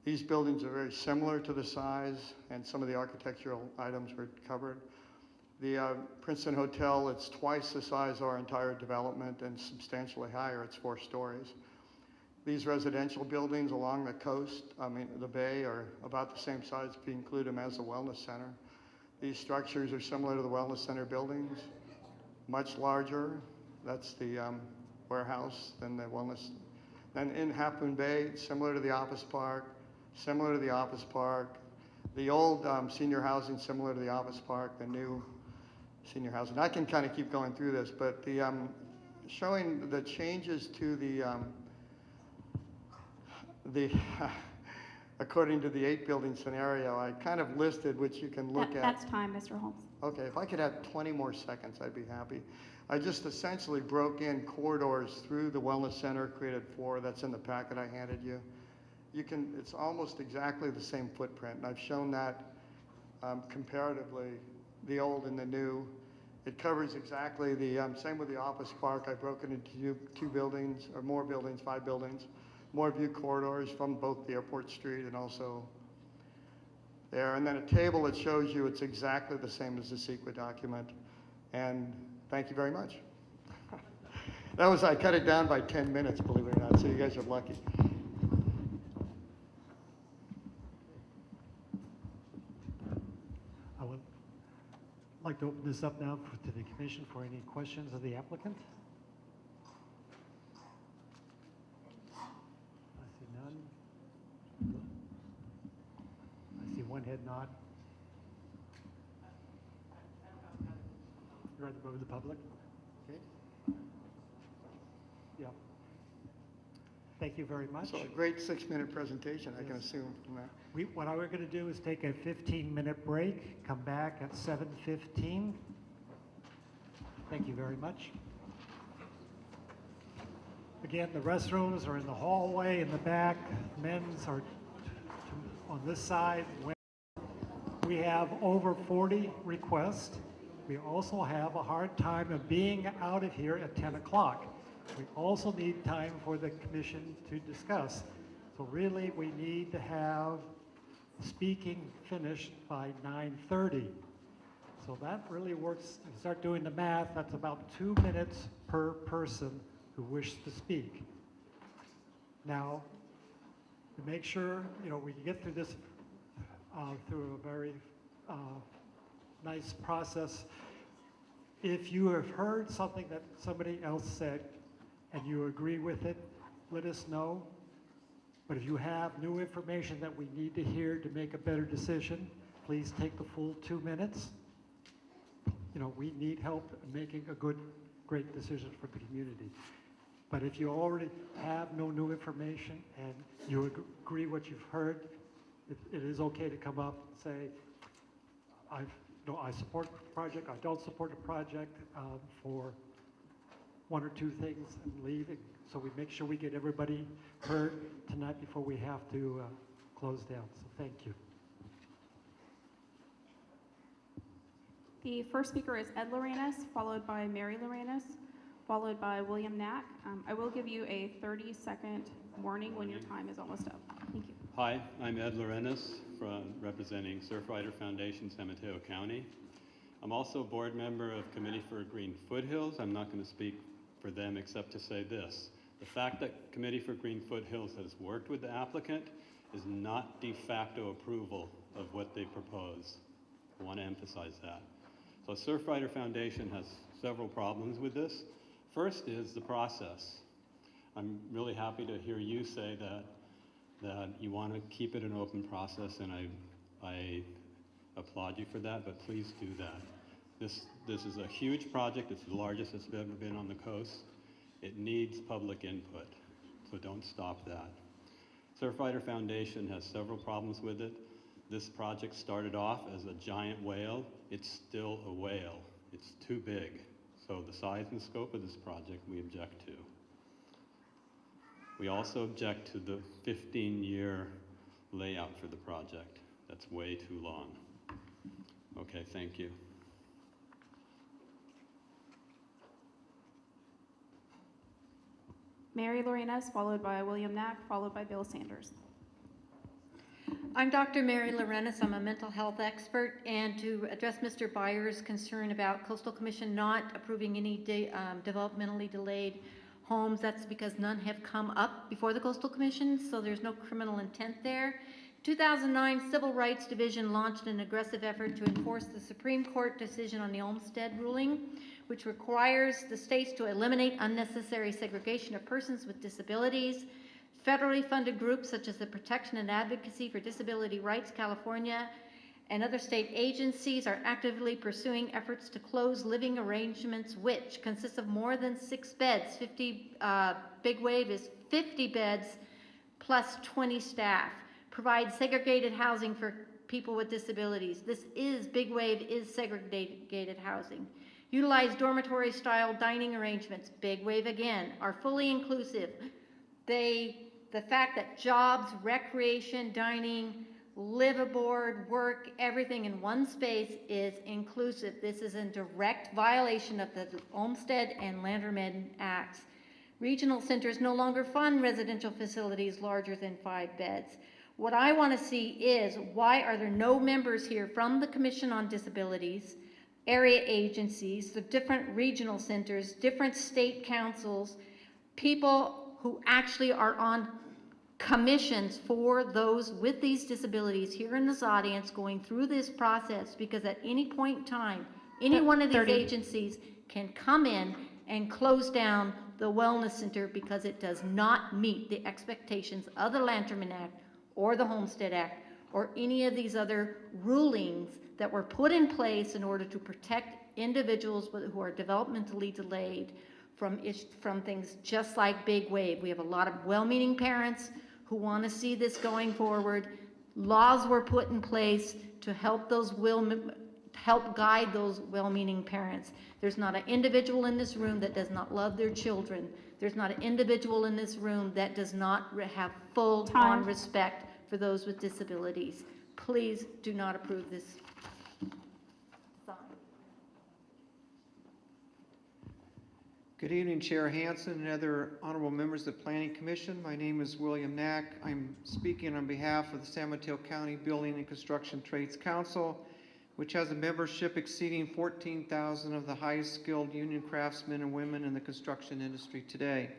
These buildings are very similar to the size, and some of the architectural items were covered. The Princeton Hotel, it's twice the size of our entire development and substantially higher. It's 4 stories. These residential buildings along the coast, the bay, are about the same size if you include them as the wellness center. These structures are similar to the wellness center buildings, much larger. That's the warehouse than the wellness. Then in Half Moon Bay, similar to the office park, similar to the office park. The old senior housing, similar to the office park, the new senior housing. I can kind of keep going through this, but showing the changes to the according to the 8-building scenario, I kind of listed, which you can look at. That's time, Mr. Holmes. Okay, if I could have 20 more seconds, I'd be happy. I just essentially broke in corridors through the wellness center, created 4. That's in the packet I handed you. It's almost exactly the same footprint, and I've shown that comparatively, the old and the new. It covers exactly the same with the office park. I broke it into 2 buildings, or more buildings, 5 buildings. More view corridors from both the Airport Street and also there. And then a table that shows you it's exactly the same as the CEQA document. And thank you very much. I cut it down by 10 minutes, believe it or not, so you guys are lucky. I would like to open this up now to the commission for any questions of the applicant. I see one head nod. You're right above the public? Okay. Yeah. Thank you very much. So a great 6-minute presentation, I can assume from that. What we're going to do is take a 15-minute break, come back at 7:15. Thank you very much. Again, the restrooms are in the hallway in the back. Men's are on this side. We have over 40 requests. We also have a hard time of being out of here at 10 o'clock. We also need time for the commission to discuss. So really, we need to have speaking finished by 9:30. So that really works. If you start doing the math, that's about 2 minutes per person who wish to speak. Now, to make sure we can get through this through a very nice process. If you have heard something that somebody else said and you agree with it, let us know. But if you have new information that we need to hear to make a better decision, please take the full 2 minutes. We need help in making a great decision for the community. But if you already have no new information and you agree what you've heard, it is okay to come up and say, I support the project, I don't support the project for one or two things and leave it. So we make sure we get everybody heard tonight before we have to close down. So thank you. The first speaker is Ed Loranis, followed by Mary Loranis, followed by William Knack. I will give you a 30-second warning when your time is almost up. Thank you. Hi, I'm Ed Loranis, representing Surfrider Foundation, San Mateo County. I'm also a board member of Committee for Green Foothills. I'm not going to speak for them except to say this. The fact that Committee for Green Foothills has worked with the applicant is not de facto approval of what they propose. I want to emphasize that. So Surfrider Foundation has several problems with this. First is the process. I'm really happy to hear you say that you want to keep it an open process, and I applaud you for that, but please do that. This is a huge project. It's the largest that's ever been on the coast. It needs public input, so don't stop that. Surfrider Foundation has several problems with it. This project started off as a giant whale. It's still a whale. It's too big. So the size and scope of this project we object to. We also object to the 15-year layout for the project. That's way too long. Okay, thank you. Mary Loranis, followed by William Knack, followed by Bill Sanders. I'm Dr. Mary Loranis. I'm a mental health expert, and to address Mr. Byers' concern about Coastal Commission not approving any developmentally delayed homes, that's because none have come up before the Coastal Commission, so there's no criminal intent there. 2009, Civil Rights Division launched an aggressive effort to enforce the Supreme Court decision on the Olmstead ruling, which requires the states to eliminate unnecessary segregation of persons with disabilities. Federally funded groups such as the Protection and Advocacy for Disability Rights California and other state agencies are actively pursuing efforts to close living arrangements which consist of more than 6 beds. Big Wave is 50 beds plus 20 staff. Provide segregated housing for people with disabilities. Big Wave is segregated housing. Utilize dormitory-style dining arrangements. Big Wave again are fully inclusive. The fact that jobs, recreation, dining, live aboard, work, everything in one space is inclusive. This is in direct violation of the Olmstead and Landerman Acts. Regional centers no longer fund residential facilities larger than 5 beds. What I want to see is, why are there no members here from the Commission on Disabilities, area agencies, the different regional centers, different state councils, people who actually are on commissions for those with these disabilities here in this audience going through this process, because at any point in time, any one of these agencies can come in and close down the wellness center because it does not meet the expectations of the Lanterman Act or the Homestead Act or any of these other rulings that were put in place in order to protect individuals who are developmentally delayed from things just like Big Wave. We have a lot of well-meaning parents who want to see this going forward. Laws were put in place to help guide those well-meaning parents. There's not an individual in this room that does not love their children. There's not an individual in this room that does not have full-on respect for those with disabilities. Please do not approve this. Good evening, Chair Hansen and other honorable members of the Planning Commission. My name is William Knack. I'm speaking on behalf of the San Mateo County Building and Construction Trades Council, which has a membership exceeding 14,000 of the highest skilled union craftsmen and women in the construction industry today.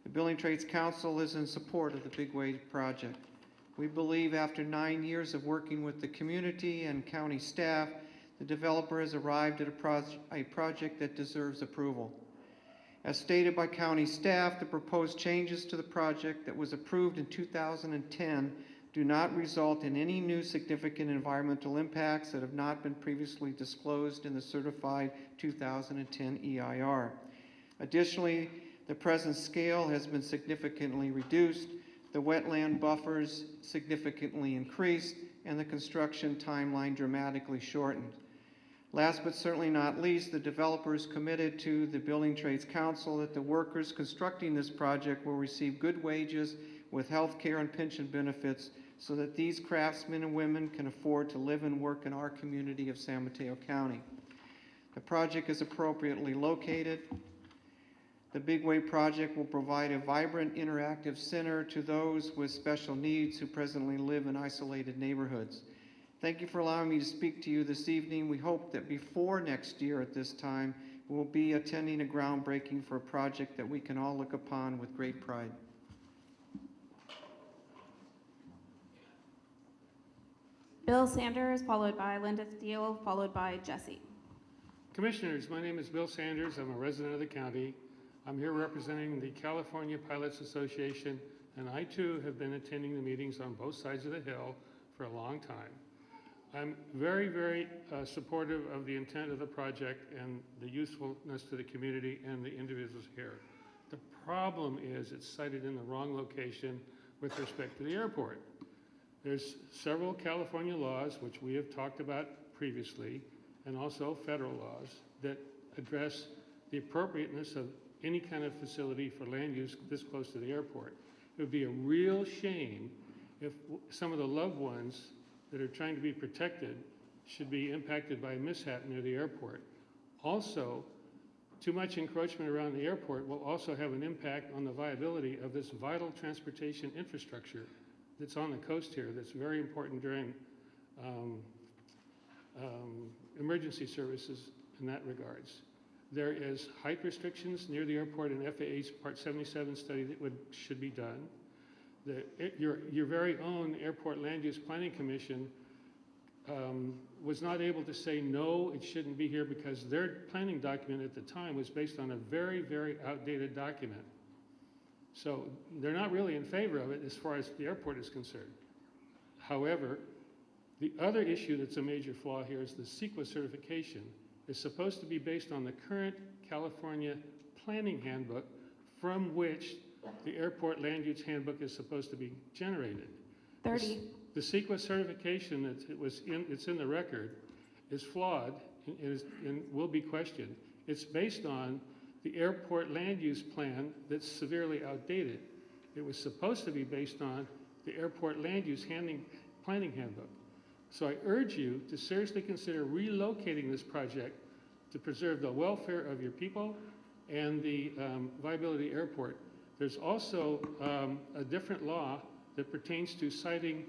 The Building Trades Council is in support of the Big Wave project. We believe after 9 years of working with the community and county staff, the developer has arrived at a project that deserves approval. As stated by county staff, the proposed changes to the project that was approved in 2010 do not result in any new significant environmental impacts that have not been previously disclosed in the certified 2010 EIR. Additionally, the present scale has been significantly reduced the wetland buffers significantly increased, and the construction timeline dramatically shortened. Last but certainly not least, the developers committed to the Building Trades Council that the workers constructing this project will receive good wages with health care and pension benefits so that these craftsmen and women can afford to live and work in our community of San Mateo County. The project is appropriately located. The Big Wave project will provide a vibrant, interactive center to those with special needs who presently live in isolated neighborhoods. Thank you for allowing me to speak to you this evening. We hope that before next year at this time, we'll be attending a groundbreaking for a project that we can all look upon with great pride. Bill Sanders, followed by Linda Steele, followed by Jesse. Commissioners, my name is Bill Sanders. I'm a resident of the county. I'm here representing the California Pilots Association, and I too have been attending the meetings on both sides of the hill for a long time. I'm very, very supportive of the intent of the project and the usefulness to the community and the individuals here. The problem is it's sited in the wrong location with respect to the airport. There's several California laws, which we have talked about previously, and also federal laws that address the appropriateness of any kind of facility for land use this close to the airport. It would be a real shame if some of the loved ones that are trying to be protected should be impacted by a mishap near the airport. Also, too much encroachment around the airport will also have an impact on the viability of this vital transportation infrastructure that's on the coast here that's very important during emergency services in that regards. There is height restrictions near the airport in FAA's Part 77 study that should be done. Your very own Airport Land Use Planning Commission was not able to say, no, it shouldn't be here because their planning document at the time was based on a very, very outdated document. So they're not really in favor of it as far as the airport is concerned. However, the other issue that's a major flaw here is the CEQA certification is supposed to be based on the current California planning handbook from which the airport land use handbook is supposed to be generated. 30. The CEQA certification it's in the record is flawed and will be questioned. It's based on the airport land use plan that's severely outdated. It was supposed to be based on the airport land use planning handbook. So I urge you to seriously consider relocating this project to preserve the welfare of your people and the viability of the airport. There's also a different law that pertains to siting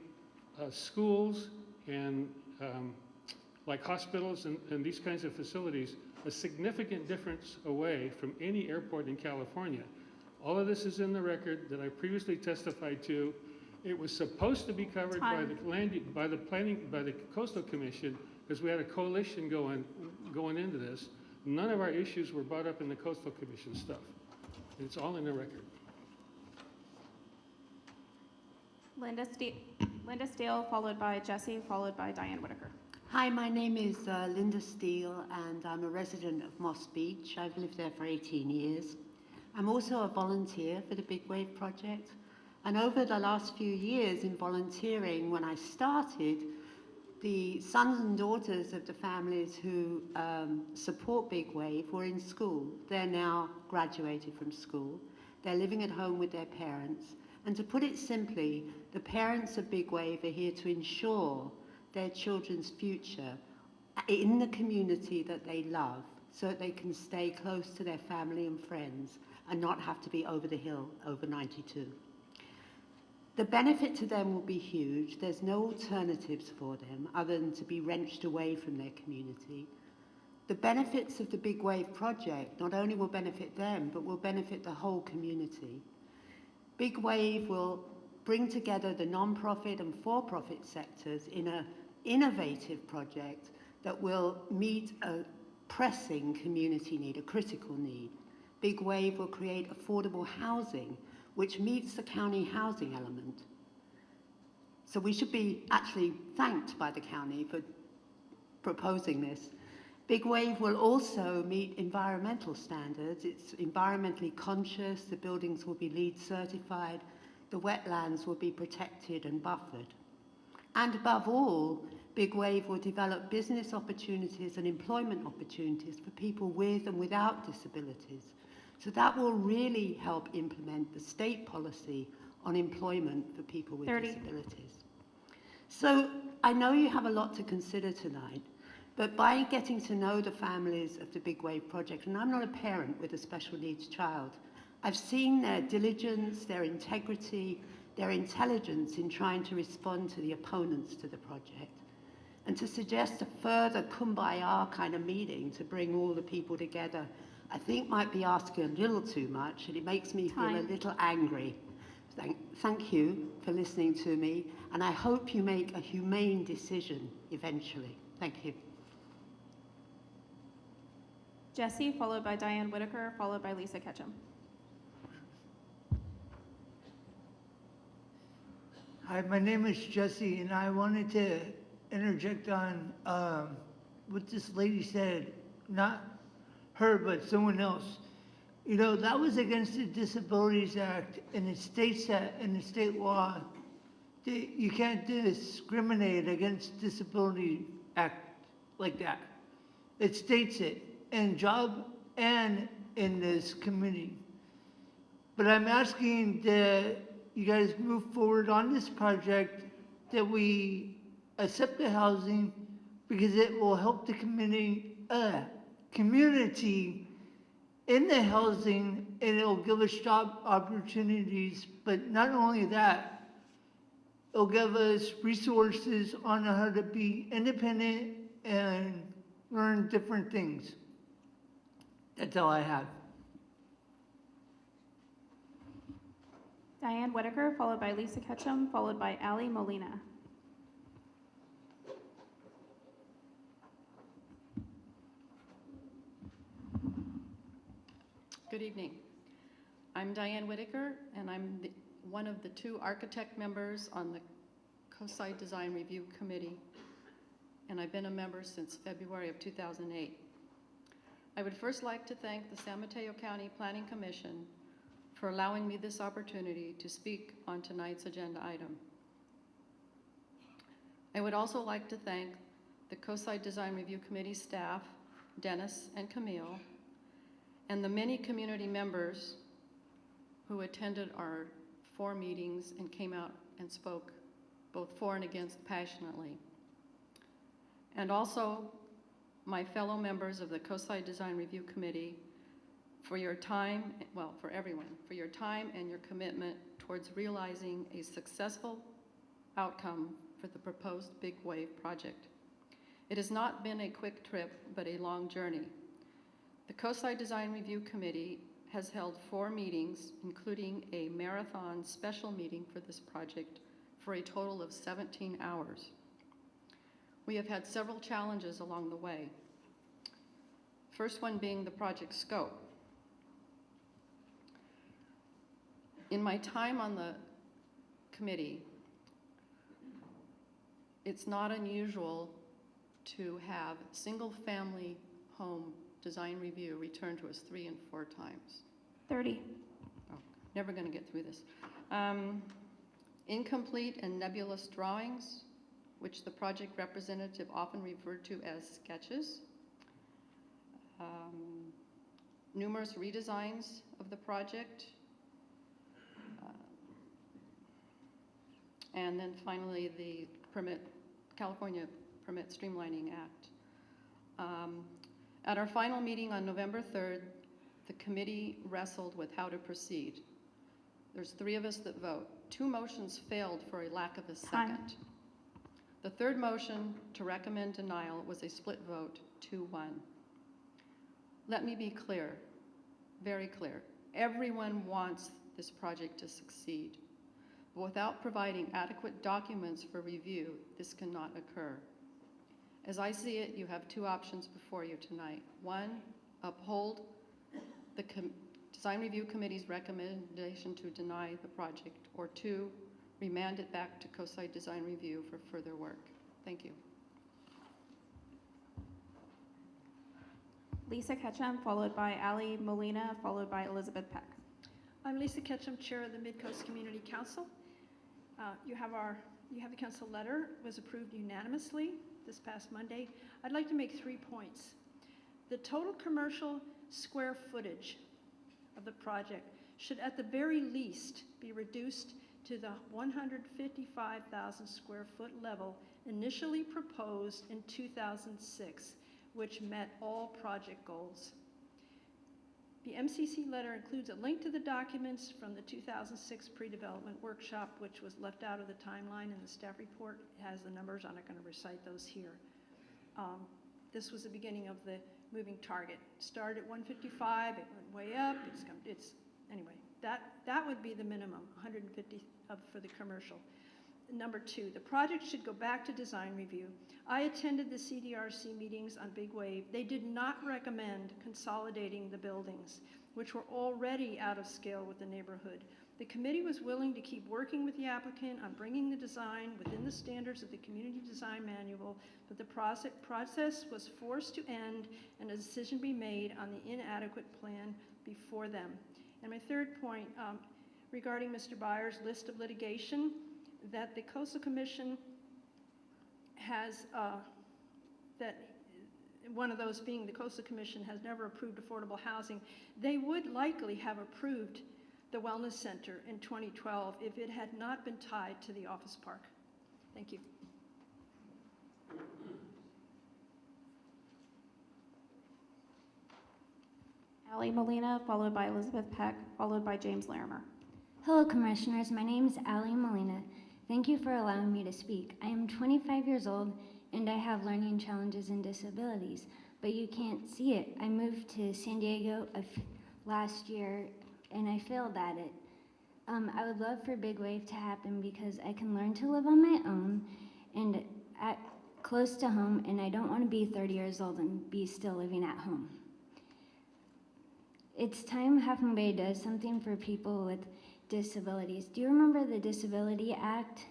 schools and like hospitals and these kinds of facilities, a significant difference away from any airport in California. All of this is in the record that I previously testified to. It was supposed to be covered by the Coastal Commission because we had a coalition going into this. None of our issues were brought up in the Coastal Commission stuff. It's all in the record. Linda Steele, followed by Jesse, followed by Diane Whitaker. Hi, my name is Linda Steele, and I'm a resident of Moss Beach. I've lived there for 18 years. I'm also a volunteer for the Big Wave Project. And over the last few years in volunteering, when I started, the sons and daughters of the families who support Big Wave were in school. They're now graduated from school. They're living at home with their parents. And to put it simply, the parents of Big Wave are here to ensure their children's future in the community that they love so that they can stay close to their family and friends and not have to be over the hill over 92. The benefit to them will be huge. There's no alternatives for them other than to be wrenched away from their community. The benefits of the Big Wave project not only will benefit them, but will benefit the whole community. Big Wave will bring together the non-profit and for-profit sectors in an innovative project that will meet a pressing community need, a critical need. Big Wave will create affordable housing which meets the county housing element. So we should be actually thanked by the county for proposing this. Big Wave will also meet environmental standards. It's environmentally conscious, the buildings will be LEED certified. the wetlands will be protected and buffered. And above all, Big Wave will develop business opportunities and employment opportunities for people with and without disabilities. So that will really help implement the state policy on employment for people with 30. disabilities. So I know you have a lot to consider tonight, but by getting to know the families of the Big Wave project, and I'm not a parent with a special needs child, I've seen their diligence, their integrity, their intelligence in trying to respond to the opponents to the project. And to suggest a further kumbaya kind of meeting to bring all the people together, I think might be asking a little too much, and it makes me feel a little angry. Thank you for listening to me, and I hope you make a humane decision eventually. Thank you. Jesse, followed by Diane Whitaker, followed by Lisa Ketchum. Hi, my name is Jesse, and I wanted to interject on what this lady said, not her, but someone else. You know, that was against the Disabilities Act, and it states that in the state law that you can't discriminate against Disability Act like that. It states it in job and in this committee. But I'm asking that you guys move forward on this project, that we accept the housing, because it will help the community in the housing, and it'll give us job opportunities. But not only that, it'll give us resources on how to be independent and learn different things. That's all I have. Diane Whitaker, followed by Lisa Ketchum, followed by Ali Molina. Good evening. I'm Diane Whitaker, and I'm one of the 2 architect members on the Co-Site Design Review Committee, and I've been a member since February of 2008. I would first like to thank the San Mateo County Planning Commission for allowing me this opportunity to speak on tonight's agenda item. I would also like to thank the Co-Site Design Review Committee staff, Dennis and Camille, and the many community members who attended our 4 meetings and came out and spoke both for and against passionately. And also my fellow members of the Co-Site Design Review Committee for your time, well, for everyone, for your time and your commitment towards realizing a successful outcome for the proposed Big Wave project. It has not been a quick trip, but a long journey. The Co-Site Design Review Committee has held 4 meetings, including a marathon special meeting for this project, for a total of 17 hours. We have had several challenges along the way. First one being the project scope. In my time on the committee, it's not unusual to have single-family home design review return to us 3 and 4 times. 30. Oh, never going to get through this. Incomplete and nebulous drawings, which the project representative often referred to as sketches. Numerous redesigns of the project. And then finally, the California Permit Streamlining Act. At our final meeting on November 3rd, the committee wrestled with how to proceed. There's 3 of us that vote. 2 motions failed for a lack of a second. The 3rd motion to recommend denial was a split vote, 2-1. Let me be clear, very clear. Everyone wants this project to succeed. But without providing adequate documents for review, this cannot occur. As I see it, you have 2 options before you tonight. 1, uphold the Design Review Committee's recommendation to deny the project, or 2, remand it back to Co-Site Design Review for further work. Thank you. Lisa Ketchum, followed by Ali Molina, followed by Elizabeth Peck. I'm Lisa Ketchum, Chair of the Mid-Coast Community Council. You have the council letter. It was approved unanimously this past Monday. I'd like to make 3 points. The total commercial square footage of the project should at the very least be reduced to the 155,000 square foot level initially proposed in 2006, which met all project goals. The MCC letter includes a link to the documents from the 2006 pre-development workshop, which was left out of the timeline in the staff report. It has the numbers. I'm not going to recite those here. This was the beginning of the moving target. Started at 155, it went way up. Anyway, that would be the minimum, 150 for the commercial. Number 2, the project should go back to design review. I attended the CDRC meetings on Big Wave. They did not recommend consolidating the buildings, which were already out of scale with the neighborhood. The committee was willing to keep working with the applicant on bringing the design within the standards of the Community Design Manual, but the process was forced to end and a decision be made on the inadequate plan before them. And my third point, regarding Mr. Byers' list of litigation, that the Coastal Commission has, that one of those being the Coastal Commission has never approved affordable housing. They would likely have approved the Wellness Center in 2012 if it had not been tied to the office park. Thank you. Allie Molina, followed by Elizabeth Peck, followed by James Larimer. Hello, Commissioners. My name is Allie Molina. Thank you for allowing me to speak. I am 25 years old and I have learning challenges and disabilities, but you can't see it. I moved to San Diego last year and I failed at it. I would love for Big Wave to happen because I can learn to live on my own and close to home, and I don't want to be 30 years old and be still living at home. It's time Half Moon Bay does something for people with disabilities. Do you remember the Disability Act?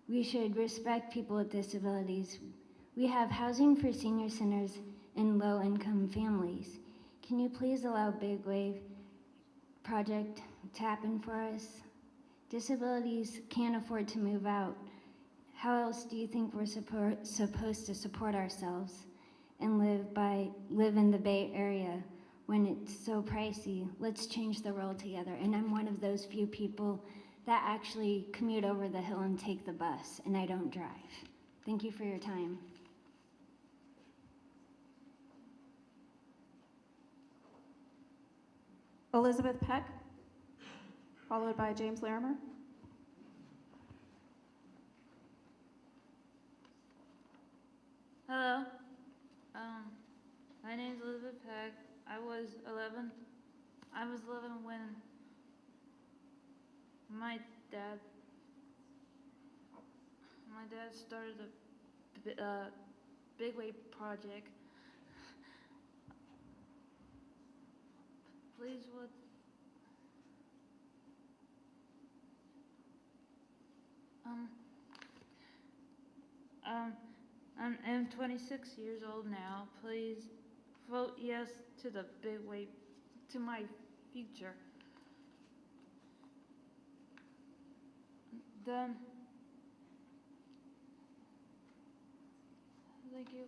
We should respect people with disabilities. We have housing for senior centers and low-income families. Can you please allow Big Wave project to happen for us? Disabilities can't afford to move out. How else do you think we're supposed to support ourselves and live in the Bay Area when it's so pricey? Let's change the world together. And I'm one of those few people that actually commute over the hill and take the bus, and I don't drive. Thank you for your time. Elizabeth Peck, followed by James Larimer. Hello. My name is Elizabeth Peck. I was 11 when my dad started the Big Wave project. Please, what? I'm 26 years old now. Please vote yes to the Big Wave, to my future. Done. Thank you.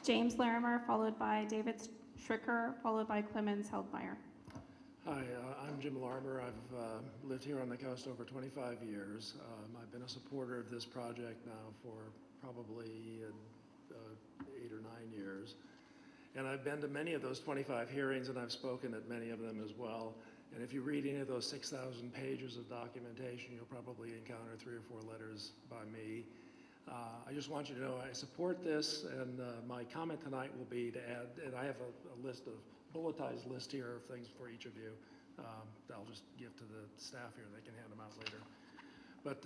James Larimer, followed by David Schricker, followed by Clemens Heldmeyer. Hi, I'm Jim Larimer. I've lived here on the coast over 25 years. I've been a supporter of this project now for probably 8 or 9 years. And I've been to many of those 25 hearings, and I've spoken at many of them as well. And if you read any of those 6,000 pages of documentation, you'll probably encounter 3 or 4 letters by me. I just want you to know I support this, and my comment tonight will be to add, and I have a list of bulletized list here of things for each of you that I'll just give to the staff here. They can hand them out later. But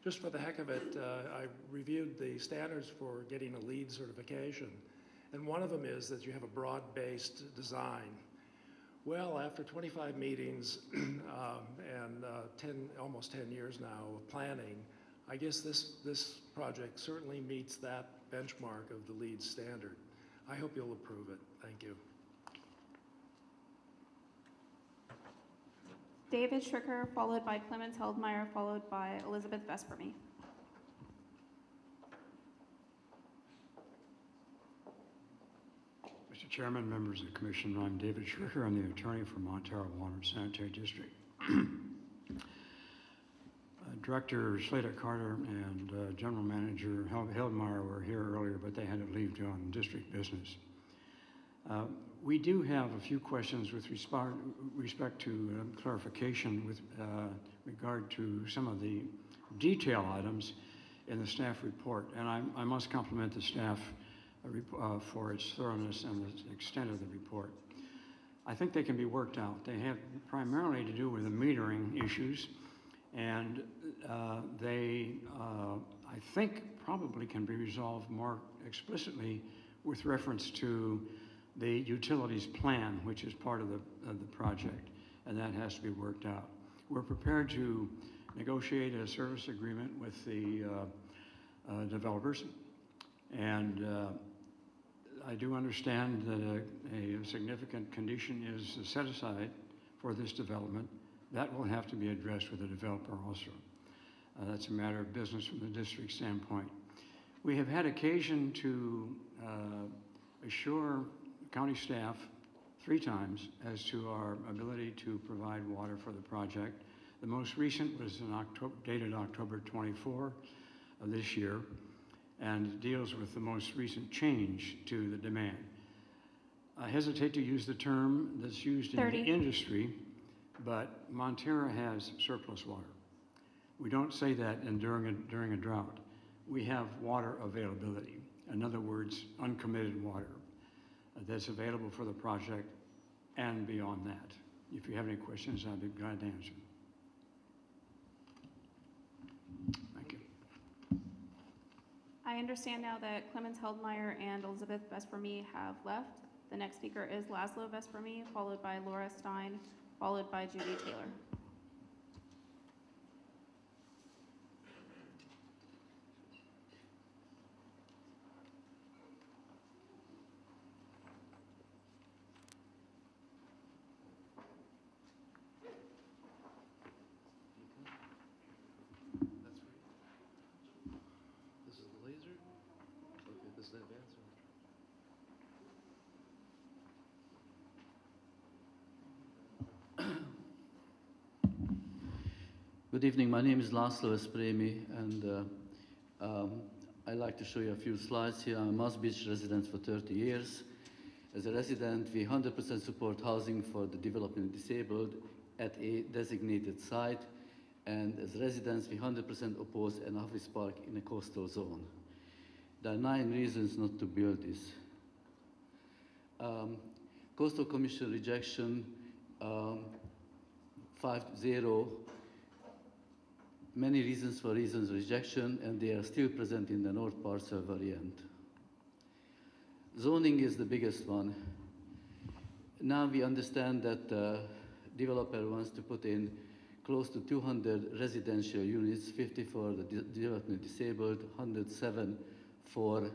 just for the heck of it, I reviewed the standards for getting a LEED certification, and one of them is that you have a broad-based design. Well, after 25 meetings and almost 10 years now of planning, I guess this project certainly meets that benchmark of the LEED standard. I hope you'll approve it. Thank you. David Schricker, followed by Clemens Heldmeyer, followed by Elizabeth Vespermy. Mr. Chairman, members of the Commission, I'm David Schricker. I'm the attorney for Montero Water and Sanitary District. Director Slater Carter and General Manager Heldmeyer were here earlier, but they had to leave on district business. We do have a few questions with respect to clarification with regard to some of the detail items in the staff report. And I must compliment the staff for its thoroughness and the extent of the report. I think they can be worked out. They have primarily to do with the metering issues, and they, I think, probably can be resolved more explicitly with reference to the utilities plan, which is part of the project, and that has to be worked out. We're prepared to negotiate a service agreement with the developers, and I do understand that a significant condition is set aside for this development. That will have to be addressed with the developer also. That's a matter of business from the district standpoint. We have had occasion to assure county staff 3 times as to our ability to provide water for the project. The most recent was dated October 24 of this year, and deals with the most recent change to the demand. I hesitate to use the term that's used in 30. the industry, but Montero has surplus water. We don't say that during a drought. We have water availability. In other words, uncommitted water that's available for the project and beyond that. If you have any questions, I'll be glad to answer. Thank you. I understand now that Clemens Heldmeyer and Elizabeth Vespermy have left. The next speaker is Laszlo Vespermy, followed by Laura Stein, followed by Judy Taylor. This is the laser? Okay, this is the advanced one. Good evening, my name is Laszlo Espremi, and I'd like to show you a few slides here. I'm a Moss Beach resident for 30 years. As a resident, we 100% support housing for the development disabled at a designated site, and as residents, we 100% oppose an office park in a coastal zone. There are 9 reasons not to build this. Coastal Commission rejection, 5-0. Many reasons for rejection, and they are still present in the North Parcel variant. Zoning is the biggest one. Now we understand that the developer wants to put in close to 200 residential units, 50 for the development disabled, 107 for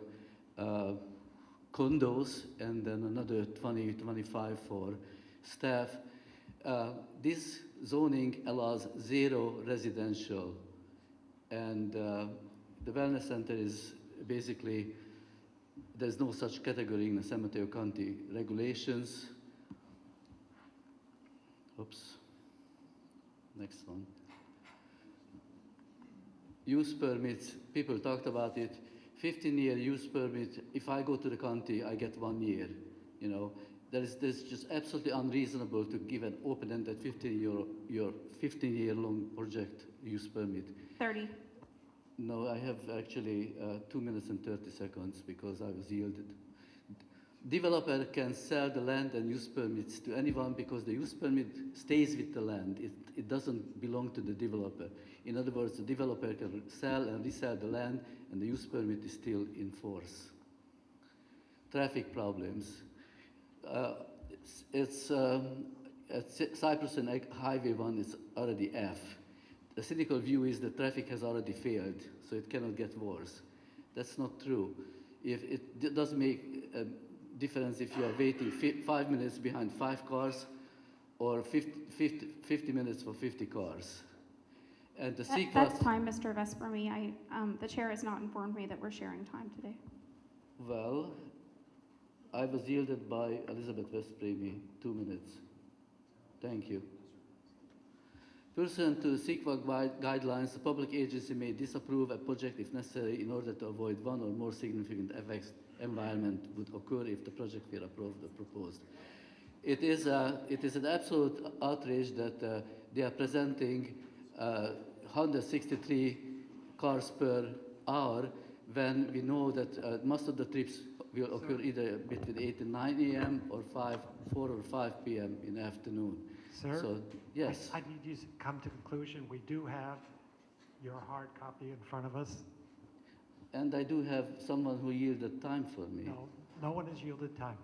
condos, and then another 20-25 for staff. This zoning allows 0 residential, and the wellness center is basically, there's no such category in the San Mateo County regulations. Oops, next one. Use permits, people talked about it. 15-year use permit, if I go to the county, I get 1 year, you know. There's just absolutely unreasonable to give an open-ended 15-year long project use permit. 30. No, I have actually 2 minutes and 30 seconds because I was yielded. Developer can sell the land and use permits to anyone because the use permit stays with the land. It doesn't belong to the developer. In other words, the developer can sell and resell the land, and the use permit is still in force. Traffic problems. It's Cypress and Highway 1 is already F. the cynical view is that traffic has already failed, so it cannot get worse. That's not true. If it does make a difference if you are waiting 5 minutes behind 5 cars or 50 minutes for 50 cars. And the That's time, Mr. Vespermy. The chair has not informed me that we're sharing time today. Well, I was yielded by Elizabeth Vespremy, 2 minutes. Thank you. Pursuant to the CEQA guidelines, the public agency may disapprove a project if necessary in order to avoid one or more significant effects environment would occur if the project were approved or proposed. It is an absolute outrage that they are presenting 163 cars per hour when we know that most of the trips will occur either between 8 and 9 a.m. or 4 or 5 p.m. in the afternoon. Sir? So, yes. I need you to come to conclusion. We do have your hard copy in front of us. And I do have someone who yielded time for me. No, no one has yielded time.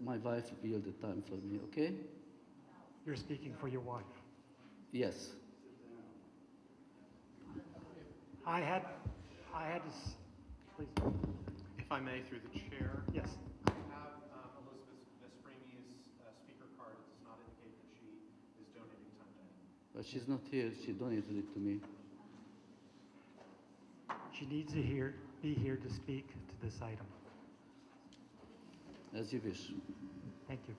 My wife yielded time for me, okay? You're speaking for your wife. Yes. I had to, please. If I may, through the chair. Yes. I have Elizabeth Vespremy's speaker card. It does not indicate that she is donating time to anyone. But she's not here. She donated it to me. She needs to be here to speak to this item. As you wish. Thank you.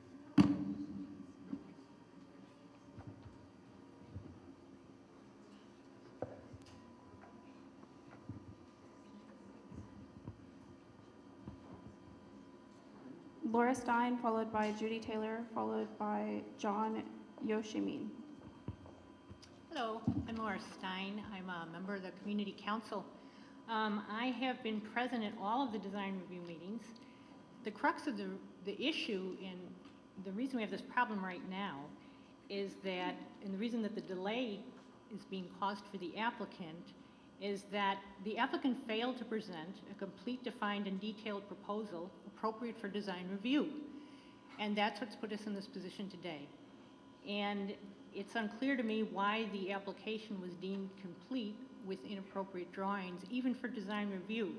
Laura Stein, followed by Judy Taylor, followed by John Yoshimin. Hello, I'm Laura Stein. I'm a member of the Community Council. I have been present at all of the design review meetings. The crux of the issue and the reason we have this problem right now is that, and the reason that the delay is being caused for the applicant is that the applicant failed to present a complete, defined, and detailed proposal appropriate for design review. And that's what's put us in this position today. And it's unclear to me why the application was deemed complete with inappropriate drawings, even for design review.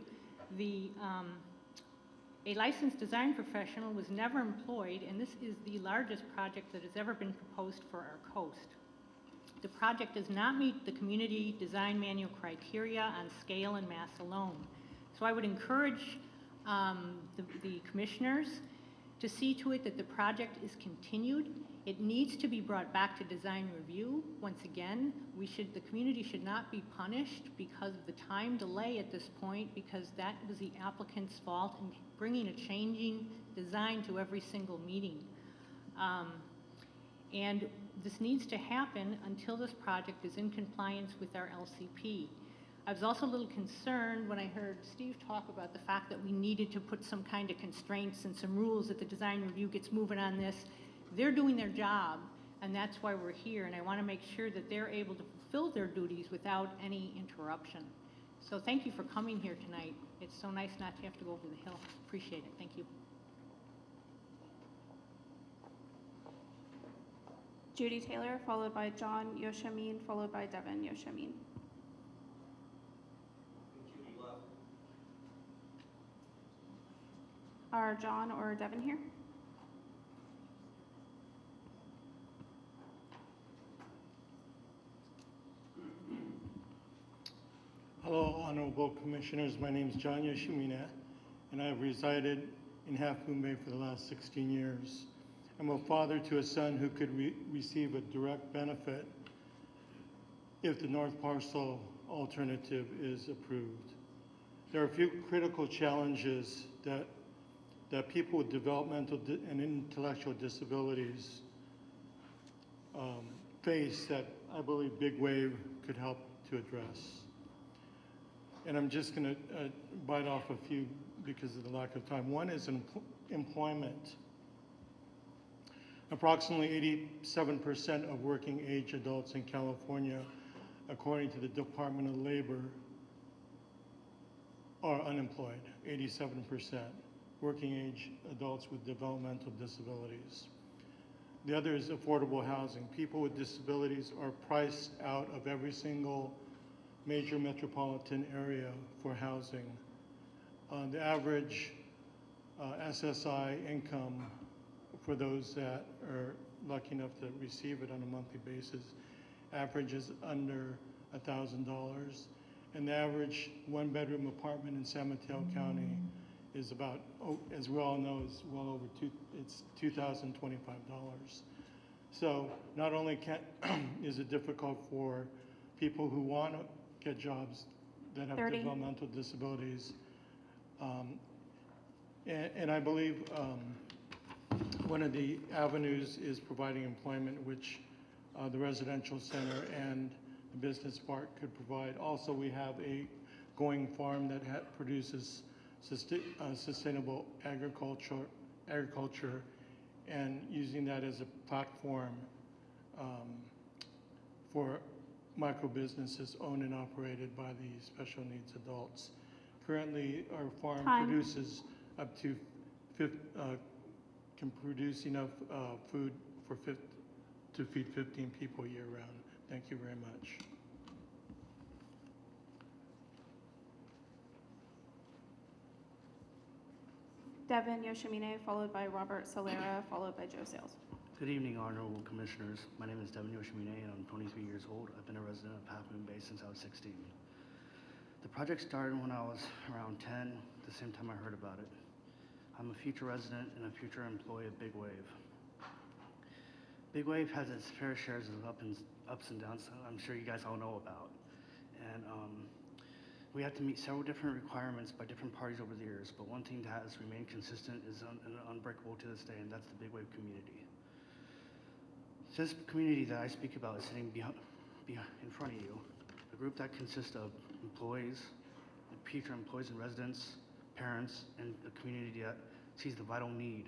A licensed design professional was never employed, and this is the largest project that has ever been proposed for our coast. The project does not meet the community design manual criteria on scale and mass alone. So I would encourage the commissioners to see to it that the project is continued. It needs to be brought back to design review. Once again, the community should not be punished because of the time delay at this point, because that was the applicant's fault in bringing a changing design to every single meeting. And this needs to happen until this project is in compliance with our LCP. I was also a little concerned when I heard Steve talk about the fact that we needed to put some kind of constraints and some rules that the design review gets moving on this. They're doing their job, and that's why we're here, and I want to make sure that they're able to fulfill their duties without any interruption. So thank you for coming here tonight. It's so nice not to have to go over the hill. Appreciate it. Thank you. Judy Taylor, followed by John Yoshimin, followed by Devin Yoshimin. Are John or Devin here? Hello, Honorable Commissioners. My name is John Yoshimina, and I have resided in Half Moon Bay for the last 16 years. I'm a father to a son who could receive a direct benefit if the North Parcel alternative is approved. There are a few critical challenges that people with developmental and intellectual disabilities face that I believe Big Wave could help to address. And I'm just going to bite off a few because of the lack of time. One is employment. Approximately 87% of working age adults in California, according to the Department of Labor, are unemployed, 87%, working age adults with developmental disabilities. The other is affordable housing. People with disabilities are priced out of every single major metropolitan area for housing. The average SSI income for those that are lucky enough to receive it on a monthly basis averages under $1,000. And the average one-bedroom apartment in San Mateo County is about, as we all know, is well over it's $2,025. So not only is it difficult for people who want to get jobs that have 30. developmental disabilities, and I believe one of the avenues is providing employment, which the residential center and the business park could provide. Also, we have a going farm that produces sustainable agriculture, and using that as a platform for micro businesses owned and operated by the special needs adults. Currently, our farm produces up to can produce enough food to feed 15 people year round. Thank you very much. Devin Yoshimine, followed by Robert Solera, followed by Joe Sales. Good evening, honorable commissioners. My name is Devin Yoshimine, and I'm 23 years old. I've been a resident of Half Moon Bay since I was 16. The project started when I was around 10, the same time I heard about it. I'm a future resident and a future employee of Big Wave. Big Wave has its fair shares of ups and downs, I'm sure you guys all know about. And we have to meet several different requirements by different parties over the years, but one thing that has remained consistent is unbreakable to this day, and that's the Big Wave community. This community that I speak about is sitting in front of you, a group that consists of employees, future employees and residents, parents, and a community that sees the vital need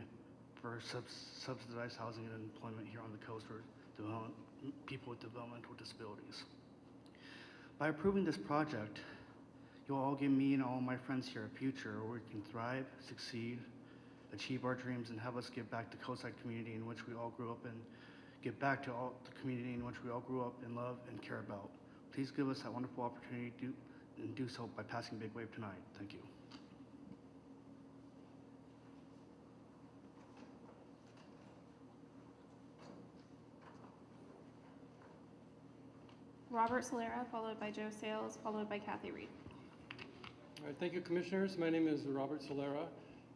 for subsidized housing and employment here on the coast for people with developmental disabilities. By approving this project, you'll all give me and all my friends here a future where we can thrive, succeed, achieve our dreams, and have us give back to coastside community in which we all grew up in, give back to all the community in which we all grew up and love and care about. Please give us that wonderful opportunity to do so by passing Big Wave tonight. Thank you. Robert Solera, followed by Joe Sales, followed by Kathy Reed. All right, thank you, commissioners. My name is Robert Solera,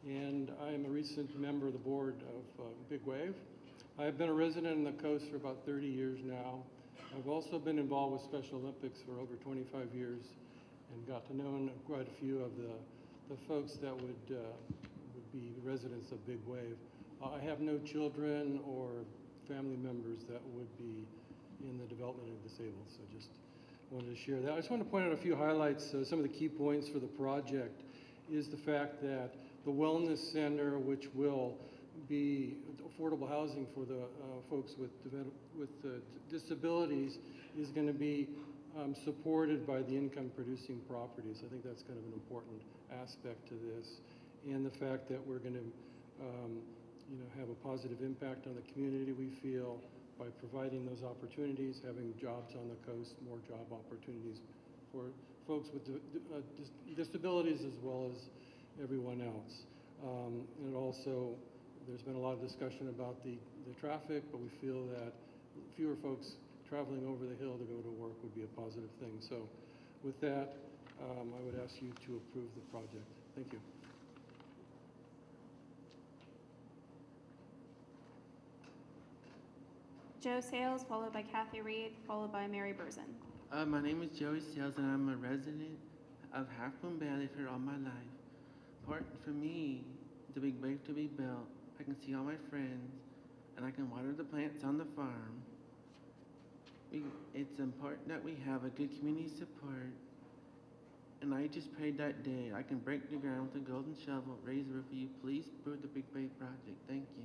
and I am a recent member of the board of Big Wave. I've been a resident on the coast for about 30 years now. I've also been involved with Special Olympics for over 25 years and got to know quite a few of the folks that would be residents of Big Wave. I have no children or family members that would be in the development of disabled, so just wanted to share that. I just want to point out a few highlights. Some of the key points for the project is the fact that the Wellness Center, which will be affordable housing for the folks with disabilities, is going to be supported by the income-producing properties. I think that's kind of an important aspect to this, and the fact that we're going to have a positive impact on the community, we feel, by providing those opportunities, having jobs on the coast, more job opportunities for folks with disabilities as well as everyone else. And also, there's been a lot of discussion about the traffic, but we feel that fewer folks traveling over the hill to go to work would be a positive thing. So with that, I would ask you to approve the project. Thank you. Joe Sales, followed by Kathy Reed, followed by Mary Burzin. My name is Joey Sales, and I'm a resident of Half Moon Bay. I live here all my life. Important for me, the Big Wave to be built, I can see all my friends, and I can water the plants on the farm. It's important that we have a good community support, and I just prayed that day I can break the ground with a golden shovel, raise the roof for you. Please approve the Big Wave project. Thank you.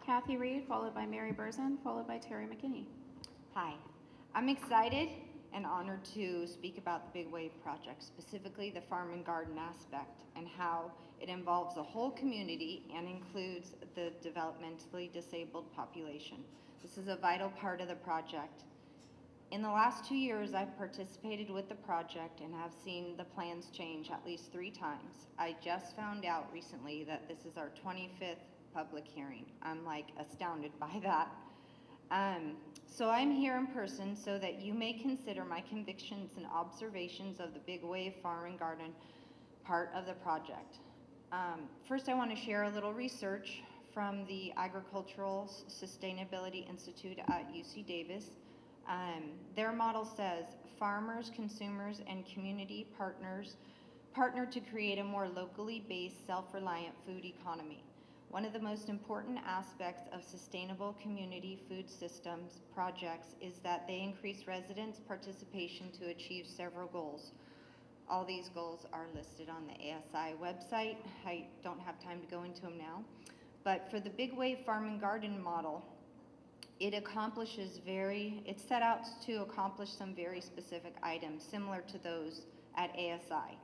Kathy Reed, followed by Mary Burzin, followed by Terry McKinney. Hi, I'm excited and honored to speak about the Big Wave project, specifically the farm and garden aspect and how it involves the whole community and includes the developmentally disabled population. This is a vital part of the project. In the last 2 years, I've participated with the project and have seen the plans change at least 3 times. I just found out recently that this is our 25th public hearing. I'm like astounded by that. So I'm here in person so that you may consider my convictions and observations of the Big Wave Farm and Garden part of the project. First, I want to share a little research from the Agricultural Sustainability Institute at UC Davis. Their model says farmers, consumers, and community partners partner to create a more locally based, self-reliant food economy. One of the most important aspects of sustainable community food systems projects is that they increase residents' participation to achieve several goals. All these goals are listed on the ASI website. I don't have time to go into them now. But for the Big Wave Farm and Garden model, it set out to accomplish some very specific items similar to those at ASI.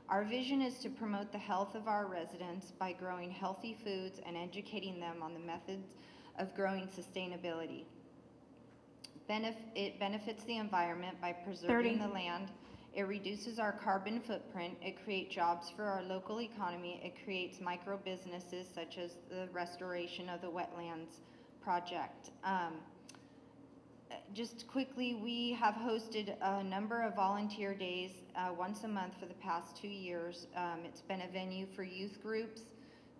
Our vision is to promote the health of our residents by growing healthy foods and educating them on the methods of growing sustainability. It benefits the environment by preserving the land. It reduces our carbon footprint. It creates jobs for our local economy. It creates micro businesses such as the restoration of the wetlands project. Just quickly, we have hosted a number of volunteer days once a month for the past 2 years. It's been a venue for youth groups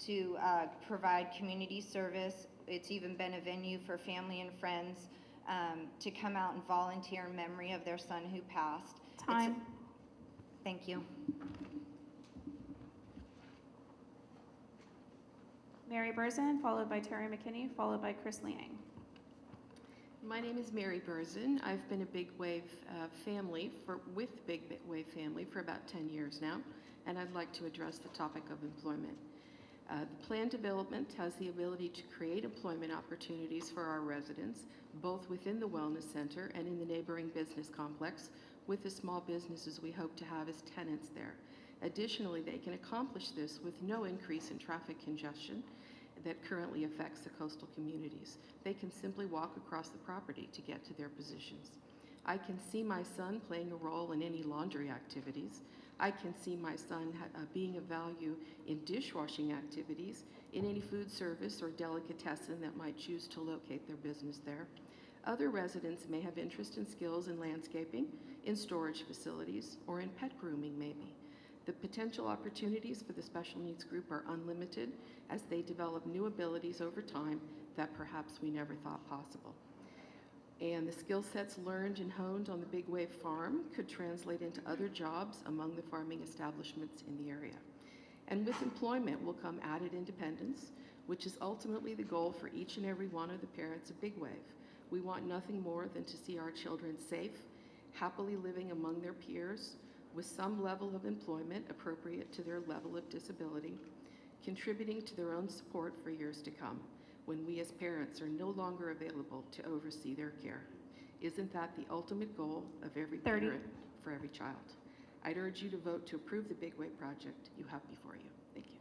to provide community service. It's even been a venue for family and friends to come out and volunteer in memory of their son who passed. Time. Thank you. Mary Burzin, followed by Terry McKinney, followed by Chris Liang. My name is Mary Burzin. I've been a Big Wave with Big Wave family for about 10 years now, and I'd like to address the topic of employment. The plan development has the ability to create employment opportunities for our residents, both within the Wellness Center and in the neighboring business complex, with the small businesses we hope to have as tenants there. Additionally, they can accomplish this with no increase in traffic congestion that currently affects the coastal communities. They can simply walk across the property to get to their positions. I can see my son playing a role in any laundry activities. I can see my son being of value in dishwashing activities, in any food service or delicatessen that might choose to locate their business there. Other residents may have interest and skills in landscaping, in storage facilities, or in pet grooming maybe. The potential opportunities for the special needs group are unlimited as they develop new abilities over time that perhaps we never thought possible. And the skill sets learned and honed on the Big Wave Farm could translate into other jobs among the farming establishments in the area. And with employment will come added independence, which is ultimately the goal for each and every one of the parents of Big Wave. We want nothing more than to see our children safe, happily living among their peers, with some level of employment appropriate to their level of disability, contributing to their own support for years to come, when we as parents are no longer available to oversee their care. Isn't that the ultimate goal of every parent for every child? I'd urge you to vote to approve the Big Wave project you have before you. Thank you.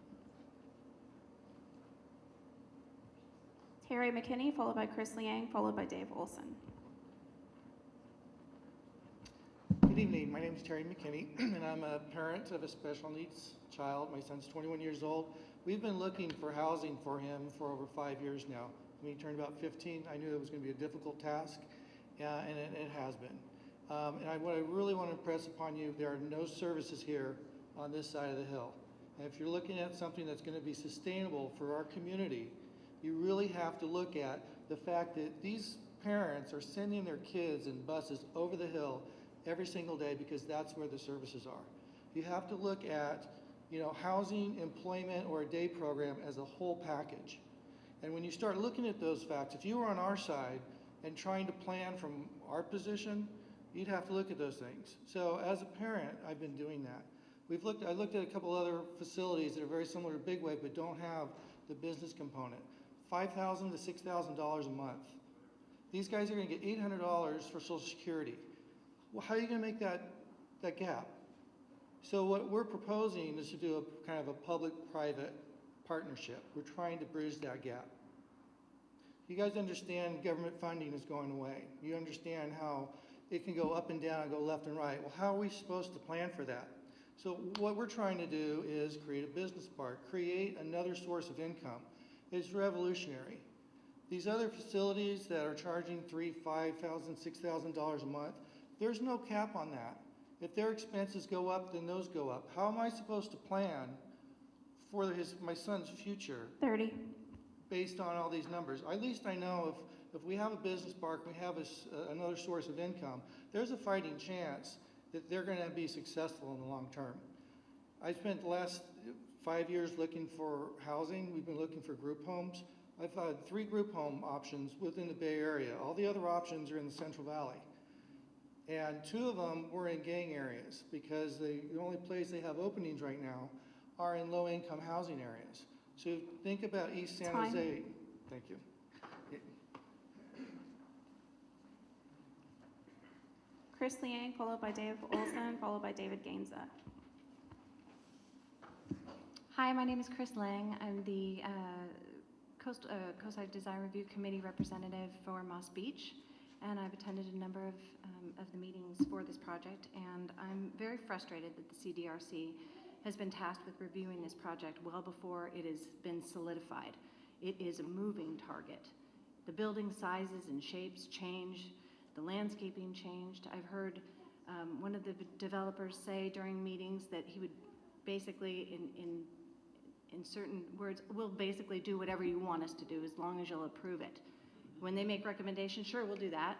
Terry McKinney, followed by Chris Liang, followed by Dave Olson. Good evening. My name is Terry McKinney, and I'm a parent of a special needs child. My son's 21 years old. We've been looking for housing for him for over 5 years now. When he turned about 15, I knew it was going to be a difficult task, and it has been. What I really want to impress upon you, there are no services here on this side of the hill. And if you're looking at something that's going to be sustainable for our community, you really have to look at the fact that these parents are sending their kids in buses over the hill every single day because that's where the services are. You have to look at, housing, employment, or a day program as a whole package. And when you start looking at those facts, if you were on our side and trying to plan from our position, you'd have to look at those things. So as a parent, I've been doing that. I looked at a couple other facilities that are very similar to Big Wave but don't have the business component. $5,000 to $6,000 a month. These guys are going to get $800 for Social Security. Well, how are you going to make that gap? So what we're proposing is to do a kind of a public-private partnership. We're trying to bridge that gap. You guys understand government funding is going away. You understand how it can go up and down, go left and right. Well, how are we supposed to plan for that? So what we're trying to do is create a business park, create another source of income. It's revolutionary. These other facilities that are charging $3,000, $5,000, $6,000 a month, there's no cap on that. If their expenses go up, then those go up. How am I supposed to plan for my son's future? 30. Based on all these numbers? At least I know if we have a business park, we have another source of income, there's a fighting chance that they're going to be successful in the long term. I spent the last 5 years looking for housing. We've been looking for group homes. I've had 3 group home options within the Bay Area. All the other options are in the Central Valley. And 2 of them were in gang areas because the only place they have openings right now are in low-income housing areas. So think about East San Time. Jose. Thank you. Chris Liang, followed by Dave Olson, followed by David Gainza. Hi, my name is Chris Lang. I'm the Coastside Design Review Committee representative for Moss Beach, and I've attended a number of the meetings for this project, and I'm very frustrated that the CDRC has been tasked with reviewing this project well before it has been solidified. It is a moving target. The building sizes and shapes change, the landscaping changed. I've heard one of the developers say during meetings that he would basically, in certain words, we'll basically do whatever you want us to do as long as you'll approve it. When they make recommendations, sure, we'll do that.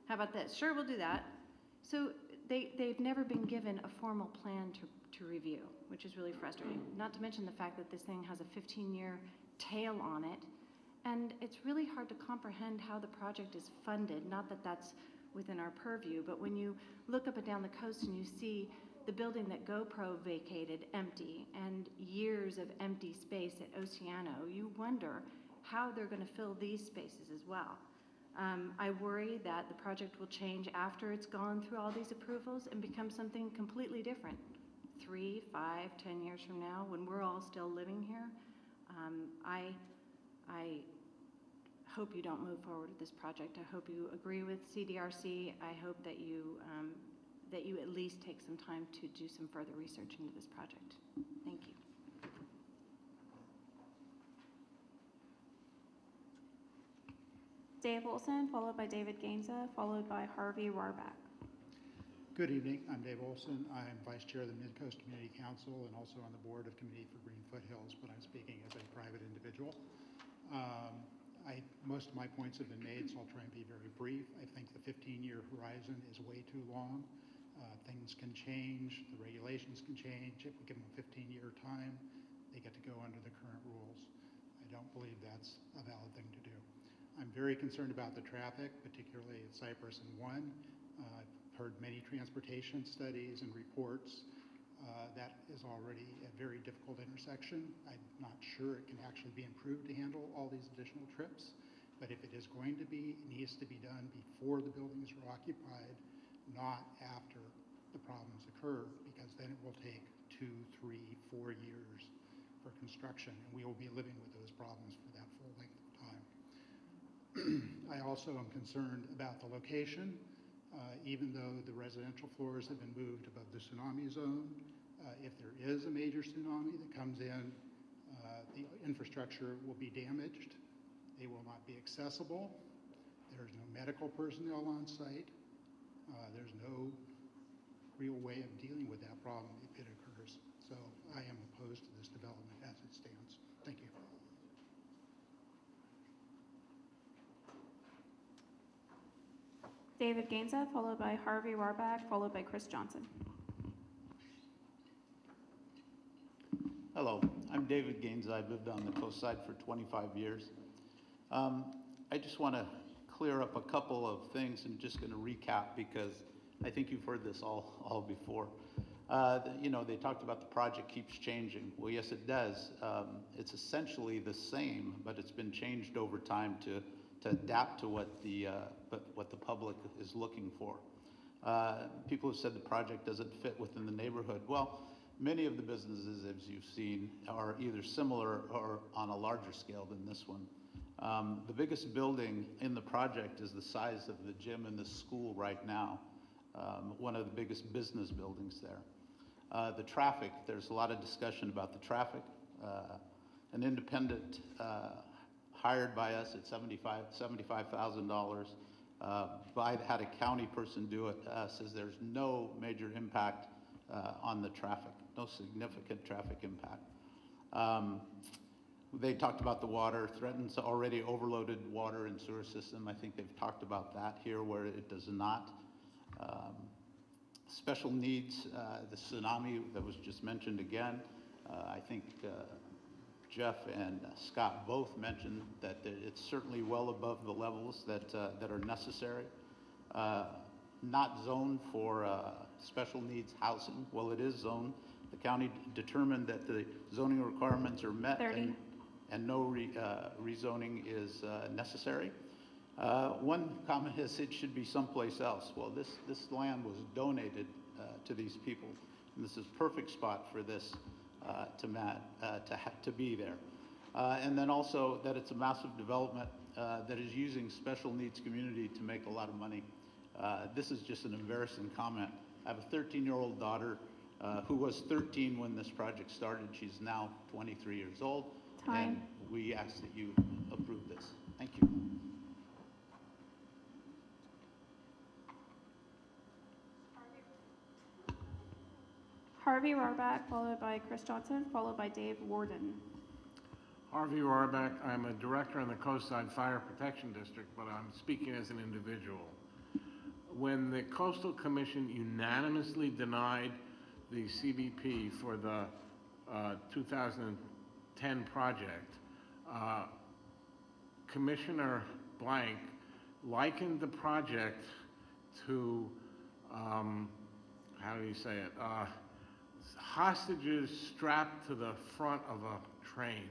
How about this? Sure, we'll do that. So they've never been given a formal plan to review, which is really frustrating. Not to mention the fact that this thing has a 15-year tail on it, and it's really hard to comprehend how the project is funded. Not that that's within our purview, but when you look up and down the coast and you see the building that GoPro vacated empty and years of empty space at Oceano, you wonder how they're going to fill these spaces as well. I worry that the project will change after it's gone through all these approvals and become something completely different. 3, 5, 10 years from now, when we're all still living here, I hope you don't move forward with this project. I hope you agree with CDRC. I hope that you at least take some time to do some further research into this project. Thank you. Dave Olson, followed by David Gainza, followed by Harvey Warbach. Good evening. I'm Dave Olson. I'm Vice Chair of the Mid-Coast Community Council and also on the board of Committee for Green Foothills, but I'm speaking as a private individual. Most of my points have been made, so I'll try and be very brief. I think the 15-year horizon is way too long. Things can change, the regulations can change. If we give them a 15-year time, they get to go under the current rules. I don't believe that's a valid thing to do. I'm very concerned about the traffic, particularly at Cypress and 1. I've heard many transportation studies and reports. That is already a very difficult intersection. I'm not sure it can actually be improved to handle all these additional trips. But if it is going to be, it needs to be done before the buildings are occupied, not after the problems occur, because then it will take 2, 3, 4 years for construction, and we will be living with those problems for that full length of time. I also am concerned about the location. Even though the residential floors have been moved above the tsunami zone, if there is a major tsunami that comes in, the infrastructure will be damaged. They will not be accessible. There's no medical personnel on site. There's no real way of dealing with that problem if it occurs. So I am opposed to this development as it stands. Thank you. David Gainza, followed by Harvey Warbach, followed by Chris Johnson. Hello, I'm David Gaines. I've lived on the coast side for 25 years. I just want to clear up a couple of things. I'm just going to recap because I think you've heard this all before. You know, they talked about the project keeps changing. Well, yes, it does. It's essentially the same, but it's been changed over time to adapt to what the public is looking for. People have said the project doesn't fit within the neighborhood. Well, many of the businesses, as you've seen, are either similar or on a larger scale than this one. The biggest building in the project is the size of the gym in the school right now, one of the biggest business buildings there. The traffic, there's a lot of discussion about the traffic. An independent hired by us at $75,000, had a county person do it, says there's no major impact on the traffic, no significant traffic impact. They talked about the water, threatens already overloaded water and sewer system. I think they've talked about that here where it does not. Special needs, the tsunami that was just mentioned again. I think Jeff and Scott both mentioned that it's certainly well above the levels that are necessary. Not zoned for special needs housing. Well, it is zoned. The county determined that the zoning requirements are met and no rezoning is necessary. One comment is it should be someplace else. Well, this land was donated to these people, and this is a perfect spot for this to be there. And then also that it's a massive development that is using special needs community to make a lot of money. This is just an embarrassing comment. I have a 13-year-old daughter who was 13 when this project started. She's now 23 years old. Time. And we ask that you approve this. Thank you. Harvey Rohrback, followed by Chris Johnson, followed by Dave Warden. Harvey Rohrback, I'm a director in the Coastside Fire Protection District, but I'm speaking as an individual. When the Coastal Commission unanimously denied the CBP for the 2010 project, Commissioner Blank likened the project to, how do you say it, hostages strapped to the front of a train.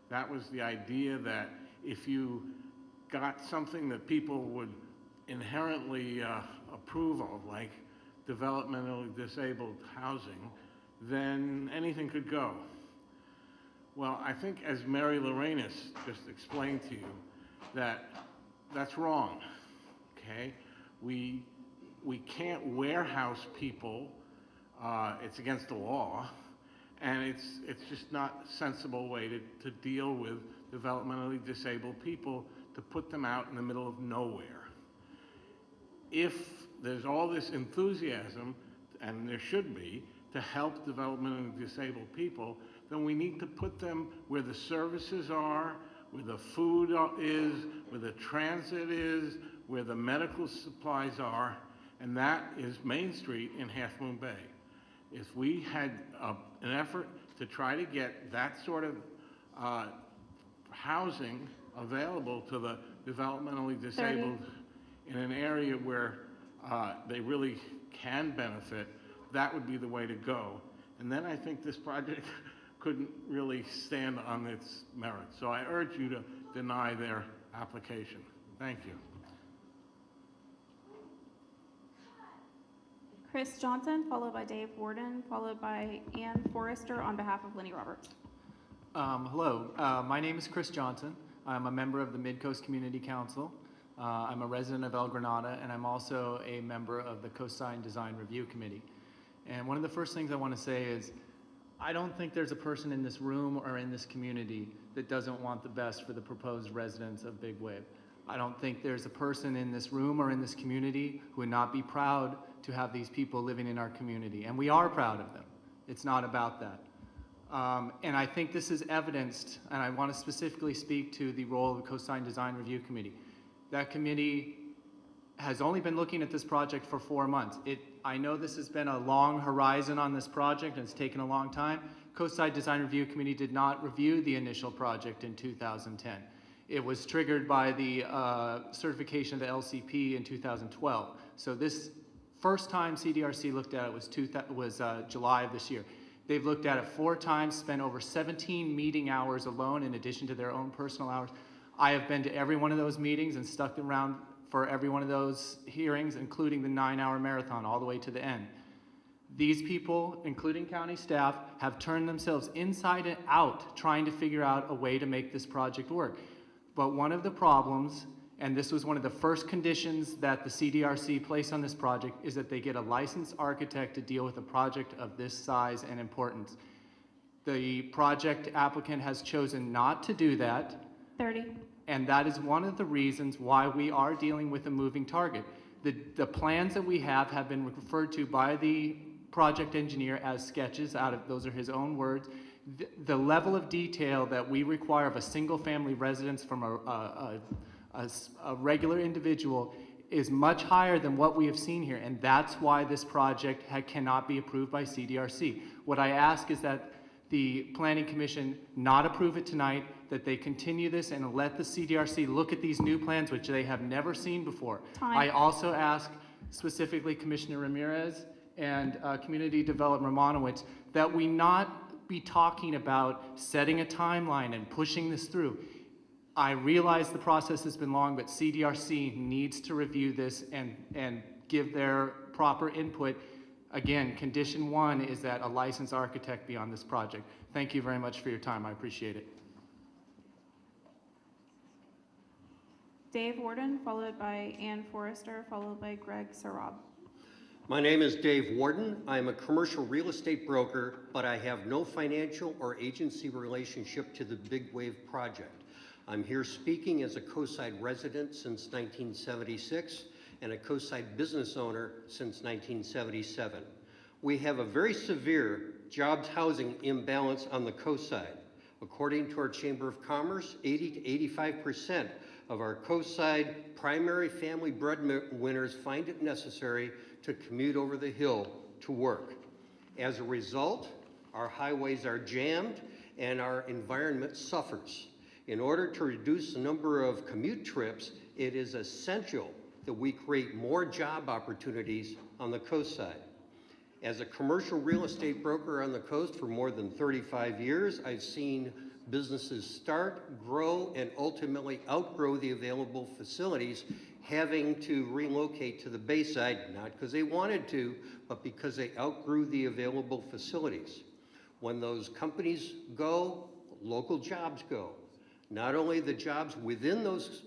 That was the idea that if you got something that people would inherently approve of, like developmentally disabled housing, then anything could go. Well, I think as Mary Lorenas just explained to you, that's wrong, okay? We can't warehouse people. It's against the law, and it's just not a sensible way to deal with developmentally disabled people, to put them out in the middle of nowhere. If there's all this enthusiasm, and there should be, to help developmentally disabled people, then we need to put them where the services are, where the food is, where the transit is, where the medical supplies are, and that is Main Street in Half Moon Bay. If we had an effort to try to get that sort of housing available to the developmentally disabled in an area where they really can benefit, that would be the way to go. And then I think this project couldn't really stand on its merits. So I urge you to deny their application. Thank you. Chris Johnson, followed by Dave Warden, followed by Ann Forrester on behalf of Lenny Roberts. Hello, my name is Chris Johnson. I'm a member of the Mid-Coast Community Council. I'm a resident of El Granada, and I'm also a member of the Coastline Design Review Committee. And one of the first things I want to say is, I don't think there's a person in this room or in this community that doesn't want the best for the proposed residents of Big Wave. I don't think there's a person in this room or in this community who would not be proud to have these people living in our community. And we are proud of them. It's not about that. And I think this is evidenced, and I want to specifically speak to the role of the Coastline Design Review Committee. That committee has only been looking at this project for 4 months. I know this has been a long horizon on this project, and it's taken a long time. Coastside Design Review Committee did not review the initial project in 2010. It was triggered by the certification of the LCP in 2012. So this first time CDRC looked at it was July of this year. They've looked at it 4 times, spent over 17 meeting hours alone in addition to their own personal hours. I have been to every one of those meetings and stuck around for every one of those hearings, including the 9-hour marathon all the way to the end. These people, including county staff, have turned themselves inside and out trying to figure out a way to make this project work. But one of the problems, and this was one of the first conditions that the CDRC placed on this project, is that they get a licensed architect to deal with a project of this size and importance. The project applicant has chosen not to do that. 30. And that is one of the reasons why we are dealing with a moving target. The plans that we have been referred to by the project engineer as sketches, those are his own words. The level of detail that we require of a single family residence from a regular individual is much higher than what we have seen here, and that's why this project cannot be approved by CDRC. What I ask is that the Planning Commission not approve it tonight, that they continue this and let the CDRC look at these new plans, which they have never seen before. Time. I also ask specifically Commissioner Ramirez and Community Development Romanowitz that we not be talking about setting a timeline and pushing this through. I realize the process has been long, but CDRC needs to review this and give their proper input. Again, condition 1 is that a licensed architect be on this project. Thank you very much for your time. I appreciate it. Dave Warden, followed by Ann Forrester, followed by Greg Sarab. My name is Dave Warden. I'm a commercial real estate broker, but I have no financial or agency relationship to the Big Wave project. I'm here speaking as a Coastside resident since 1976 and a Coastside business owner since 1977. We have a very severe jobs housing imbalance on the Coastside. According to our Chamber of Commerce, 80 to 85% of our Coastside primary family breadwinners find it necessary to commute over the hill to work. As a result, our highways are jammed and our environment suffers. In order to reduce the number of commute trips, it is essential that we create more job opportunities on the coastside. As a commercial real estate broker on the coast for more than 35 years, I've seen businesses start, grow, and ultimately outgrow the available facilities, having to relocate to the Bayside, not because they wanted to, but because they outgrew the available facilities. When those companies go, local jobs go. Not only the jobs within those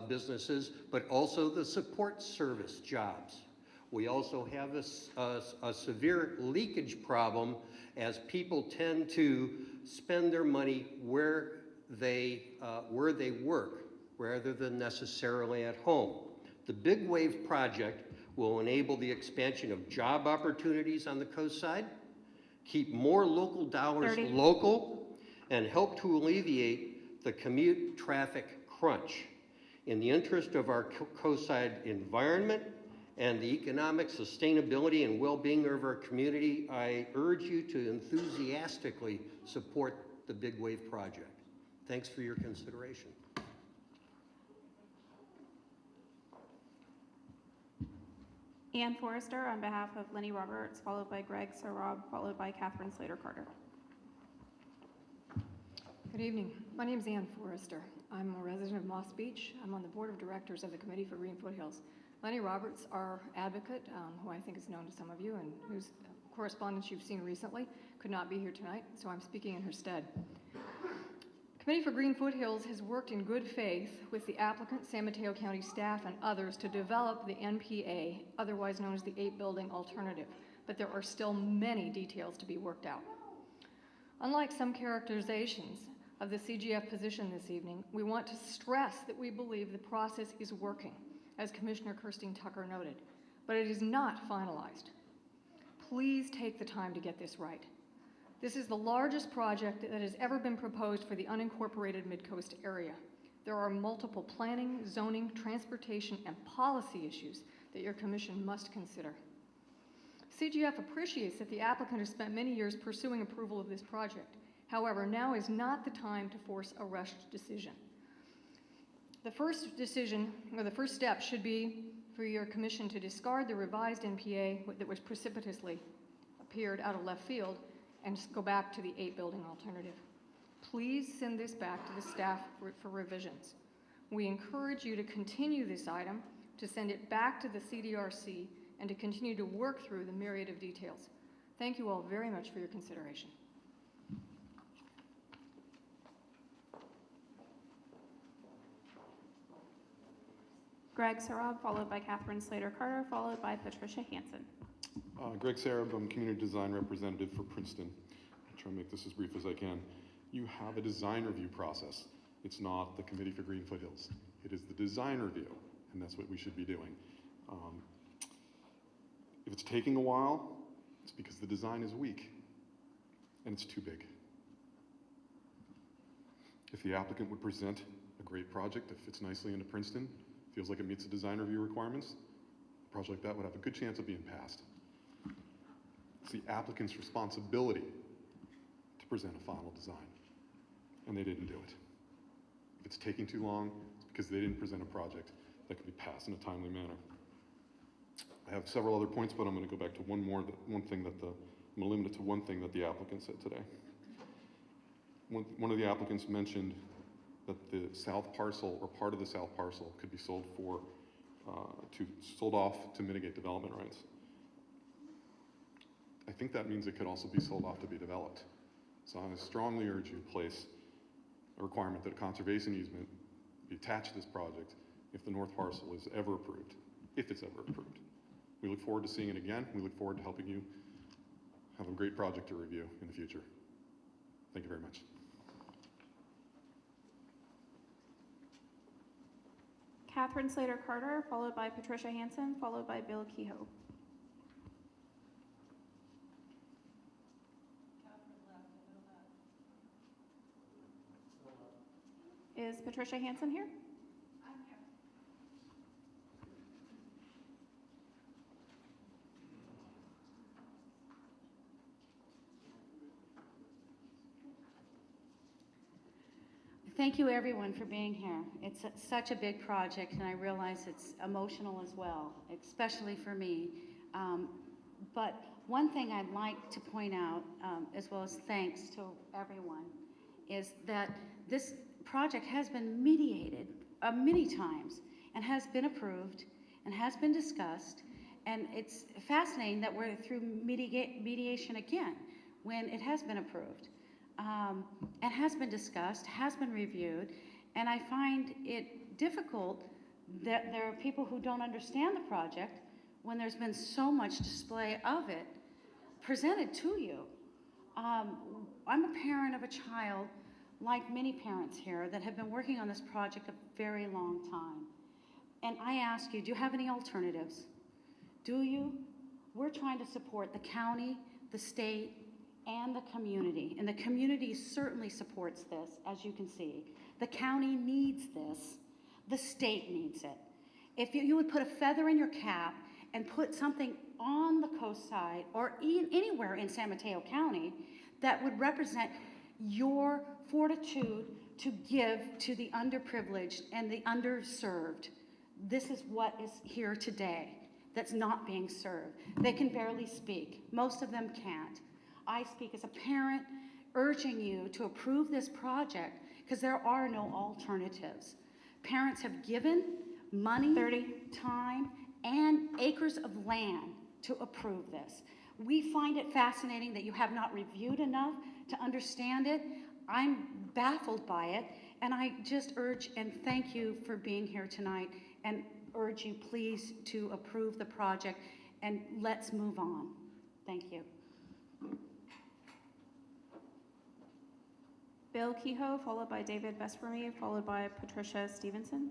businesses, but also the support service jobs. We also have a severe leakage problem as people tend to spend their money where they work rather than necessarily at home. The Big Wave project will enable the expansion of job opportunities on the coast side, keep more local dollars local, and help to alleviate the commute traffic crunch. In the interest of our coastside environment and the economic sustainability and well-being of our community, I urge you to enthusiastically support the Big Wave project. Thanks for your consideration. Ann Forrester on behalf of Lenny Roberts, followed by Greg Sarab, followed by Catherine Slater-Carter. Good evening. My name is Ann Forrester. I'm a resident of Moss Beach. I'm on the board of directors of the Committee for Green Foothills. Lenny Roberts, our advocate, who I think is known to some of you and whose correspondence you've seen recently, could not be here tonight, so I'm speaking in her stead. Committee for Green Foothills has worked in good faith with the applicant, San Mateo County staff, and others to develop the NPA, otherwise known as the 8-building alternative, but there are still many details to be worked out. Unlike some characterizations of the CGF position this evening, we want to stress that we believe the process is working, as Commissioner Kirsting Tucker noted, but it is not finalized. Please take the time to get this right. This is the largest project that has ever been proposed for the unincorporated Mid-Coast area. There are multiple planning, zoning, transportation, and policy issues that your commission must consider. CGF appreciates that the applicant has spent many years pursuing approval of this project. However, now is not the time to force a rushed decision. The first decision, or the first step, should be for your commission to discard the revised NPA that was precipitously appeared out of left field and go back to the 8-building alternative. Please send this back to the staff for revisions. We encourage you to continue this item, to send it back to the CDRC, and to continue to work through the myriad of details. Thank you all very much for your consideration. Greg Sarab, followed by Catherine Slater-Carter, followed by Patricia Hansen. Greg Sarab, I'm Community Design Representative for Princeton. I'll try and make this as brief as I can. You have a design review process. It's not the Committee for Green Foothills. It is the design review, and that's what we should be doing. If it's taking a while, it's because the design is weak and it's too big. If the applicant would present a great project that fits nicely into Princeton, feels like it meets the design review requirements, a project like that would have a good chance of being passed. It's the applicant's responsibility to present a final design, and they didn't do it. If it's taking too long, it's because they didn't present a project that could be passed in a timely manner. I have several other points, but I'm going to go back to I'm going to limit it to one thing that the applicant said today. One of the applicants mentioned that the south parcel or part of the south parcel could be sold sold off to mitigate development rights. I think that means it could also be sold off to be developed. So I strongly urge you to place a requirement that a conservation easement be attached to this project if the north parcel is ever approved, if it's ever approved. We look forward to seeing it again. We look forward to helping you have a great project to review in the future. Thank you very much. Catherine Slater-Carter, followed by Patricia Hansen, followed by Bill Kehoe. Is Patricia Hansen here? I'm here. Thank you, everyone, for being here. It's such a big project, and I realize it's emotional as well, especially for me. But one thing I'd like to point out, as well as thanks to everyone, is that this project has been mediated many times and has been approved and has been discussed. And it's fascinating that we're through mediation again when it has been approved. And has been discussed, has been reviewed, and I find it difficult that there are people who don't understand the project when there's been so much display of it presented to you. I'm a parent of a child, like many parents here, that have been working on this project a very long time. And I ask you, do you have any alternatives? Do you? We're trying to support the county, the state, and the community certainly supports this, as you can see. The county needs this. The state needs it. If you would put a feather in your cap and put something on the coast side or anywhere in San Mateo County that would represent your fortitude to give to the underprivileged and the underserved, this is what is here today that's not being served. They can barely speak. Most of them can't. I speak as a parent, urging you to approve this project because there are no alternatives. Parents have given money, time, and acres of land to approve this. We find it fascinating that you have not reviewed enough to understand it. I'm baffled by it, and I just urge and thank you for being here tonight and urge you please to approve the project and let's move on. Thank you. Bill Kehoe, followed by David Vesperme, followed by Patricia Stevenson.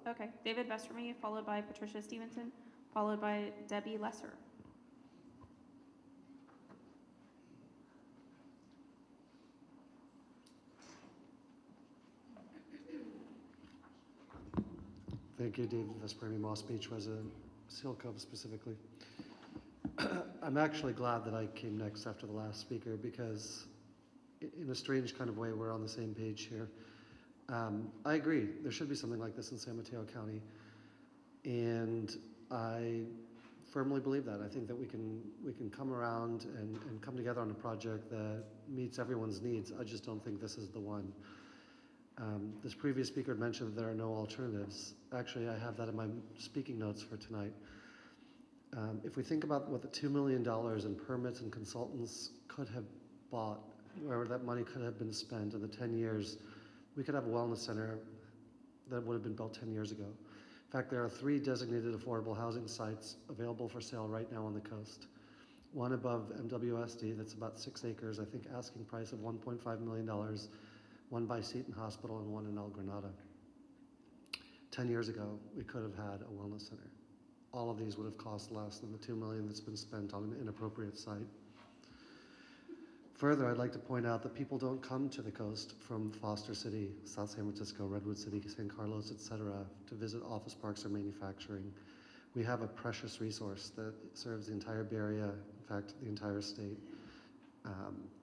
Okay, David Vesperme, followed by Patricia Stevenson, followed by Debbie Lesser. Thank you, David Vesperme, Moss Beach resident, Seal Cove specifically. I'm actually glad that I came next after the last speaker because in a strange kind of way, we're on the same page here. I agree, there should be something like this in San Mateo County. And I firmly believe that. I think that we can come around and come together on a project that meets everyone's needs. I just don't think this is the one. This previous speaker had mentioned that there are no alternatives. Actually, I have that in my speaking notes for tonight. If we think about what the $2 million in permits and consultants could have bought, where that money could have been spent in the 10 years, we could have a wellness center that would have been built 10 years ago. In fact, there are 3 designated affordable housing sites available for sale right now on the coast. One above MWSD, that's about 6 acres, I think asking price of $1.5 million, one by Seton Hospital and one in El Granada. 10 years ago, we could have had a wellness center. All of these would have cost less than the $2 million that's been spent on an inappropriate site. Further, I'd like to point out that people don't come to the coast from Foster City, South San Francisco, Redwood City, San Carlos, etc., to visit office parks or manufacturing. We have a precious resource that serves the entire Bay Area, in fact, the entire state,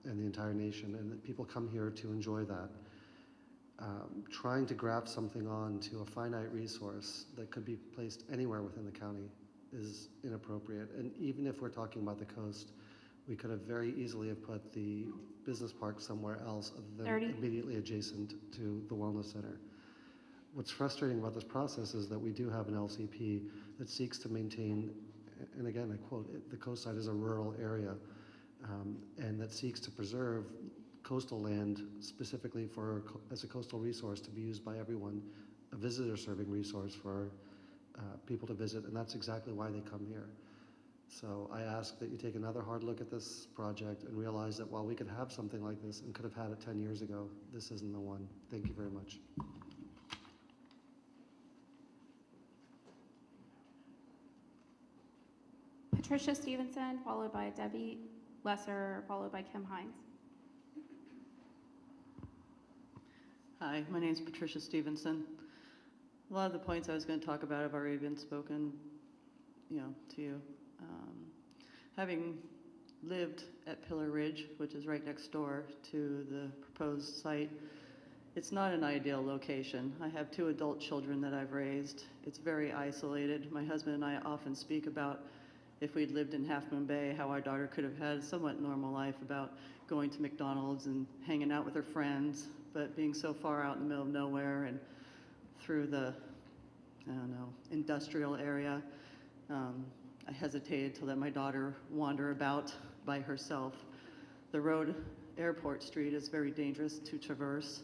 and the entire nation, and that people come here to enjoy that. Trying to graft something on to a finite resource that could be placed anywhere within the county is inappropriate. And even if we're talking about the coast, we could have very easily have put the business park somewhere else other than 30. immediately adjacent to the wellness center. What's frustrating about this process is that we do have an LCP that seeks to maintain, and again, I quote, the coast side is a rural area, and that seeks to preserve coastal land specifically as a coastal resource to be used by everyone, a visitor-serving resource for people to visit, and that's exactly why they come here. So I ask that you take another hard look at this project and realize that while we could have something like this and could have had it 10 years ago, this isn't the one. Thank you very much. Patricia Stevenson, followed by Debbie Lesser, followed by Kim Hines. Hi, my name is Patricia Stevenson. A lot of the points I was going to talk about have already been spoken, to you. Having lived at Pillar Ridge, which is right next door to the proposed site, it's not an ideal location. I have 2 adult children that I've raised. It's very isolated. My husband and I often speak about if we'd lived in Half Moon Bay, how our daughter could have had a somewhat normal life, about going to McDonald's and hanging out with her friends, but being so far out in the middle of nowhere and through the, industrial area, I hesitated to let my daughter wander about by herself. The road, Airport Street, is very dangerous to traverse.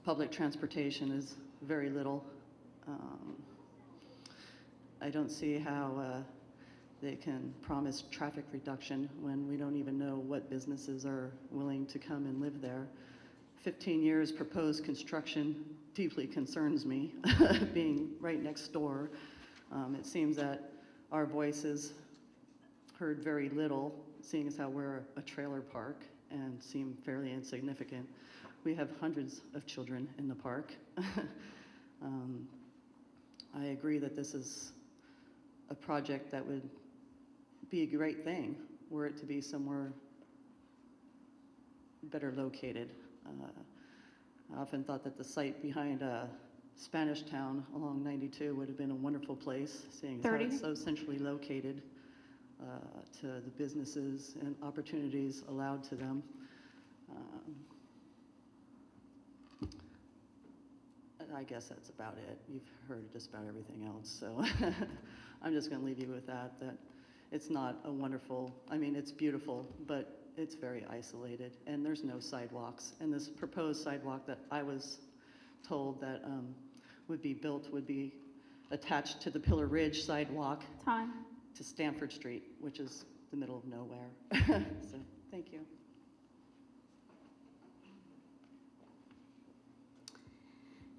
Public transportation is very little. I don't see how they can promise traffic reduction when we don't even know what businesses are willing to come and live there. 15 years proposed construction deeply concerns me, being right next door. It seems that our voices heard very little, seeing as how we're a trailer park and seem fairly insignificant. We have hundreds of children in the park. I agree that this is a project that would be a great thing were it to be somewhere better located. I often thought that the site behind Spanish Town along 92 would have been a wonderful place, seeing as how 30. it's so centrally located to the businesses and opportunities allowed to them. I guess that's about it. You've heard just about everything else, so I'm just going to leave you with that it's not a wonderful, it's beautiful, but it's very isolated, and there's no sidewalks. And this proposed sidewalk that I was told that would be built would be attached to the Pillar Ridge sidewalk to Stanford Street, which is the middle of nowhere. So, thank you.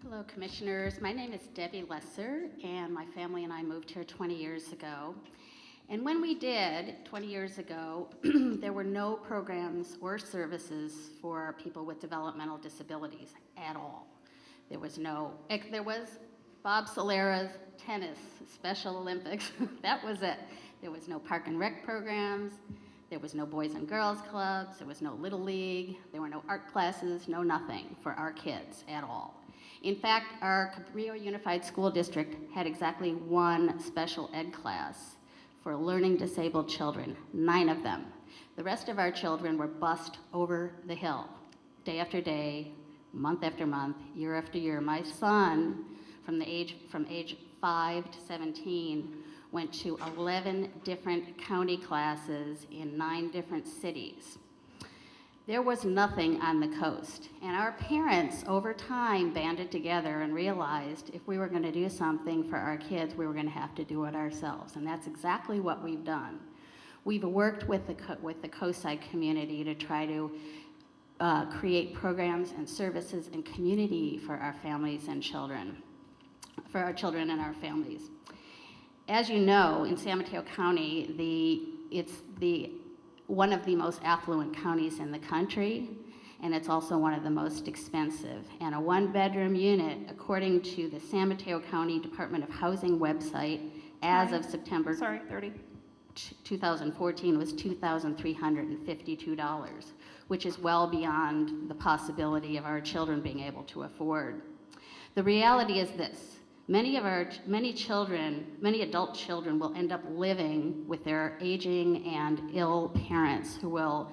Hello, Commissioners. My name is Debbie Lesser, and my family and I moved here 20 years ago. And when we did, 20 years ago, there were no programs or services for people with developmental disabilities at all. There was Bob Solera's tennis, Special Olympics. That was it. There was no park and rec programs. There was no Boys and Girls Clubs. There was no Little League. There were no art classes, no nothing for our kids at all. In fact, our Cabrillo Unified School District had exactly 1 special ed class for learning disabled children, 9 of them. The rest of our children were bussed over the hill, day after day, month after month, year after year. My son, from age 5 to 17, went to 11 different county classes in 9 different cities. There was nothing on the coast, and our parents over time banded together and realized if we were going to do something for our kids, we were going to have to do it ourselves, and that's exactly what we've done. We've worked with the coastside community to try to create programs and services and community for our families and children, for our children and our families. As you know, in San Mateo County, it's one of the most affluent counties in the country, and it's also one of the most expensive. And a 1-bedroom unit, according to the San Mateo County Department of Housing website, as of September 2014, was $2,352, which is well beyond the possibility of our children being able to afford. The reality is this: many adult children will end up living with their aging and ill parents who will,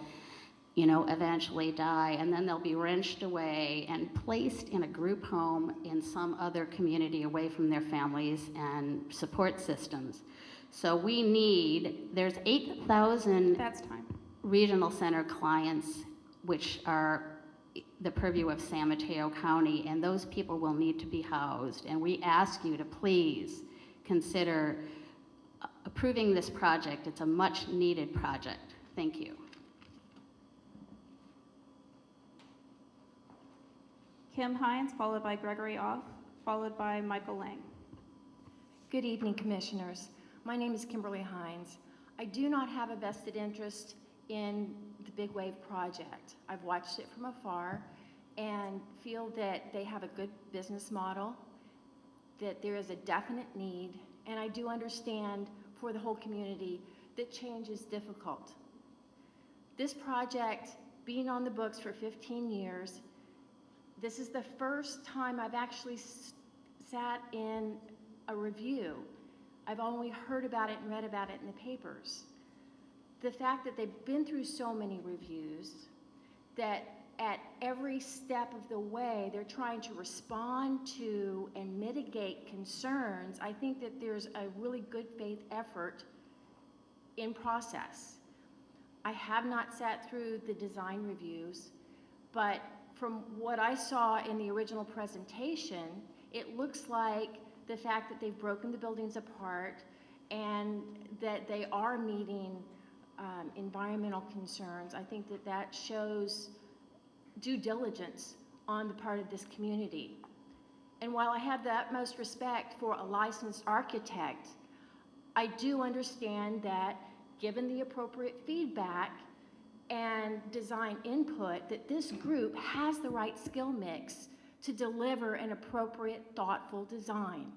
eventually die, and then they'll be wrenched away and placed in a group home in some other community away from their families and support systems. So there's 8,000 regional center clients, which are the purview of San Mateo County, and those people will need to be housed. And we ask you to please consider approving this project. It's a much needed project. Thank you. Kim Hines, followed by Gregory Off, followed by Michael Lang. Good evening, Commissioners. My name is Kimberly Hines. I do not have a vested interest in the Big Wave project. I've watched it from afar and feel that they have a good business model, that there is a definite need, and I do understand for the whole community that change is difficult. This project, being on the books for 15 years, this is the first time I've actually sat in a review. I've only heard about it and read about it in the papers. The fact that they've been through so many reviews, that at every step of the way they're trying to respond to and mitigate concerns, I think that there's a really good faith effort in process. I have not sat through the design reviews, but from what I saw in the original presentation, it looks like the fact that they've broken the buildings apart and that they are meeting environmental concerns, I think that that shows due diligence on the part of this community. And while I have the utmost respect for a licensed architect, I do understand that given the appropriate feedback and design input, that this group has the right skill mix to deliver an appropriate, thoughtful design.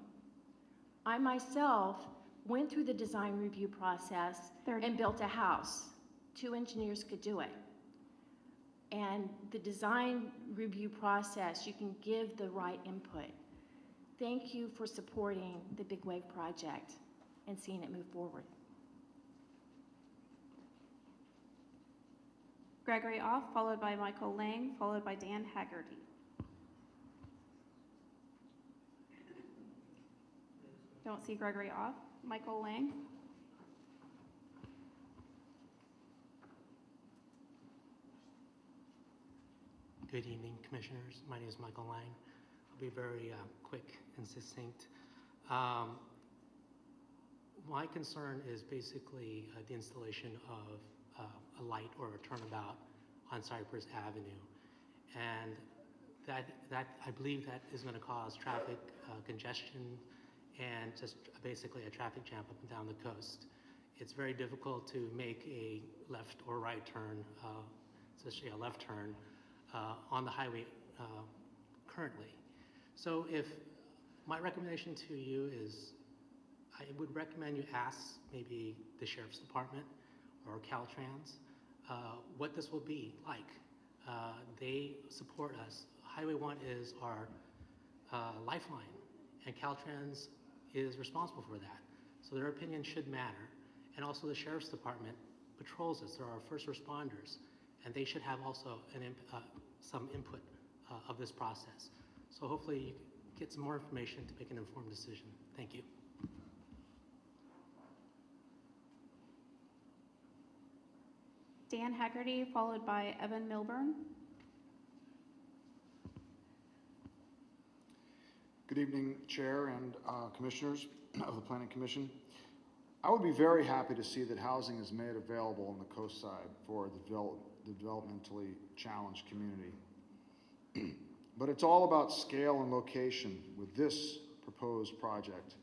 I myself went through the design review process and built a house. 2 engineers could do it. And the design review process, you can give the right input. Thank you for supporting the Big Wave project and seeing it move forward. Gregory Off, followed by Michael Lang, followed by Dan Haggerty. Don't see Gregory Off. Michael Lang. Good evening, Commissioners. My name is Michael Lang. I'll be very quick and succinct. My concern is basically the installation of a light or a turnabout on Cypress Avenue. And that I believe that is going to cause traffic congestion and just basically a traffic jam up and down the coast. It's very difficult to make a left or right turn, especially a left turn, on the highway currently. So my recommendation to you is, I would recommend you ask maybe the Sheriff's Department or Caltrans what this will be like. They support us. Highway 1 is our lifeline, and Caltrans is responsible for that. So their opinion should matter. And also the Sheriff's Department patrols us. They're our first responders, and they should have also some input of this process. So hopefully you get some more information to make an informed decision. Thank you. Dan Haggerty, followed by Evan Milburn. Good evening, Chair and Commissioners of the Planning Commission. I would be very happy to see that housing is made available on the coast side for the developmentally challenged community. But it's all about scale and location with this proposed project.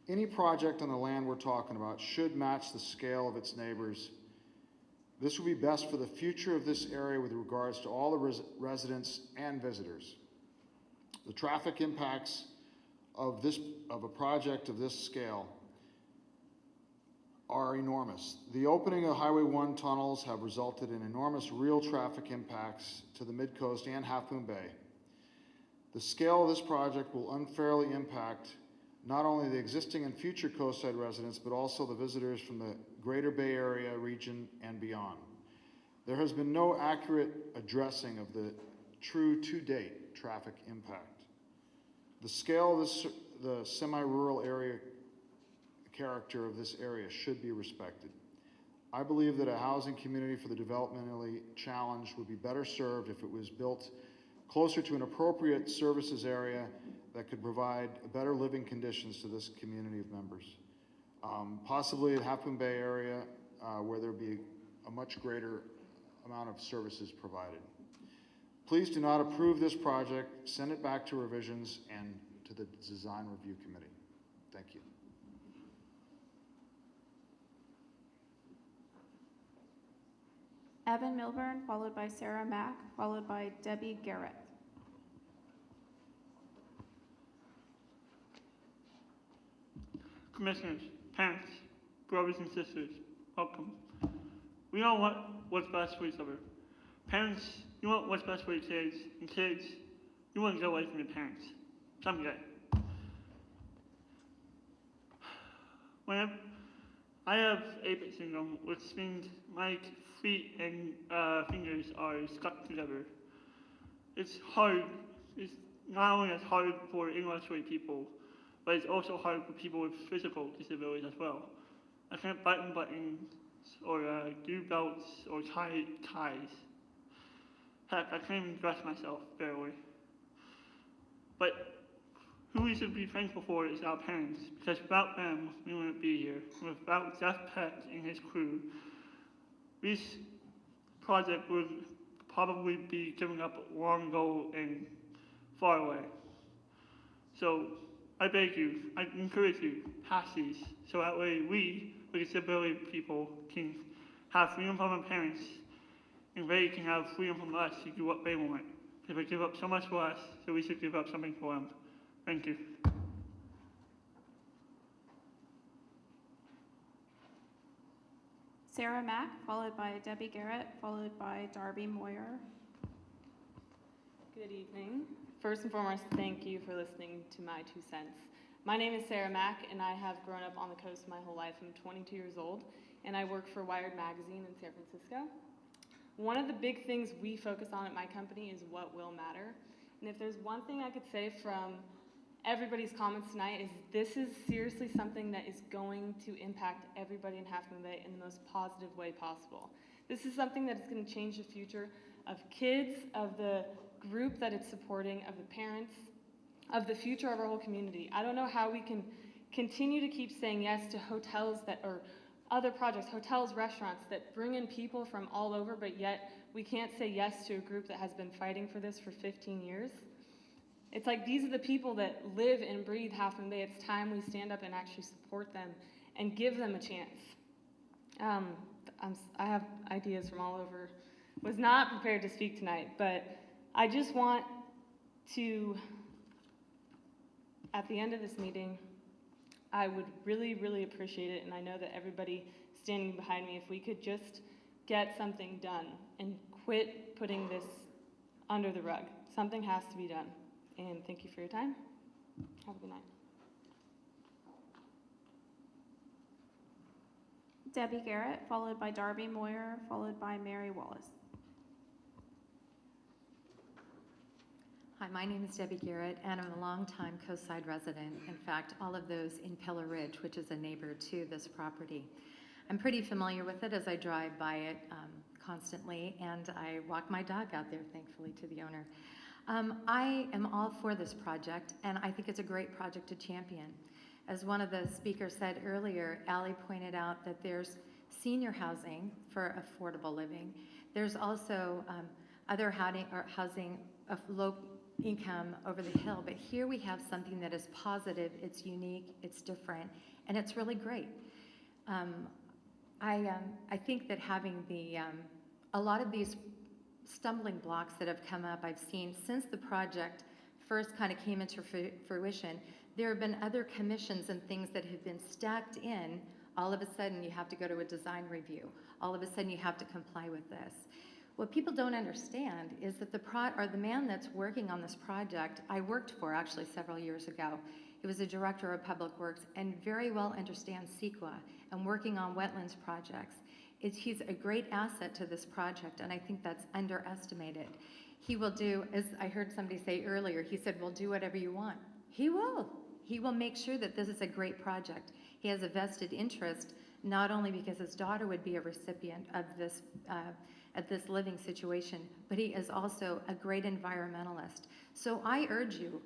Any project on the land we're talking about should match the scale of its neighbors. This will be best for the future of this area with regards to all the residents and visitors. The traffic impacts of a project of this scale are enormous. The opening of Highway 1 tunnels have resulted in enormous real traffic impacts to the Mid-Coast and Half Moon Bay. The scale of this project will unfairly impact not only the existing and future coastside residents, but also the visitors from the Greater Bay Area region and beyond. There has been no accurate addressing of the true to-date traffic impact. The scale of the semi-rural area character of this area should be respected. I believe that a housing community for the developmentally challenged would be better served if it was built closer to an appropriate services area that could provide better living conditions to this community of members. Possibly at Half Moon Bay area where there'd be a much greater amount of services provided. Please do not approve this project, send it back to revisions and to the Design Review Committee. Thank you. Evan Milburn, followed by Sarah Mack, followed by Debbie Garrett. Commissioners, parents, brothers and sisters, welcome. We all want what's best for each other. Parents, you want what's best for your kids, and kids, you want to get away from your parents. Someday. I have Apis syndrome, which means my feet and fingers are stuck together. It's hard. It's not only as hard for intellectually people, but it's also hard for people with physical disabilities as well. I can't button buttons or do belts or tie ties. Heck, I can't even dress myself barely. But who we should be thankful for is our parents, because without them, we wouldn't be here. Without Jeff Peck and his crew, this project would probably be given up long ago and far away. So I beg you, I encourage you, pass these, so that way we, the disability people, can have freedom from our parents, and they can have freedom from us to do what they want. If they give up so much for us, so we should give up something for them. Thank you. Sarah Mack, followed by Debbie Garrett, followed by Darby Moyer. Good evening. First and foremost, thank you for listening to my 2 cents. My name is Sarah Mack, and I have grown up on the coast my whole life. I'm 22 years old, and I work for Wired Magazine in San Francisco. One of the big things we focus on at my company is what will matter. And if there's one thing I could say from everybody's comments tonight is this is seriously something that is going to impact everybody in Half Moon Bay in the most positive way possible. This is something that is going to change the future of kids, of the group that it's supporting, of the parents, of the future of our whole community. I don't know how we can continue to keep saying yes to hotels that are other projects, hotels, restaurants that bring in people from all over, but yet we can't say yes to a group that has been fighting for this for 15 years. It's like these are the people that live and breathe Half Moon Bay. It's time we stand up and actually support them and give them a chance. I have ideas from all over. Was not prepared to speak tonight, but I just want to, at the end of this meeting, I would really, really appreciate it, and I know that everybody standing behind me, if we could just get something done and quit putting this under the rug. Something has to be done. And thank you for your time. Have a good night. Debbie Garrett, followed by Darby Moyer, followed by Mary Wallace. Hi, my name is Debbie Garrett, and I'm a longtime Coastside resident. In fact, all of those in Pillar Ridge, which is a neighbor to this property. I'm pretty familiar with it as I drive by it constantly, and I walk my dog out there, thankfully, to the owner. I am all for this project, and I think it's a great project to champion. As one of the speakers said earlier, Allie pointed out that there's senior housing for affordable living. There's also other housing of low income over the hill, but here we have something that is positive, it's unique, it's different, and it's really great. I think that having a lot of these stumbling blocks that have come up, I've seen since the project first kind of came into fruition, there have been other commissions and things that have been stacked in. All of a sudden you have to go to a design review. All of a sudden you have to comply with this. What people don't understand is that the man that's working on this project, I worked for actually several years ago. He was a director of public works and very well understands CEQA and working on wetlands projects. He's a great asset to this project, and I think that's underestimated. He will do, as I heard somebody say earlier, he said, we'll do whatever you want. He will. He will make sure that this is a great project. He has a vested interest, not only because his daughter would be a recipient of this living situation, but he is also a great environmentalist. So I urge you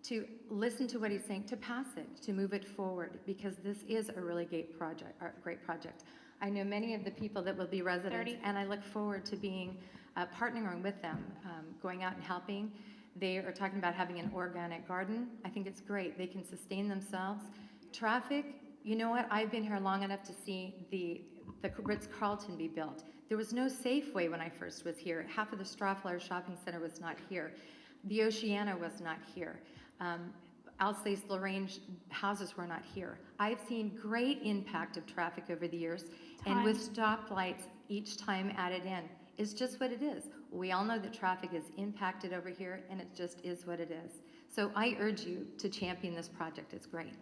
to listen to what he's saying, to pass it, to move it forward, because this is a really great project. I know many of the people that will be residents, and I look forward to being partnering with them, going out and helping. They are talking about having an organic garden. I think it's great. They can sustain themselves. Traffic, you know what? I've been here long enough to see the Ritz-Carlton be built. There was no Safeway when I first was here. Half of the Strathflyer Shopping Center was not here. The Oceana was not here. Alsace-Lorraine houses were not here. I've seen great impact of traffic over the years, and with stoplights each time added in. It's just what it is. We all know that traffic is impacted over here, and it just is what it is. So I urge you to champion this project. It's great.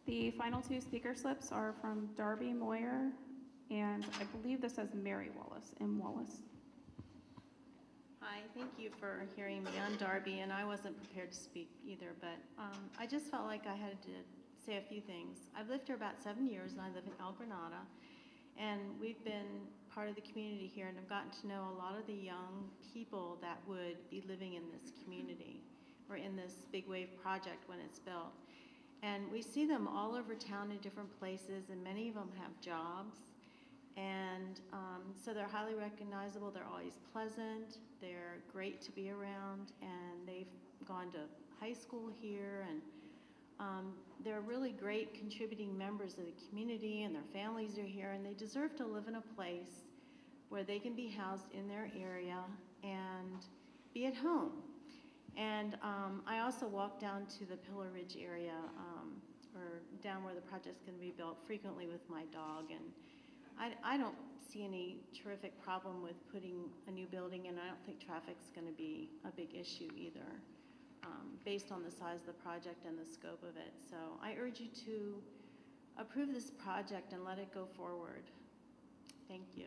The final two speaker slips are from Darby Moyer, and I believe this says Mary Wallace, M. Wallace. Hi, thank you for hearing me. I'm Darby, and I wasn't prepared to speak either, but I just felt like I had to say a few things. I've lived here about 7 years, and I live in El Granada, and we've been part of the community here, and I've gotten to know a lot of the young people that would be living in this community or in this big wave project when it's built. And we see them all over town in different places, and many of them have jobs. And so they're highly recognizable. They're always pleasant. They're great to be around. And they've gone to high school here. And they're really great contributing members of the community, and their families are here. And they deserve to live in a place where they can be housed in their area and be at home. And I also walk down to the Pillar Ridge area, or down where the project's going to be built, frequently with my dog. And I don't see any terrific problem with putting a new building in. I don't think traffic's going to be a big issue either, based on the size of the project and the scope of it. So I urge you to approve this project and let it go forward. Thank you.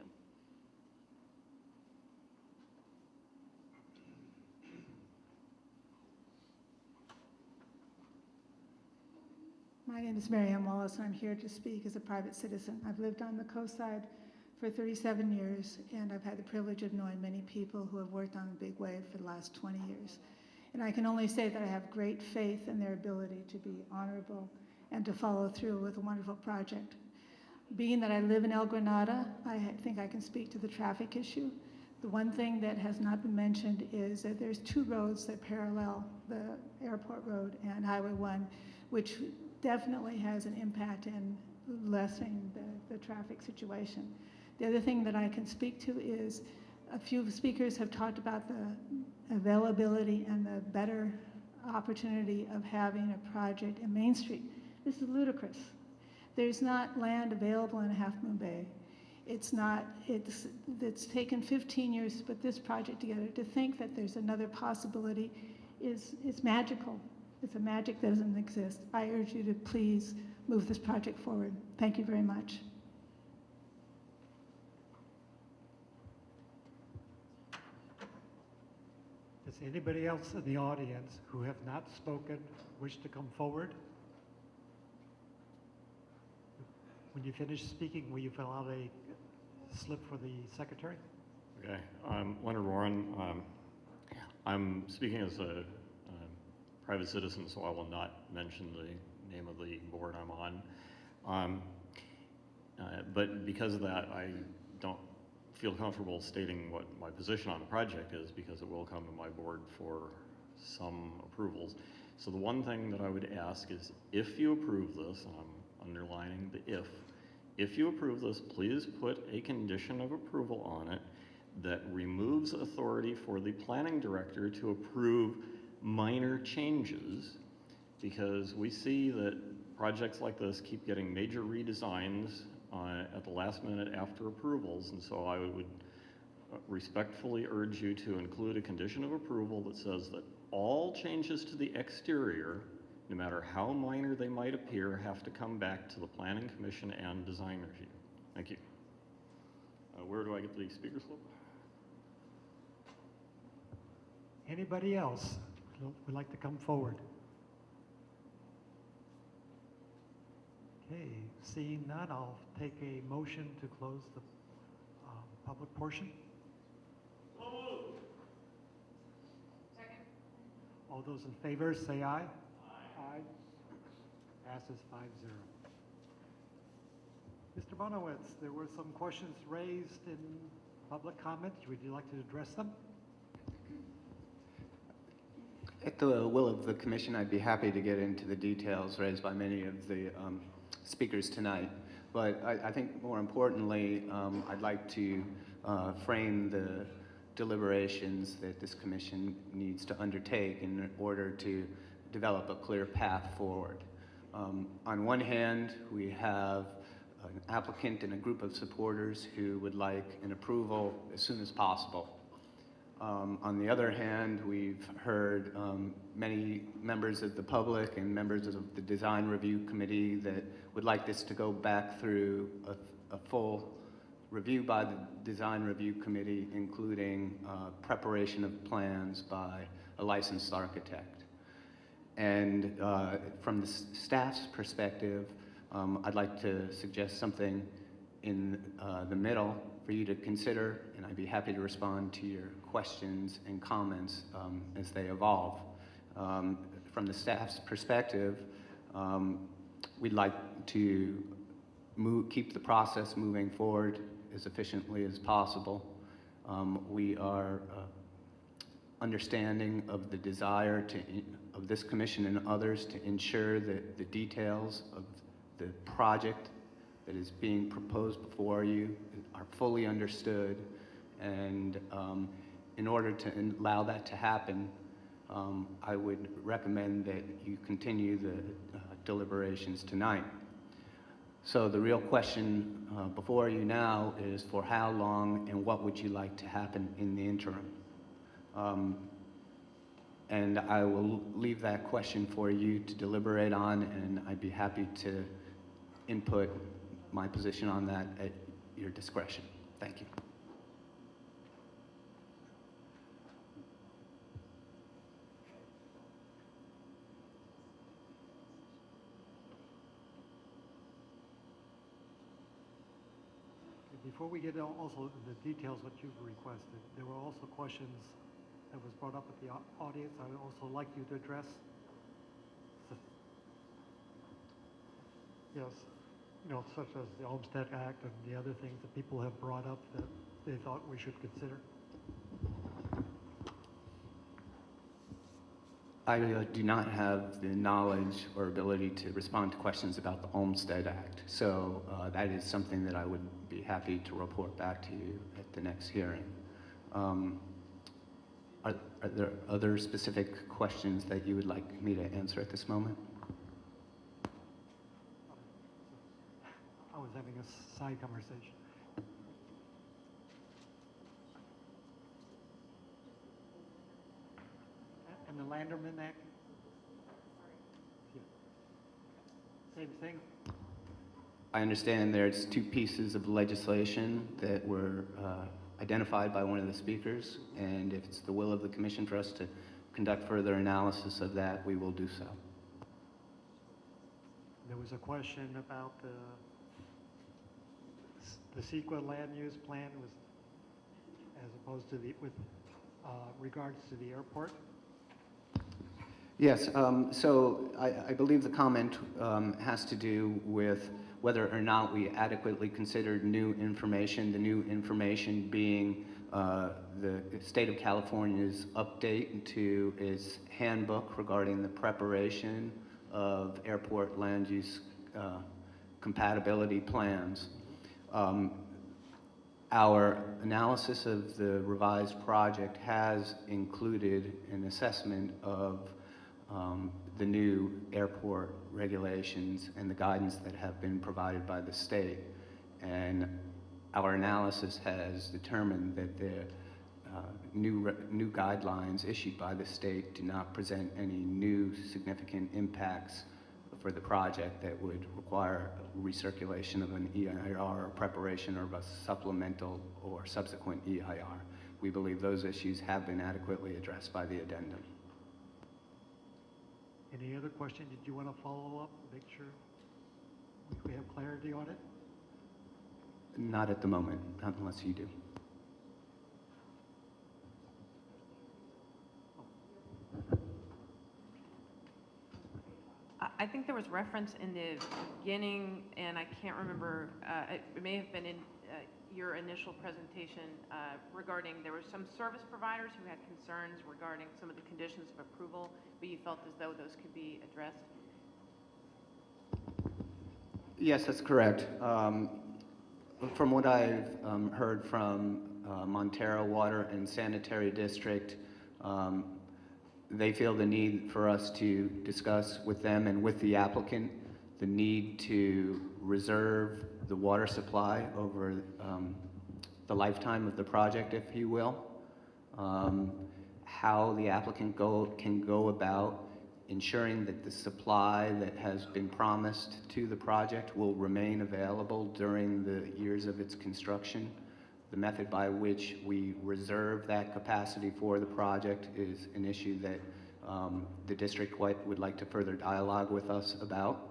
My name is Mary Ann Wallace, and I'm here to speak as a private citizen. I've lived on the coast side for 37 years, and I've had the privilege of knowing many people who have worked on the big wave for the last 20 years. And I can only say that I have great faith in their ability to be honorable and to follow through with a wonderful project. Being that I live in El Granada, I think I can speak to the traffic issue. The one thing that has not been mentioned is that there's two roads that parallel the airport road and Highway 1, which definitely has an impact in lessening the traffic situation. The other thing that I can speak to is a few speakers have talked about the availability and the better opportunity of having a project in Main Street. This is ludicrous. There's not land available in Half Moon Bay. It's taken 15 years to put this project together. To think that there's another possibility is magical. It's a magic that doesn't exist. I urge you to please move this project forward. Thank you very much. Does anybody else in the audience who have not spoken wish to come forward? When you finish speaking, will you fill out a slip for the secretary? Okay, I'm Leonard Warren. I'm speaking as a private citizen, so I will not mention the name of the board I'm on. But because of that, I don't feel comfortable stating what my position on the project is, because it will come to my board for some approvals. So the one thing that I would ask is, if you approve this, and I'm underlining the if you approve this, please put a condition of approval on it that removes authority for the planning director to approve minor changes, because we see that projects like this keep getting major redesigns at the last minute after approvals, and so I would respectfully urge you to include a condition of approval that says that all changes to the exterior, no matter how minor they might appear, have to come back to the Planning Commission and Design Review. Thank you. Where do I get the speaker slip? Anybody else would like to come forward? Okay, seeing none, I'll take a motion to close the public portion. Second. All those in favor say aye. Aye. Passes 5-0. Mr. Bonowitz, there were some questions raised in public comment. Would you like to address them? At the will of the commission, I'd be happy to get into the details raised by many of the speakers tonight. But I think more importantly, I'd like to frame the deliberations that this commission needs to undertake in order to develop a clear path forward. On one hand, we have an applicant and a group of supporters who would like an approval as soon as possible. On the other hand, we've heard many members of the public and members of the Design Review Committee that would like this to go back through a full review by the Design Review Committee, including preparation of plans by a licensed architect. And from the staff's perspective, I'd like to suggest something in the middle for you to consider, and I'd be happy to respond to your questions and comments as they evolve. From the staff's perspective, we'd like to keep the process moving forward as efficiently as possible. We are understanding of the desire of this commission and others to ensure that the details of the project that is being proposed before you are fully understood, and in order to allow that to happen, I would recommend that you continue the deliberations tonight. So the real question before you now is, for how long and what would you like to happen in the interim? And I will leave that question for you to deliberate on, and I'd be happy to input my position on that at your discretion. Thank you. Before we get also the details what you've requested, there were also questions that was brought up with the audience I would also like you to address. Yes, you know, such as the Olmstead Act and the other things that people have brought up that they thought we should consider. I do not have the knowledge or ability to respond to questions about the Olmstead Act, so that is something that I would be happy to report back to you at the next hearing. Are there other specific questions that you would like me to answer at this moment? I was having a side conversation. And the Landerman Act? Yeah. Same thing? I understand there's two pieces of legislation that were identified by one of the speakers, and if it's the will of the commission for us to conduct further analysis of that, we will do so. There was a question about the CEQA land use plan was, as opposed to with regards to the airport. Yes, so I believe the comment has to do with whether or not we adequately considered new information, the new information being the state of California's update to its handbook regarding the preparation of airport land use compatibility plans. Our analysis of the revised project has included an assessment of the new airport regulations and the guidance that have been provided by the state. And our analysis has determined that the new guidelines issued by the state do not present any new significant impacts for the project that would require recirculation of an EIR or preparation of a supplemental or subsequent EIR. We believe those issues have been adequately addressed by the addendum. Any other question? Did you want to follow up, make sure we have clarity on it? Not at the moment, not unless you do. I think there was reference in the beginning, and I can't remember, it may have been in your initial presentation regarding there were some service providers who had concerns regarding some of the conditions of approval, but you felt as though those could be addressed? Yes, that's correct. From what I've heard from Montero Water and Sanitary District, they feel the need for us to discuss with them and with the applicant the need to reserve the water supply over the lifetime of the project, if you will. How the applicant can go about ensuring that the supply that has been promised to the project will remain available during the years of its construction. The method by which we reserve that capacity for the project is an issue that the district would like to further dialogue with us about.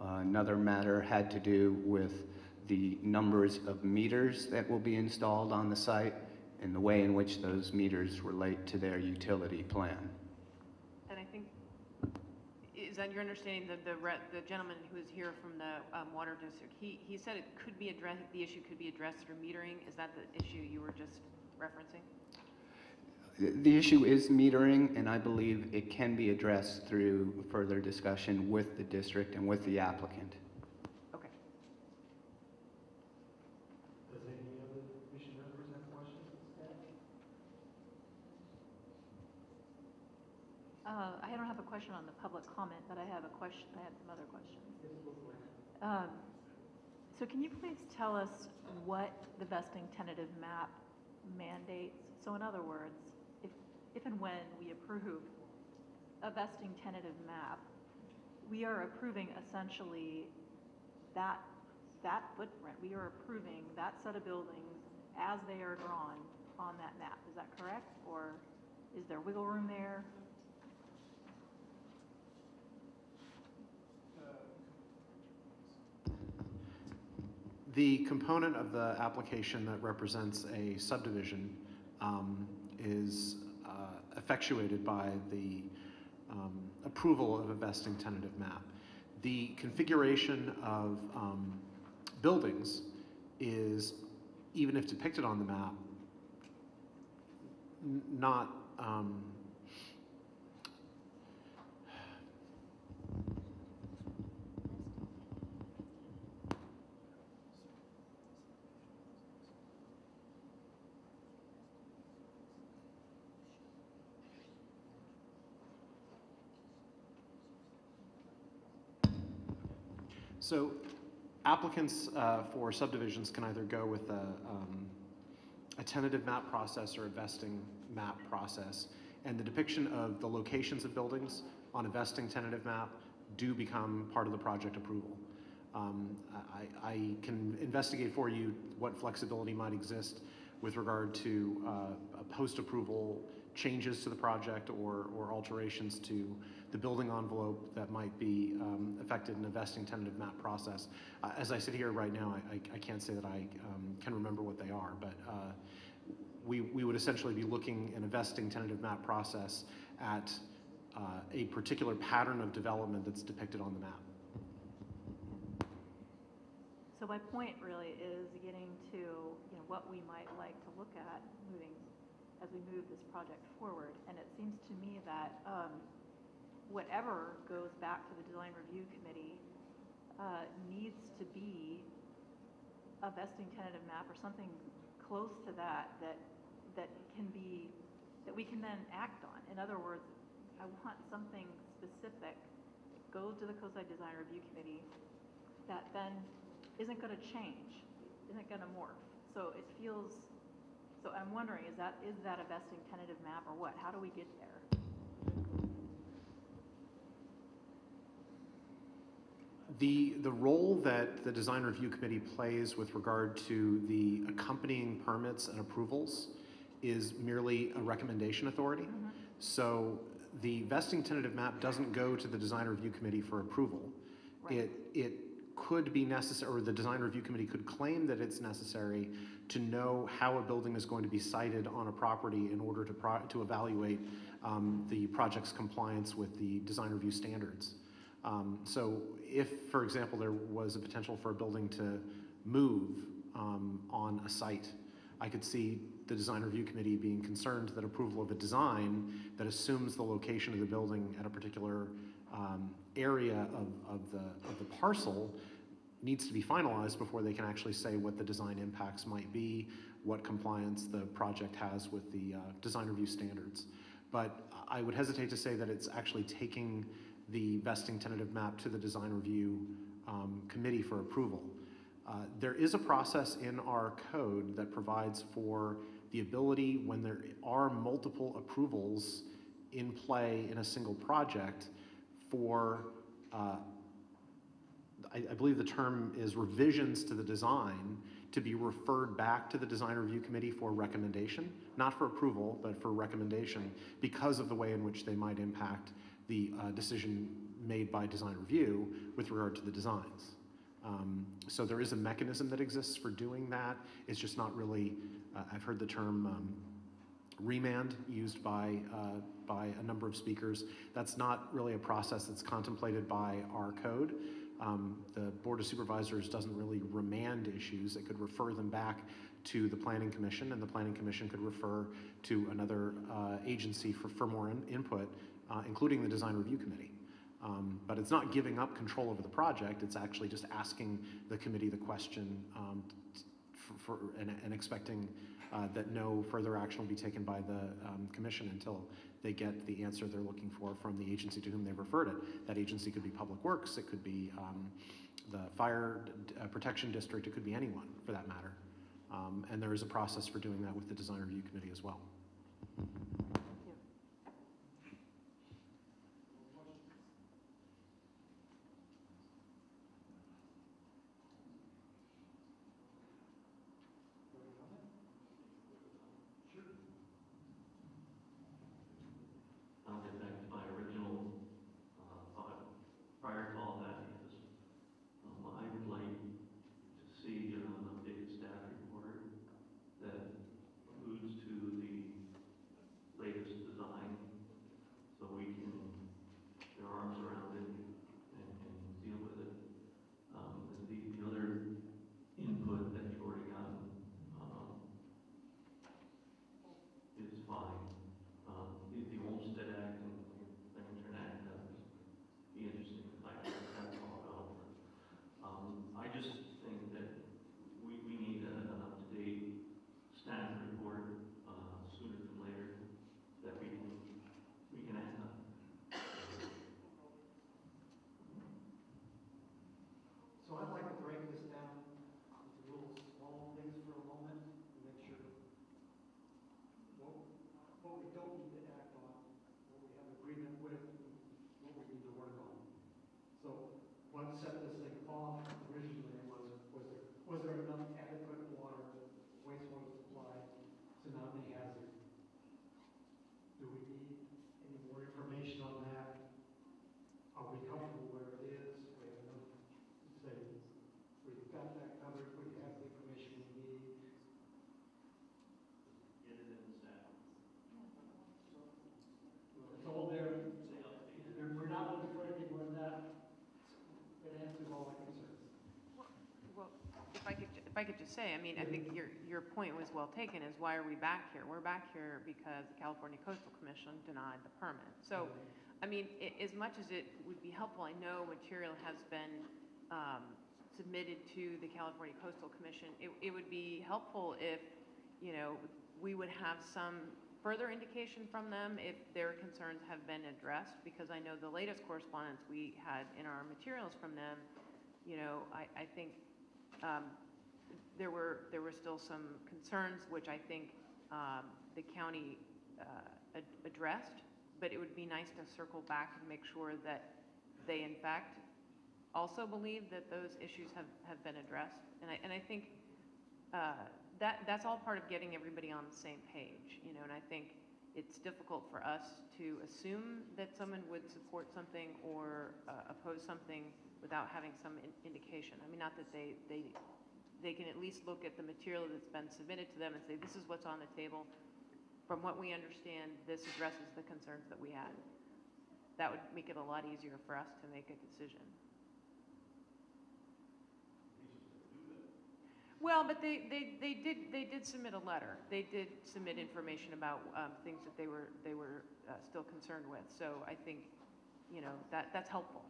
Another matter had to do with the numbers of meters that will be installed on the site and the way in which those meters relate to their utility plan. And I think, is that your understanding that the gentleman who is here from the water district, he said it could be addressed, the issue could be addressed through metering? Is that the issue you were just referencing? The issue is metering, and I believe it can be addressed through further discussion with the district and with the applicant. Okay. Does any other commission members have questions? I don't have a question on the public comment, but I have a question. I have some other questions. So can you please tell us what the vesting tentative map mandates? So in other words, if and when we approve a vesting tentative map, we are approving essentially that footprint. We are approving that set of buildings as they are drawn on that map. Is that correct? Or is there wiggle room there? The component of the application that represents a subdivision is effectuated by the approval of a vesting tentative map. The configuration of buildings is, even if depicted on the map, not so applicants for subdivisions can either go with a tentative map process or a vesting map process, and the depiction of the locations of buildings on a vesting tentative map do become part of the project approval. I can investigate for you what flexibility might exist with regard to post-approval changes to the project or alterations to the building envelope that might be affected in a vesting tentative map process. As I sit here right now, I can't say that I can remember what they are, but we would essentially be looking in a vesting tentative map process at a particular pattern of development that's depicted on the map. So my point really is getting to, what we might like to look at as we move this project forward. And it seems to me that whatever goes back to the design review committee needs to be a vesting tentative map or something close to that we can then act on. In other words, I want something specific go to the COSI design review committee that then isn't going to change, isn't going to morph. So it feels, so I'm wondering, is that a vesting tentative map or what? How do we get there? The role that the design review committee plays with regard to the accompanying permits and approvals is merely a recommendation authority. Mm-hmm. So the vesting tentative map doesn't go to the design review committee for approval. Right. It could be necessary, or the design review committee could claim that it's necessary to know how a building is going to be sited on a property in order to evaluate the project's compliance with the design review standards. So if, for example, there was a potential for a building to move on a site, I could see the design review committee being concerned that approval of a design that assumes the location of the building at a particular area of the parcel needs to be finalized before they can actually say what the design impacts might be, what compliance the project has with the design review standards. But I would hesitate to say that it's actually taking the vesting tentative map to the design review committee for approval. There is a process in our code that provides for the ability, when there are multiple approvals in play in a single project, for I believe the term is revisions to the design to be referred back to the design review committee for recommendation, not for approval, but for recommendation, because of the way in which they might impact the decision made by design review with regard to the designs. So there is a mechanism that exists for doing that. It's just not really, I've heard the term remand used by a number of speakers. That's not really a process that's contemplated by our code. The Board of Supervisors doesn't really remand issues. It could refer them back to the Planning Commission, and the Planning Commission could refer to another agency for more input, including the Design Review Committee. But it's not giving up control over the project. It's actually just asking the committee the question and expecting that no further action will be taken by the commission until they get the answer they're looking for from the agency to whom they've referred it. That agency could be Public Works, it could be the Fire Protection District, it could be anyone for that matter. And there is a process for doing that with the Design Review Committee as well. I'll get back to my original thought prior to all that, because I would like to see an updated staff report that alludes to the latest design, so we can get our arms around it and deal with it. The other input that you've already gotten is fine. The Olmsted Act and the Lantern Act, that would be interesting if I could have that all out. I just think that we need an up-to-date staff report sooner than later that we can act on. So I'd like to break this down into little small things for a moment and make sure what we don't need to act on, what we have agreement with, and what we need to work on. So what set this thing off originally was there enough adequate water, wastewater supply I could just say, I mean, I think your point was well taken, is why are we back here? We're back here because the California Coastal Commission denied the permit. So, I mean, as much as it would be helpful, I know material has been submitted to the California Coastal Commission. It would be helpful if, you know, we would have some further indication from them if their concerns have been addressed, because I know the latest correspondence we had in our materials from them, you know, I think there were still some concerns which I think the county addressed, but it would be nice to circle back and make sure that they in fact also believe that those issues have been addressed. And I think that's all part of getting everybody on the same page, you know, and I think it's difficult for us to assume that someone would support something or oppose something without having some indication. I mean, not that they can at least look at the material that's been submitted to them and say, this is what's on the table. From what we understand, this addresses the concerns that we had. That would make it a lot easier for us to make a decision. Well, but they did submit a letter. They did submit information about things that they were still concerned with. So I think, you know, that's helpful.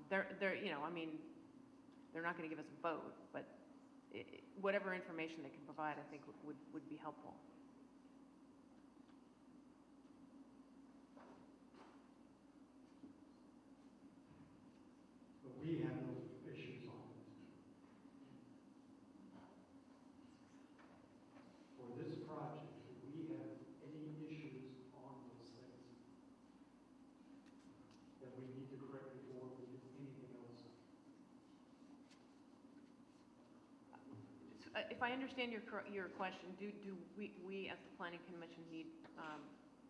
They're you know, I mean, they're not going to give us a vote, but whatever information they can provide, I think would be helpful. But we have no issues on this. For this project, do we have any issues on those things that we need to correct before we do anything else? If I understand your question, do we as the Planning Commission need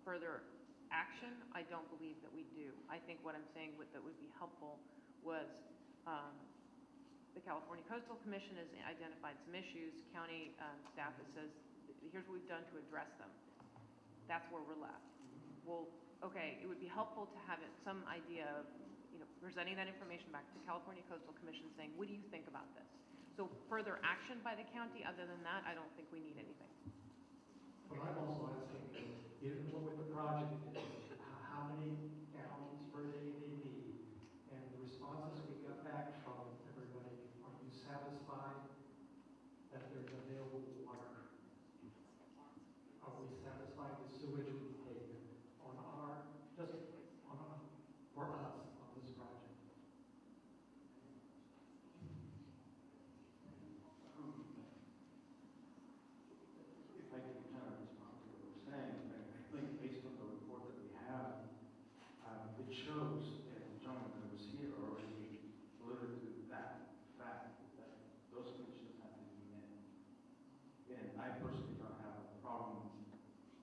further action? I don't believe that we do. I think what I'm saying that would be helpful was the California Coastal Commission has identified some issues. County staff says, here's what we've done to address them. That's where we're left. Well, okay, it would be helpful to have some idea of, you know, presenting that information back to the California Coastal Commission saying, what do you think about this? So further action by the county, other than that, I don't think we need anything. But I'm also asking, given what the project is, how many gallons per day they need, and the responses we got back from everybody, are you satisfied that there's available water? Are we satisfied with sewage we take on our, just on our, for us on this project? If I can kind of respond to what you're saying, I think based on the report that we have, it shows, and John that was here already alluded to that fact, that those conditions have to be met. And I personally don't have a problem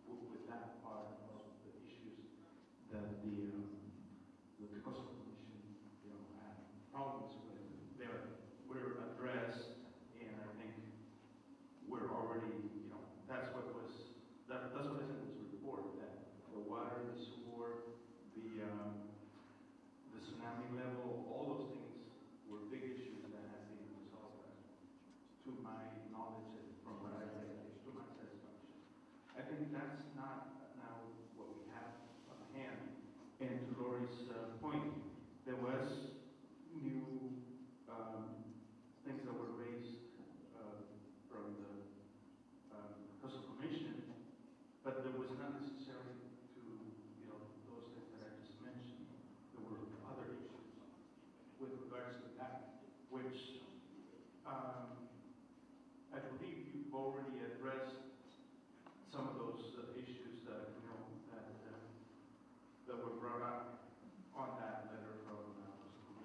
with that part of the issues that the Coastal Commission, you know, had problems with. We're addressed, and I think we're already, you know, that's what is in this report, that the water, the sewer, the tsunami level, all those things were big issues that have been resolved, to my knowledge and from what I read, to my satisfaction. I think that's not now what we have on hand. And to Lori's point, there was new things that were raised from the Coastal Commission, but there was not necessarily to, you know, those things that I just mentioned. There were other issues with regards to that, which I believe you've already addressed some of those issues that, you know, that were brought up on that letter from Coastal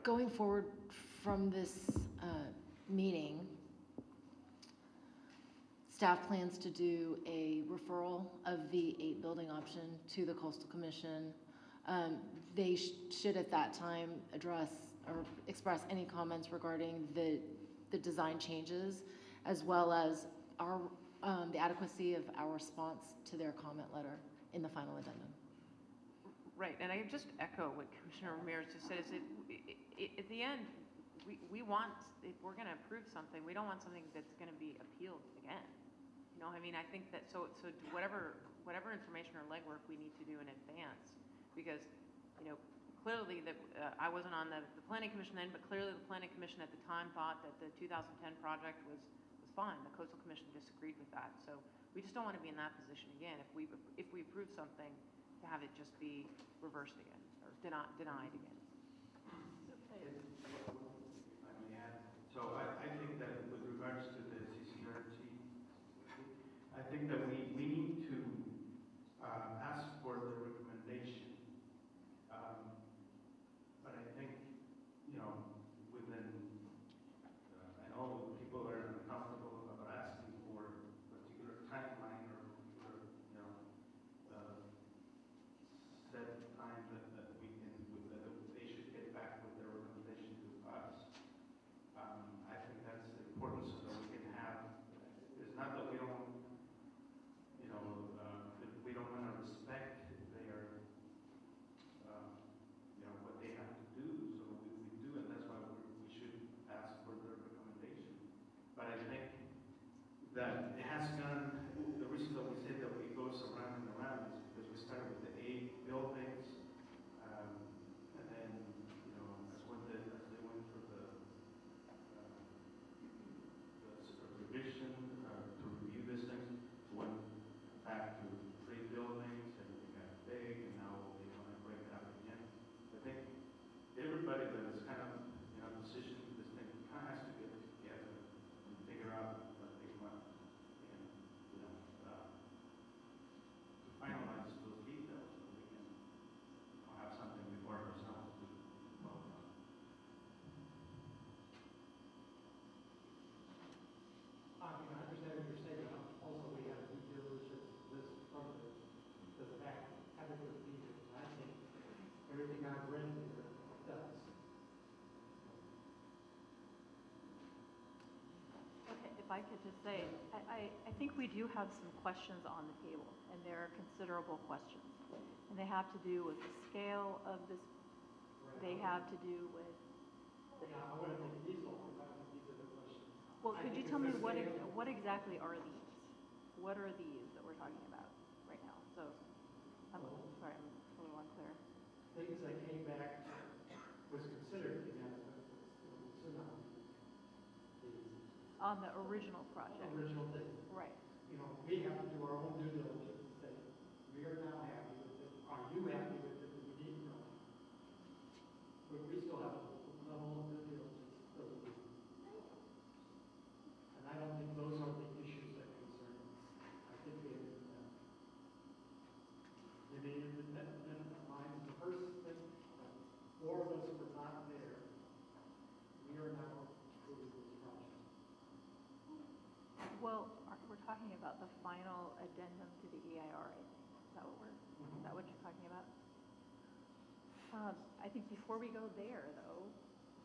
going forward from this meeting, staff plans to do a referral of the 8-building option to the Coastal Commission. They should at that time address or express any comments regarding the design changes, as well as our the adequacy of our response to their comment letter in the final addendum. Right, and I just echo what Commissioner Ramirez just said, is at the end, we want, if we're gonna approve something, we don't want something that's gonna be appealed again. You know, I mean, I think that, so whatever information or legwork we need to do in advance, because, you know, clearly I wasn't on the Planning Commission then, but clearly the Planning Commission at the time thought that the 2010 project was fine. The Coastal Commission disagreed with that. So we just don't want to be in that position again. If we approve something, to have it just be reversed again or denied again. So I think that with regards to the CCRT, I think that we need to ask for the recommendation. But I think, you know, within, I know people are uncomfortable about asking for a particular timeline or particular, you know, set time that we can, that they should get back with their recommendation to us. I think that's important so that we can have, it's not that we don't, you know, that we don't want to respect their, you know, what they have to do. So we do, and that's why we should ask for their recommendation. But I think that it has gone, the reason that we say that it goes around and around is because we started with the 8 buildings, and then, you know, as they went through the revision to review these things, went back to 3 buildings, and they got big, and now they want to break it up again. I think everybody that is kind of in a position to this thing kind of has to get together and figure out what they want, and, you know, to finalize those details so we can have something before ourselves to vote on. You know, I understand what you're saying, but also we have due diligence this from the fact, having the features. I think everything I've read here does. Okay, if I could just say, I think we do have some questions on the table, and they're considerable questions. And they have to do with the scale of this, they have to do with. Yeah, I want to take these off, because I think these are the questions. Well, could you tell me what exactly are these? What are these that we're talking about right now? So, I'm sorry, I'm a little unclear. Things that came back, was considered again, On the original project. original thing. Right. You know, we have to do our own due diligence and say, we are now happy with it. Are you happy with it? We need to know. But we still have a level of due diligence that we do. And I don't think those are the issues that concern us. I think they have been, they may have been mine the first thing, but 4 of us were not there. We are now approving this project. Well, we're talking about the final addendum to the EIR, I think. Is that what is that what you're talking about? I think before we go there, though,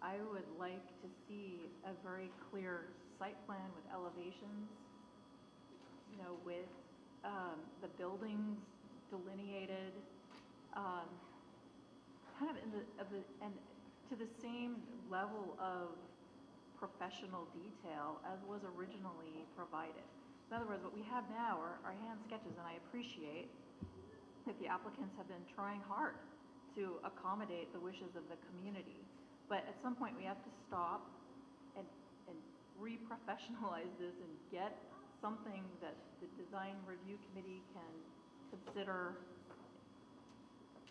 I would like to see a very clear site plan with elevations, you know, with the buildings delineated, kind of and to the same level of professional detail as was originally provided. In other words, what we have now are hand sketches, and I appreciate that the applicants have been trying hard to accommodate the wishes of the community. But at some point, we have to stop and re-professionalize this and get something that the design review committee can consider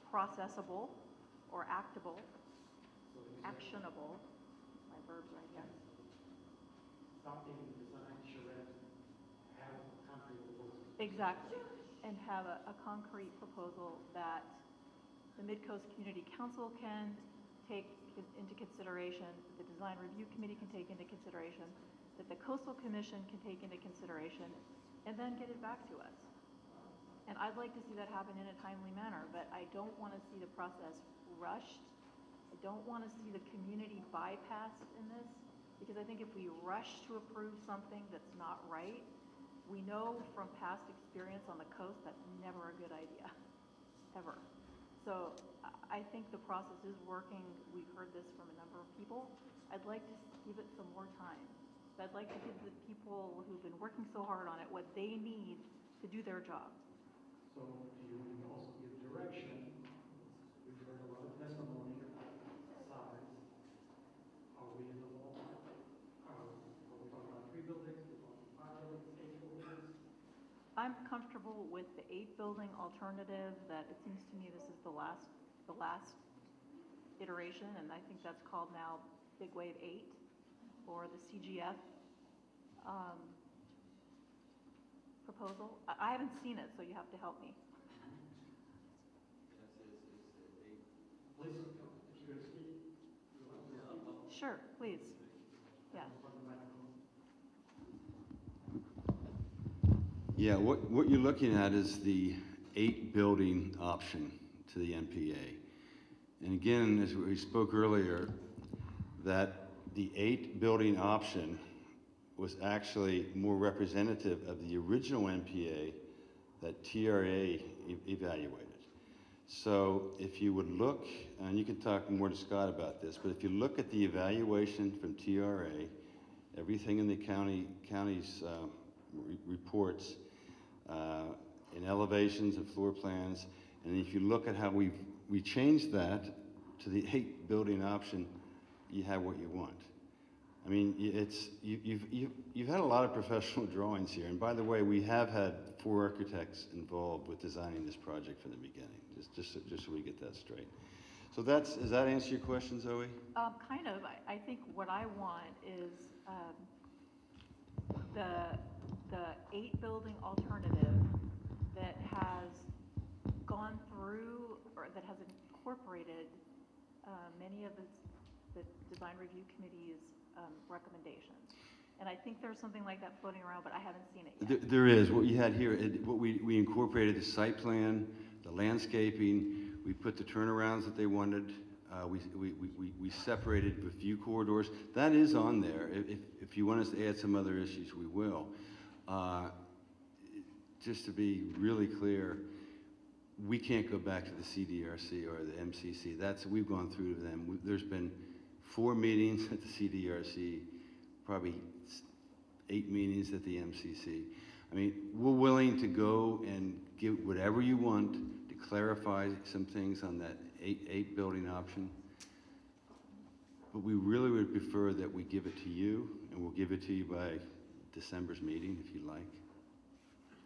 processable or actable, actionable. My verbs right here. Stop being design charrette, have a concrete proposal. Exactly, and have a concrete proposal that the Mid-Coast Community Council can take into consideration, that the Design Review Committee can take into consideration, that the Coastal Commission can take into consideration, and then get it back to us. And I'd like to see that happen in a timely manner, but I don't want to see the process rushed. I don't want to see the community bypassed in this, because I think if we rush to approve something that's not right, we know from past experience on the coast that's never a good idea, ever. So I think the process is working. We've heard this from a number of people. I'd like to give it some more time. I'd like to give the people who've been working so hard on it what they need to do their job. So do you also give direction? We've heard a lot of testimony about size. Are we in the ballpark? Are we talking about 3 buildings? We're talking 5 buildings, 8 buildings? I'm comfortable with the 8-building alternative. That it seems to me this is the last iteration, and I think that's called now Big Wave 8 or the CGF proposal. I haven't seen it, so you have to help me. Please, if you're going to speak. Sure, please. Yeah. Yeah, what you're looking at is the 8-building option to the MPA. And again, as we spoke earlier, that the 8-building option was actually more representative of the original MPA that TRA evaluated. So if you would look, and you can talk more to Scott about this, but if you look at the evaluation from TRA, everything in the county's reports, in elevations and floor plans, and if you look at how we changed that to the 8-building option, you have what you want. I mean, you've had a lot of professional drawings here, and by the way, we have had 4 architects involved with designing this project from the beginning. Just so we get that straight. So does that answer your question, Zoe? Kind of. I think what I want is the 8-building alternative that has gone through or that has incorporated many of the Design Review Committee's recommendations. And I think there's something like that floating around, but I haven't seen it yet. There is. What you had here, we incorporated the site plan, the landscaping, we put the turnarounds that they wanted, we separated the view corridors. That is on there. If you want us to add some other issues, we will. Just to be really clear, we can't go back to the CDRC or the MCC. We've gone through them. There's been 4 meetings at the CDRC, probably 8 meetings at the MCC. I mean, we're willing to go and give whatever you want to clarify some things on that 8-building option. But we really would prefer that we give it to you, and we'll give it to you by December's meeting, if you like.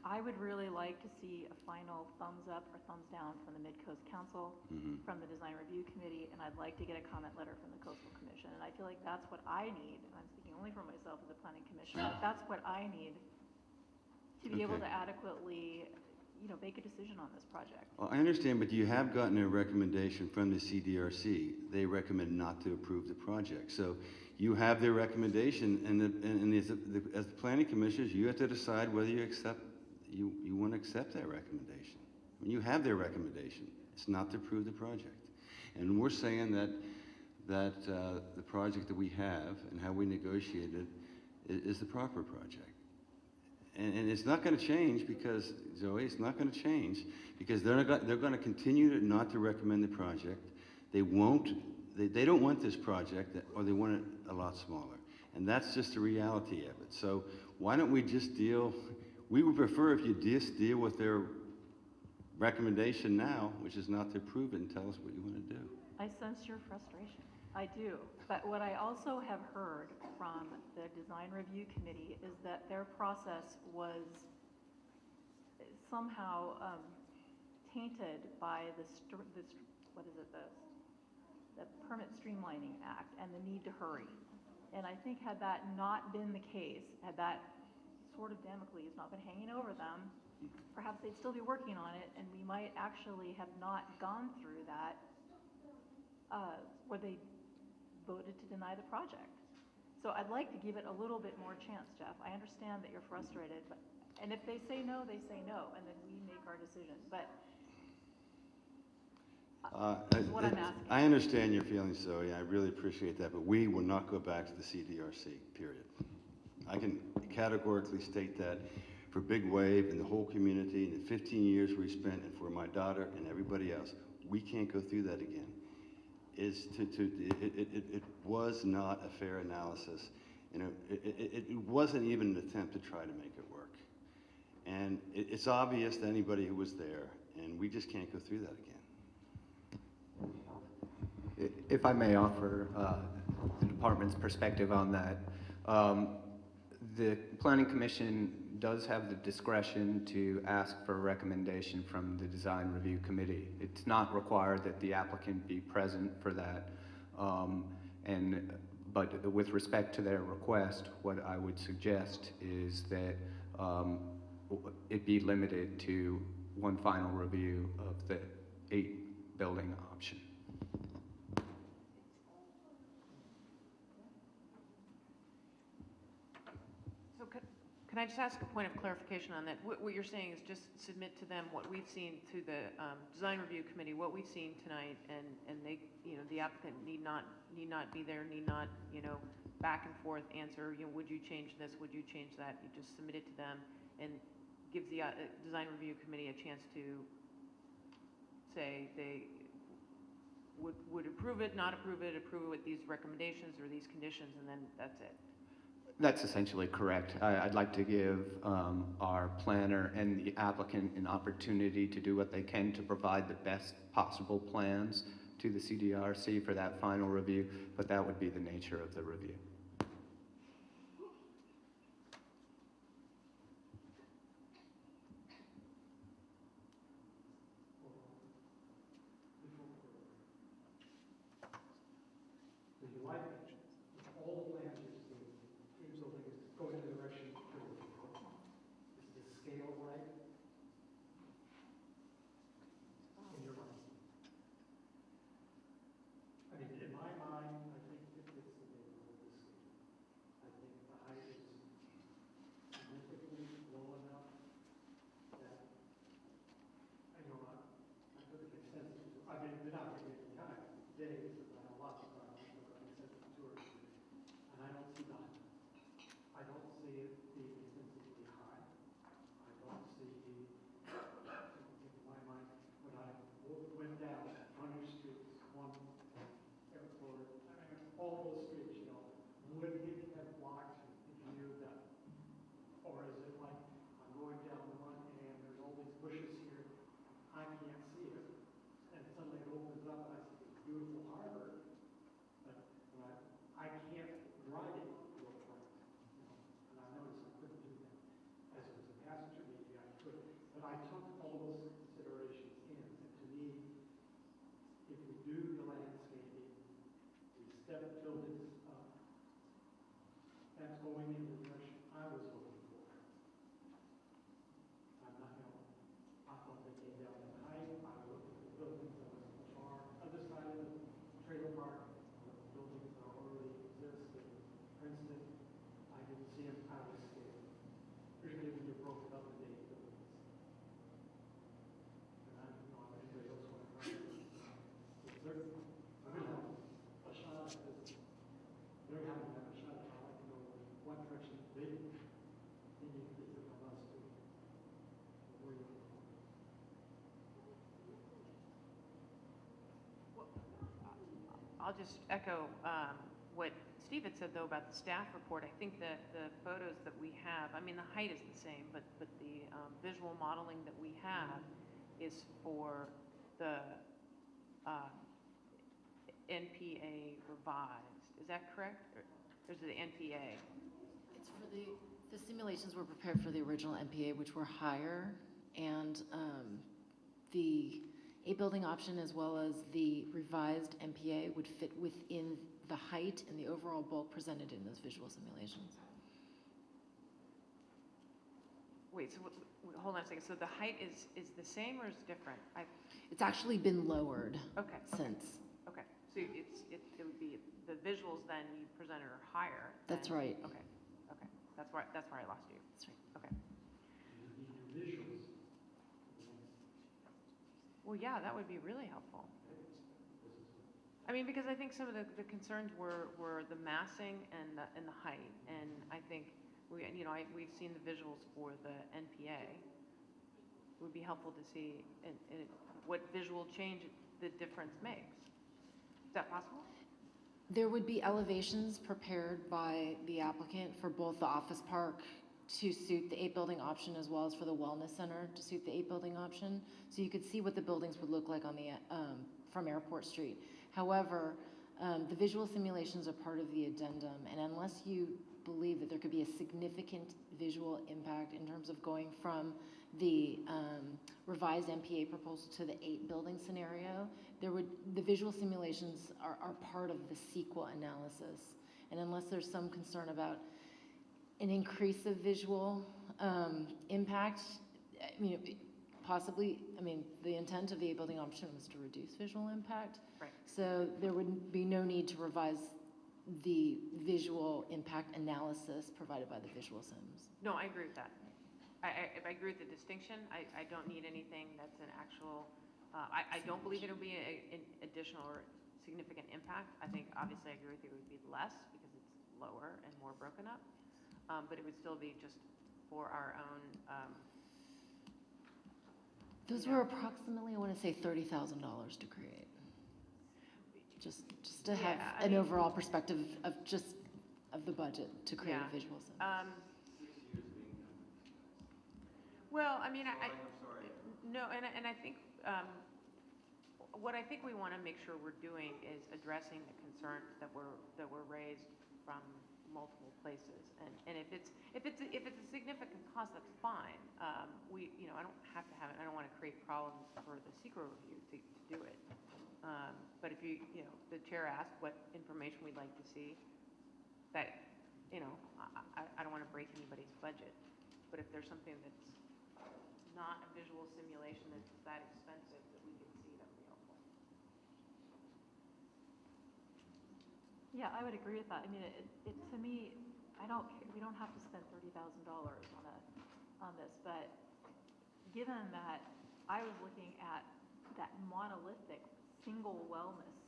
I would really like to see a final thumbs up or thumbs down from the Mid-Coast Council, from the Design Review Committee, and I'd like to get a comment letter from the Coastal Commission. And I feel like that's what I need, and I'm speaking only for myself as a planning commissioner, but that's what I need to be able to adequately, make a decision on this project. Well, I understand, but you have gotten a recommendation from the CDRC. They recommend not to approve the project. So you have their recommendation, and as the planning commissioners, you have to decide whether you want to accept that recommendation. I mean, you have their recommendation. It's not to approve the project. And we're saying that the project that we have and how we negotiated is the proper project. And it's not going to change because, Zoe, it's not going to change because they're going to continue not to recommend the project. They don't want this project, or they want it a lot smaller. And that's just the reality of it. So why don't we just we would prefer if you just deal with their recommendation now, which is not to approve it, and tell us what you want to do. I sense your frustration. I do. But what I also have heard from the Design Review Committee is that their process was somehow tainted by the Permit Streamlining Act and the need to hurry. And I think had that not been the case, had that sort of Damocles not been hanging over them, perhaps they'd still be working on it, and we might actually have not gone through that where they voted to deny the project. So I'd like to give it a little bit more chance, Jeff. I understand that you're frustrated, but, and if they say no, they say no, and then we make our decision. But is what I'm asking. I understand your feelings, Zoe. I really appreciate that, but we will not go back to the CDRC, period. I can categorically state that for Big Wave and the whole community and the 15 years we spent, and for my daughter and everybody else, we can't go through that again. It was not a fair analysis, and it wasn't even an attempt to try to make it work. And it's obvious to anybody who was there, and we just can't go through that again. If I may offer the department's perspective on that, the Planning Commission does have the discretion to ask for a recommendation from the Design Review Committee. It's not required that the applicant be present for that. But with respect to their request, what I would suggest is that it be limited to one final review of the 8 building option. Can I just ask a point of clarification on that? What you're saying is just submit to them what we've seen through the Design Review Committee, what we've seen tonight, and they, the applicant need not be there, need not, back and forth answer, would you change this, would you change that? You just submit it to them and give the Design Review Committee a chance to say they would approve it, not approve it with these recommendations or these conditions, and then that's it. That's essentially correct. I'd like to give our planner and the applicant an opportunity to do what they can to provide the best possible plans to the CDRC for that final review, but that would be the nature of the review. Would you like all the plans you've seen, so they go in the direction you're looking for? Is the scale right? In your mind? I mean, in my mind, I think it fits the neighborhood of the scale. I think the height is significantly low enough that, I know, I put the consensus, I mean, they're not giving me time, days, because I have lots of time, but I consensus tours. And I don't see that. I don't see it being insensibly high. I don't see, in my mind, when I went down Hunter Street, one airport, I mean, all those streets, would it have blocked the view that, or is it like I'm going down one and there's all these bushes here, I can't see it, and suddenly it opens up and I see this beautiful harbor, but when I can't drive it real quick, and I noticed I couldn't do that. As it was a passenger, maybe I could, but I took all those considerations in, and to me, if we do the landscaping, we step buildings up, that's going in the direction I was looking for. I'm not, I thought they came down in height, I looked at the buildings that was far other side of the trailer park, the buildings that already exist in Princeton, I didn't see them out of scale. Usually when you broke it up into 8 buildings. And I don't know if anybody else went around it. We're going to have a shot at this. They're having to have a shot at it. I'd like to know what direction they need to get from us to what we're looking for. I'll just echo what Steve had said, though, about the staff report. I think that the photos that we have, I mean, the height is the same, but the visual modeling that we have is for the NPA revised. Is that correct? Or is it the NPA? It's for the simulations were prepared for the original MPA, which were higher, and the 8 building option as well as the revised MPA would fit within the height and the overall bulk presented in those visual simulations. Wait, so hold on a second. So the height is the same or is different? It's actually been lowered Okay. since. Okay. So than you presented are higher. That's then- right. Okay, okay, that's where I lost you. That's right. Okay. Well, yeah, that would be really helpful. I mean, because I think some of the concerns were the massing and the height, and I think we've seen the visuals for the NPA. It would be helpful to see what visual change the difference makes. Is that possible? There would be elevations prepared by the applicant for both the office park to suit the 8-building option as well as for the wellness center to suit the 8-building option. So you could see what the buildings would look like on the from Airport Street. However, the visual simulations are part of the addendum, and unless you believe that there could be a significant visual impact in terms of going from the revised MPA proposal to the 8-building scenario, the visual simulations are part of the CEQA analysis. And unless there's some concern about an increase of visual impact, possibly, the intent of the 8-building option was to reduce visual impact. Right. So there would be no need to revise the visual impact analysis provided by the visual sims. No, I agree with that. I agree with the distinction. I don't need anything that's an actual, I don't believe it'll be an additional or significant impact. I think, obviously, I agree with you, it would be less because it's lower and more broken up. But it would still be just for our own. Those were approximately, I want to say, $30,000 to create. Just to have an overall perspective of the budget to create a visual sim. Well, I mean, no, and I think what I think we want to make sure we're doing is addressing the concerns that were raised from multiple places, and if it's a significant cost, that's fine. I don't have to have it. I don't want to create problems for the secret review to do it. But if the chair asked what information we'd like to see, that I don't want to break anybody's budget. But if there's something that's not a visual simulation that's that expensive that we can see, that would be helpful. Yeah, I would agree with that. I mean, to me, we don't have to spend $30,000 on this, but given that I was looking at that monolithic single wellness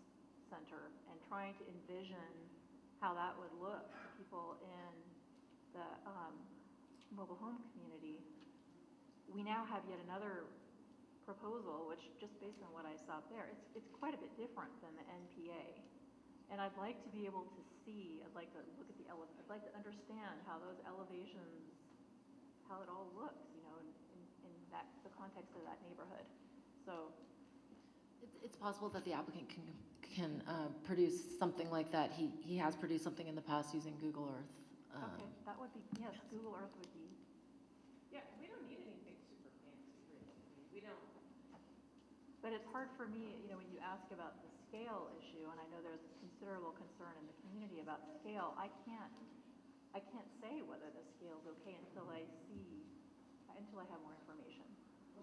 center and trying to envision how that would look to people in the mobile home community, we now have yet another proposal, which just based on what I saw there, it's quite a bit different than the NPA. And I'd like to be able to see, I'd like to look at I'd like to understand how those elevations, how it all looks, in the context of that neighborhood. So It's possible that the applicant can produce something like that. He has produced something in the past using Google Earth. okay, that would be, yes, Google Earth would be. Yeah, we don't need anything super fancy, really. We don't. But it's hard for me, when you ask about the scale issue, and I know there's considerable concern in the community about scale, I can't say whether the scale's okay until I have more information.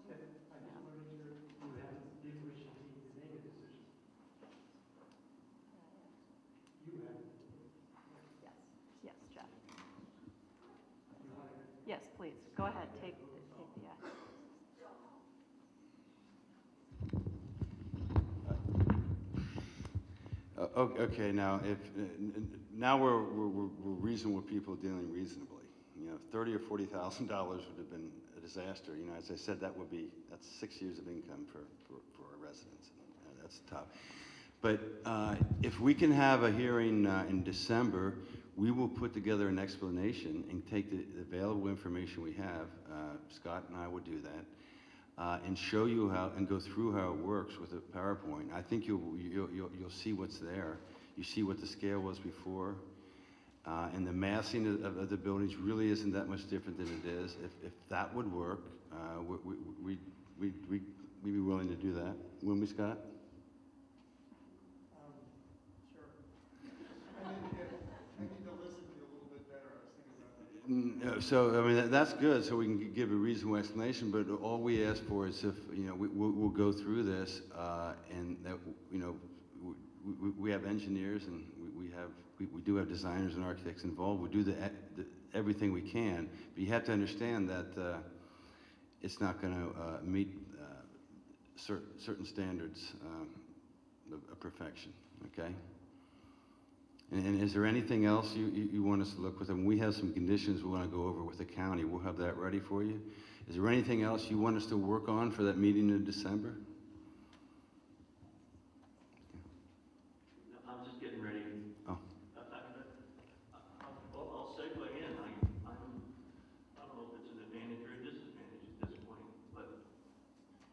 Okay, I just want to make sure you have the information you need to make a decision. You have it. Yes, Jeff. Yes, please, go ahead, take the, Okay, now now we're reasonable people dealing reasonably. $30,000 or $40,000 would have been a disaster. As I said, that's 6 years of income for our residents. That's tough. But if we can have a hearing in December, we will put together an explanation and take the available information we have. Scott and I will do that. And show you how, and go through how it works with a PowerPoint. I think you'll see what's there. You see what the scale was before, and the massing of the buildings really isn't that much different than it is. If that would work, we'd be willing to do that. Wouldn't we, Scott? Sure. I need to listen to you a little bit better. I was thinking about that. So, that's good, so we can give a reasonable explanation, but all we ask for is if, we'll go through this, and that, we have engineers and we we do have designers and architects involved. We do everything we can, but you have to understand that it's not going to meet certain standards of perfection, okay? And is there anything else you want us to look with? And we have some conditions we want to go over with the county. We'll have that ready for you. Is there anything else you want us to work on for that meeting in December? I'm just getting ready. Oh. Well, I'll segue in. I don't know if it's an advantage or a disadvantage at this point, but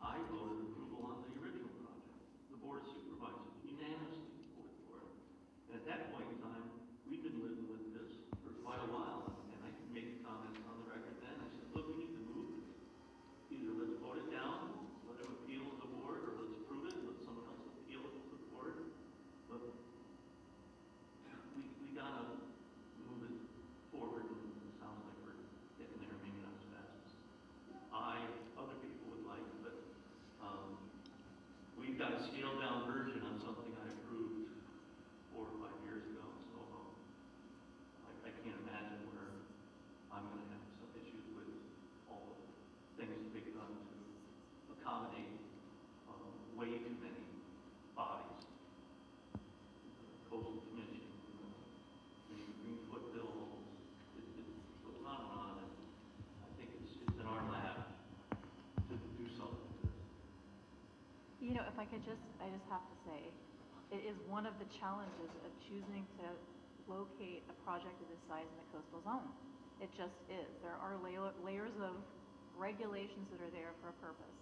I voted approval on the original project. The Board of Supervisors unanimously voted for it. And at that point in time, we've been living with this for quite a while, and I made comments on the record then. I said, look, we need to move this. Either let's vote it down, let him appeal to the board, or let's approve it and let someone else appeal it to the board. But we gotta move it forward, and it sounds like we're getting there, maybe not as fast as other people would like, but we've got a scaled down version on something I approved 4 or 5 years ago, so I can't imagine where I'm gonna have some issues with all the things that they've done to accommodate way too many bodies. Coastal Commission, the Greenfoot bill, it goes on, and I think it's in our lap to do something to this. You know, if I could I just have to say, it is one of the challenges of choosing to locate a project of this size in the coastal zone. It just is. There are layers of regulations that are there for a purpose.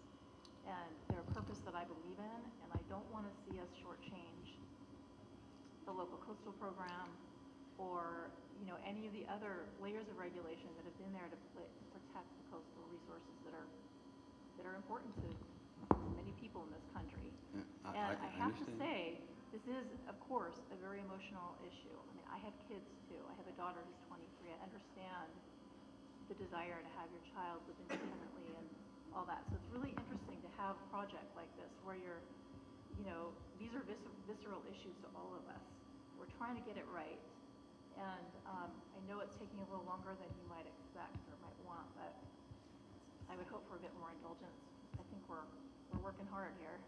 And they're a purpose that I believe in, and I don't want to see us shortchange the local coastal program or, you know, any of the other layers of regulation that have been there to protect the coastal resources that are important to many people in this country. And I have to say, this is, of course, a very emotional issue. I mean, I have kids too. I have a daughter who's 23. I understand the desire to have your child live independently and all that. So it's really interesting to have a project like this where you're, you know, these are visceral issues to all of us. We're trying to get it right. And I know it's taking a little longer than you might expect or might want, but I would hope for a bit more indulgence. I think we're working hard here.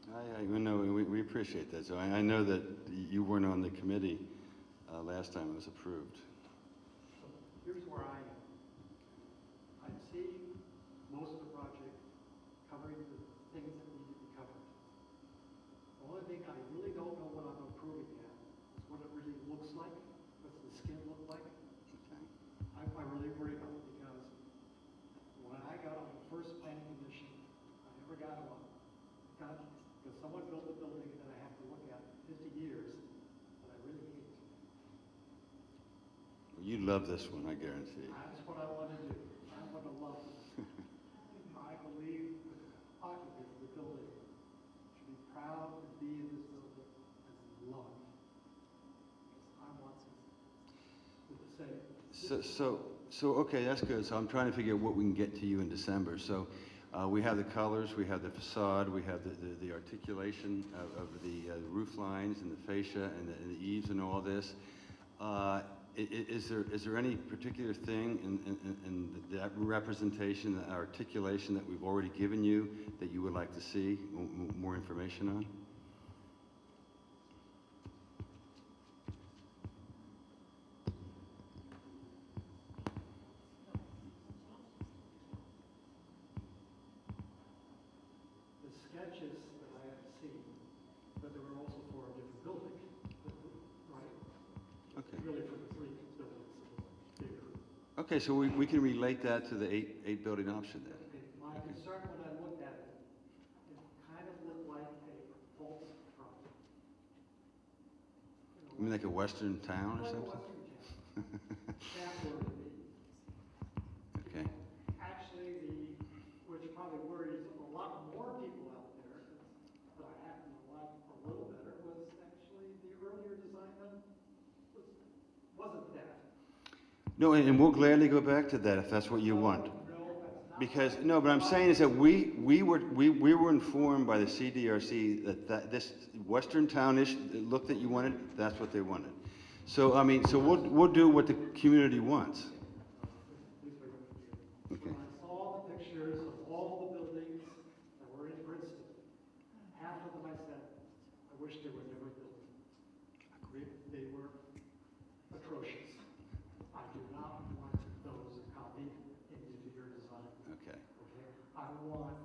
We appreciate that. So I know that you weren't on the committee last time it was approved. So here's where I am. I see most of the project covering the things that need to be covered. The only thing I really don't know what I'm approving yet is what it really looks like. What's the skin look like? Okay. I really worry about it because when I got on the first planning commission, I never got one. Because someone built a building that I have to look at 50 years, that I really hate. You love this one, I guarantee. That's what I want to do. I'm going to love this. I believe the occupants of the building should be proud to be in this building and love it. I want to say. So okay, that's good. So I'm trying to figure out what we can get to you in December. So we have the colors, we have the facade, we have the articulation of the roof lines and the fascia and the eaves and all this. Is there any particular thing in that representation, that articulation that we've already given you that you would like to see more information on? The sketches that I have seen, but there were also for a different building, right? Okay. Really for the 3 buildings, bigger. Okay, so we can relate that to the eight building option then. Okay, my concern when I looked at it, it kind of looked like a false front. You mean like a western town or Like a something? western town. That word to me. Okay. Actually, which probably worries a lot more people out there, that I happen to like a little better, was actually the earlier design wasn't that. No, and we'll gladly go back to that if that's what you want. No, that's not Because, no, but I'm saying is that we were informed by the CDRC that this western townish look that you wanted, that's what they wanted. So, I mean, so we'll do what the community wants. Okay. When I saw the pictures of all the buildings that were in Princeton, half of them I said, I wish they were never built. They were atrocious. I do not want those copied into your design. Okay. Okay? I want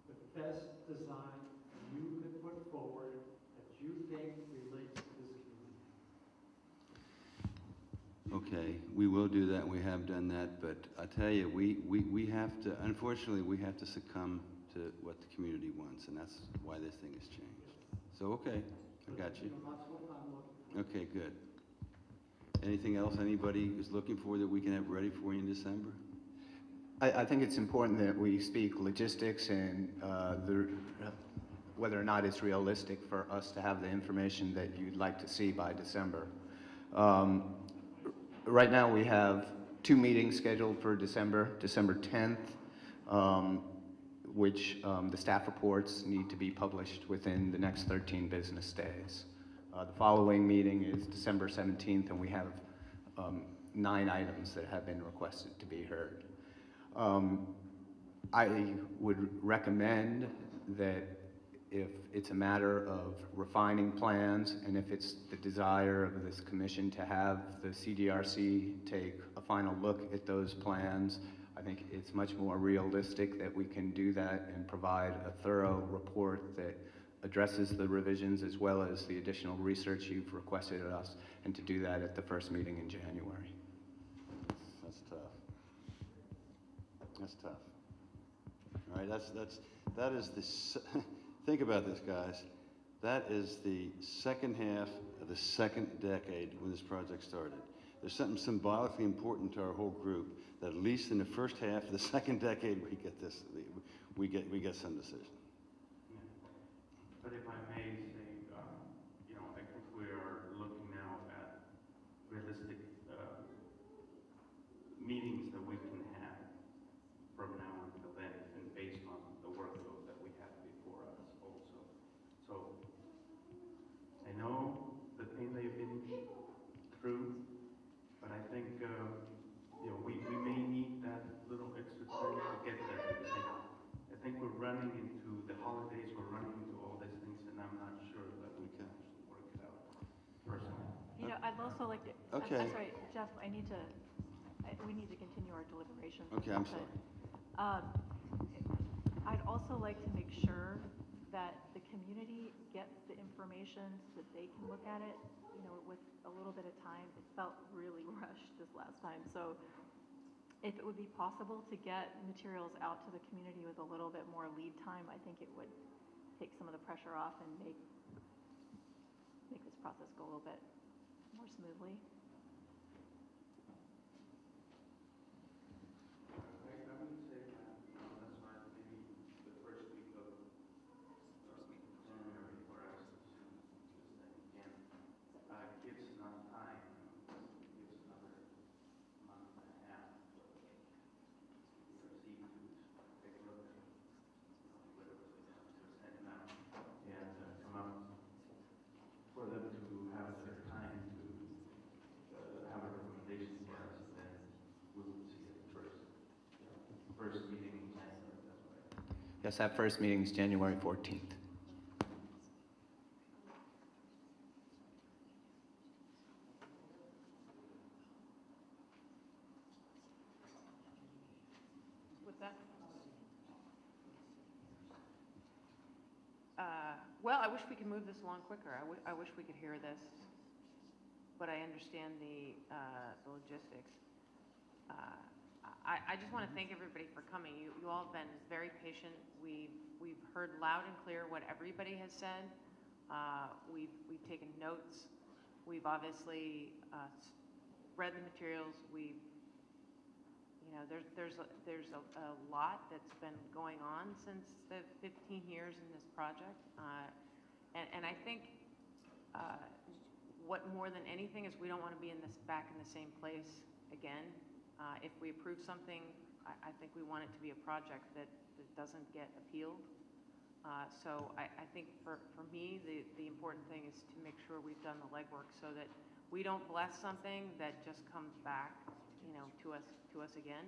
the best design you could put forward that you think relates to this community. Okay, we will do that, we have done that, but I tell you, we have to, unfortunately, we have to succumb to what the community wants, and that's why this thing has changed. So, okay, I got you. That's what I'm looking for. Okay, good. Anything else anybody is looking for that we can have ready for you in December? I think it's important that we speak logistics and whether or not it's realistic for us to have the information that you'd like to see by December. Right now, we have 2 meetings scheduled for December 10th, which the staff reports need to be published within the next 13 business days. The following meeting is December 17th, and we have 9 items that have been requested to be heard. I would recommend that if it's a matter of refining plans and if it's the desire of this commission to have the CDRC take a final look at those plans, I think it's much more realistic that we can do that and provide a thorough report that addresses the revisions as well as the additional research you've requested of us, and to do that at the first meeting in January. That's tough. That's tough. All right, that is the, think about this, guys. That is the second half of the second decade when this project started. There's something symbolically important to our whole group, that at least in the first half of the second decade, we get this, we get some decision. But if I may say, you know, I think we are looking now at realistic meetings that we can have from now until then, and based on the workload that we have before us also. So I know the pain they've been through, but I think you know, we may need that little extra time to get there. I think we're running into the holidays, we're running into all these things, and I'm not sure that we can actually work it out personally. You know, I'd also like to, Okay. I'm sorry, Jeff, we need to continue our deliberations. Okay, I'm sorry. I'd also like to make sure that the community gets the information so that they can look at it, you know, with a little bit of time. It felt really rushed this last time. So if it would be possible to get materials out to the community with a little bit more lead time, I think it would take some of the pressure off and make this process go a little bit more smoothly. I would say that, that's why maybe the first week of January for us is that again, gives enough time, gives another month and a half for the CDRC to take a look at, whatever they're sending out, and come up for them to have their time to have a recommendation for us, and then we would see it first meeting in January, that's right. Yes, that first meeting is January 14th. With that? Well, I wish we could move this along quicker. I wish we could hear this, but I understand the logistics. I just want to thank everybody for coming. You all have been very patient. We've heard loud and clear what everybody has said. We've taken notes. We've obviously read the materials. You know, there's a lot that's been going on since the 15 years in this project, and I think what more than anything is we don't want to be back in the same place again. If we approve something, I think we want it to be a project that doesn't get appealed. So I think for me, the important thing is to make sure we've done the legwork so that we don't bless something that just comes back, to us again.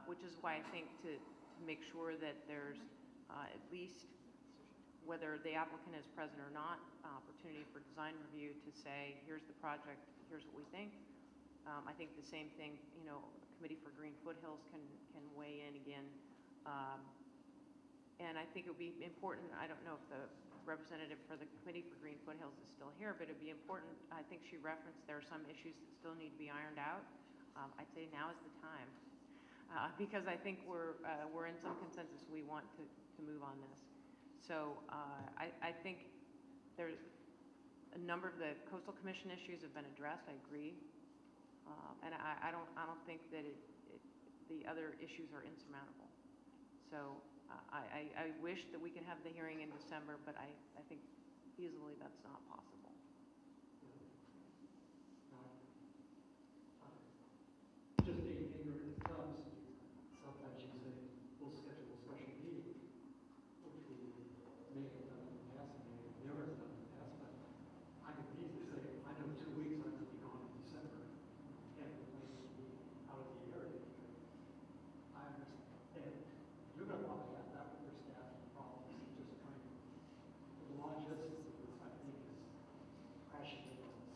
Which is why I think to make sure that there's at least, whether the applicant is present or not, opportunity for design review to say, here's the project, here's what we think. I think the same thing, Committee for Green Foothills can weigh in again. And I think it would be important, I don't know if the representative for the Committee for Green Foothills is still here, but it'd be important, I think she referenced there are some issues that still need to be ironed out. I'd say now is the time. Because I think we're in some consensus we want to move on this. So I think there's a number of the Coastal Commission issues have been addressed, I agree. And I don't think that the other issues are insurmountable. So I wish that we could have the hearing in December, but I think feasibly that's not possible. Just being ignorant as it comes, sometimes you say, we'll schedule a special meeting, which we may have done in the past, and may have never done in the past, but I can easily say, I know 2 weeks I'm going to be gone in December, and it might be out of the area. I understand. You're going to probably have that with your staff and problems, just trying to, the logistics of this, I think, is crashing in on us.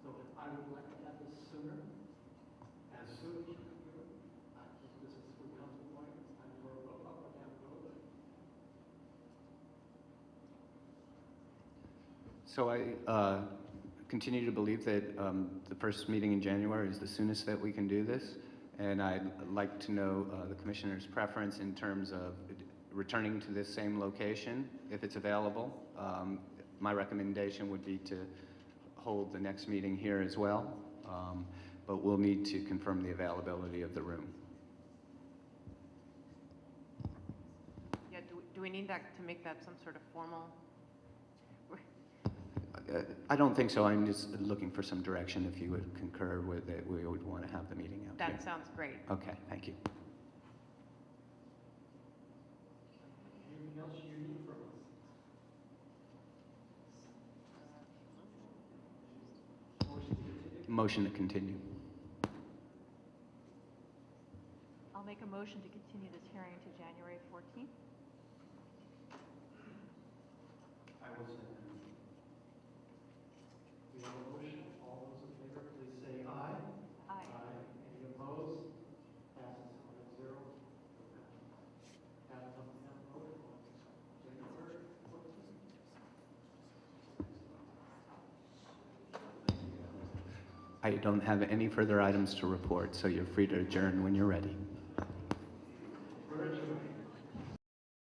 So I would like to have this sooner, as soon as you can do it. I think this is what comes to point, it's time for a up or down road. So I continue to believe that the first meeting in January is the soonest that we can do this. And I'd like to know the commissioner's preference in terms of returning to this same location, if it's available. My recommendation would be to hold the next meeting here as well, but we'll need to confirm the availability of the room. Yeah, do we need that to make that some sort of formal? I don't think so. I'm just looking for some direction. If you would concur with it, we would want to have the meeting out here. That sounds great. Okay, thank you. Anything else you need from us? Motion to continue. I'll make a motion to continue this hearing to January 14th. I will second. We have a motion. All those in favor, please say aye. Aye. Any opposed? Passes 5-0. Have them down the road. January 14th. I don't have any further items to report, so you're free to adjourn when you're ready.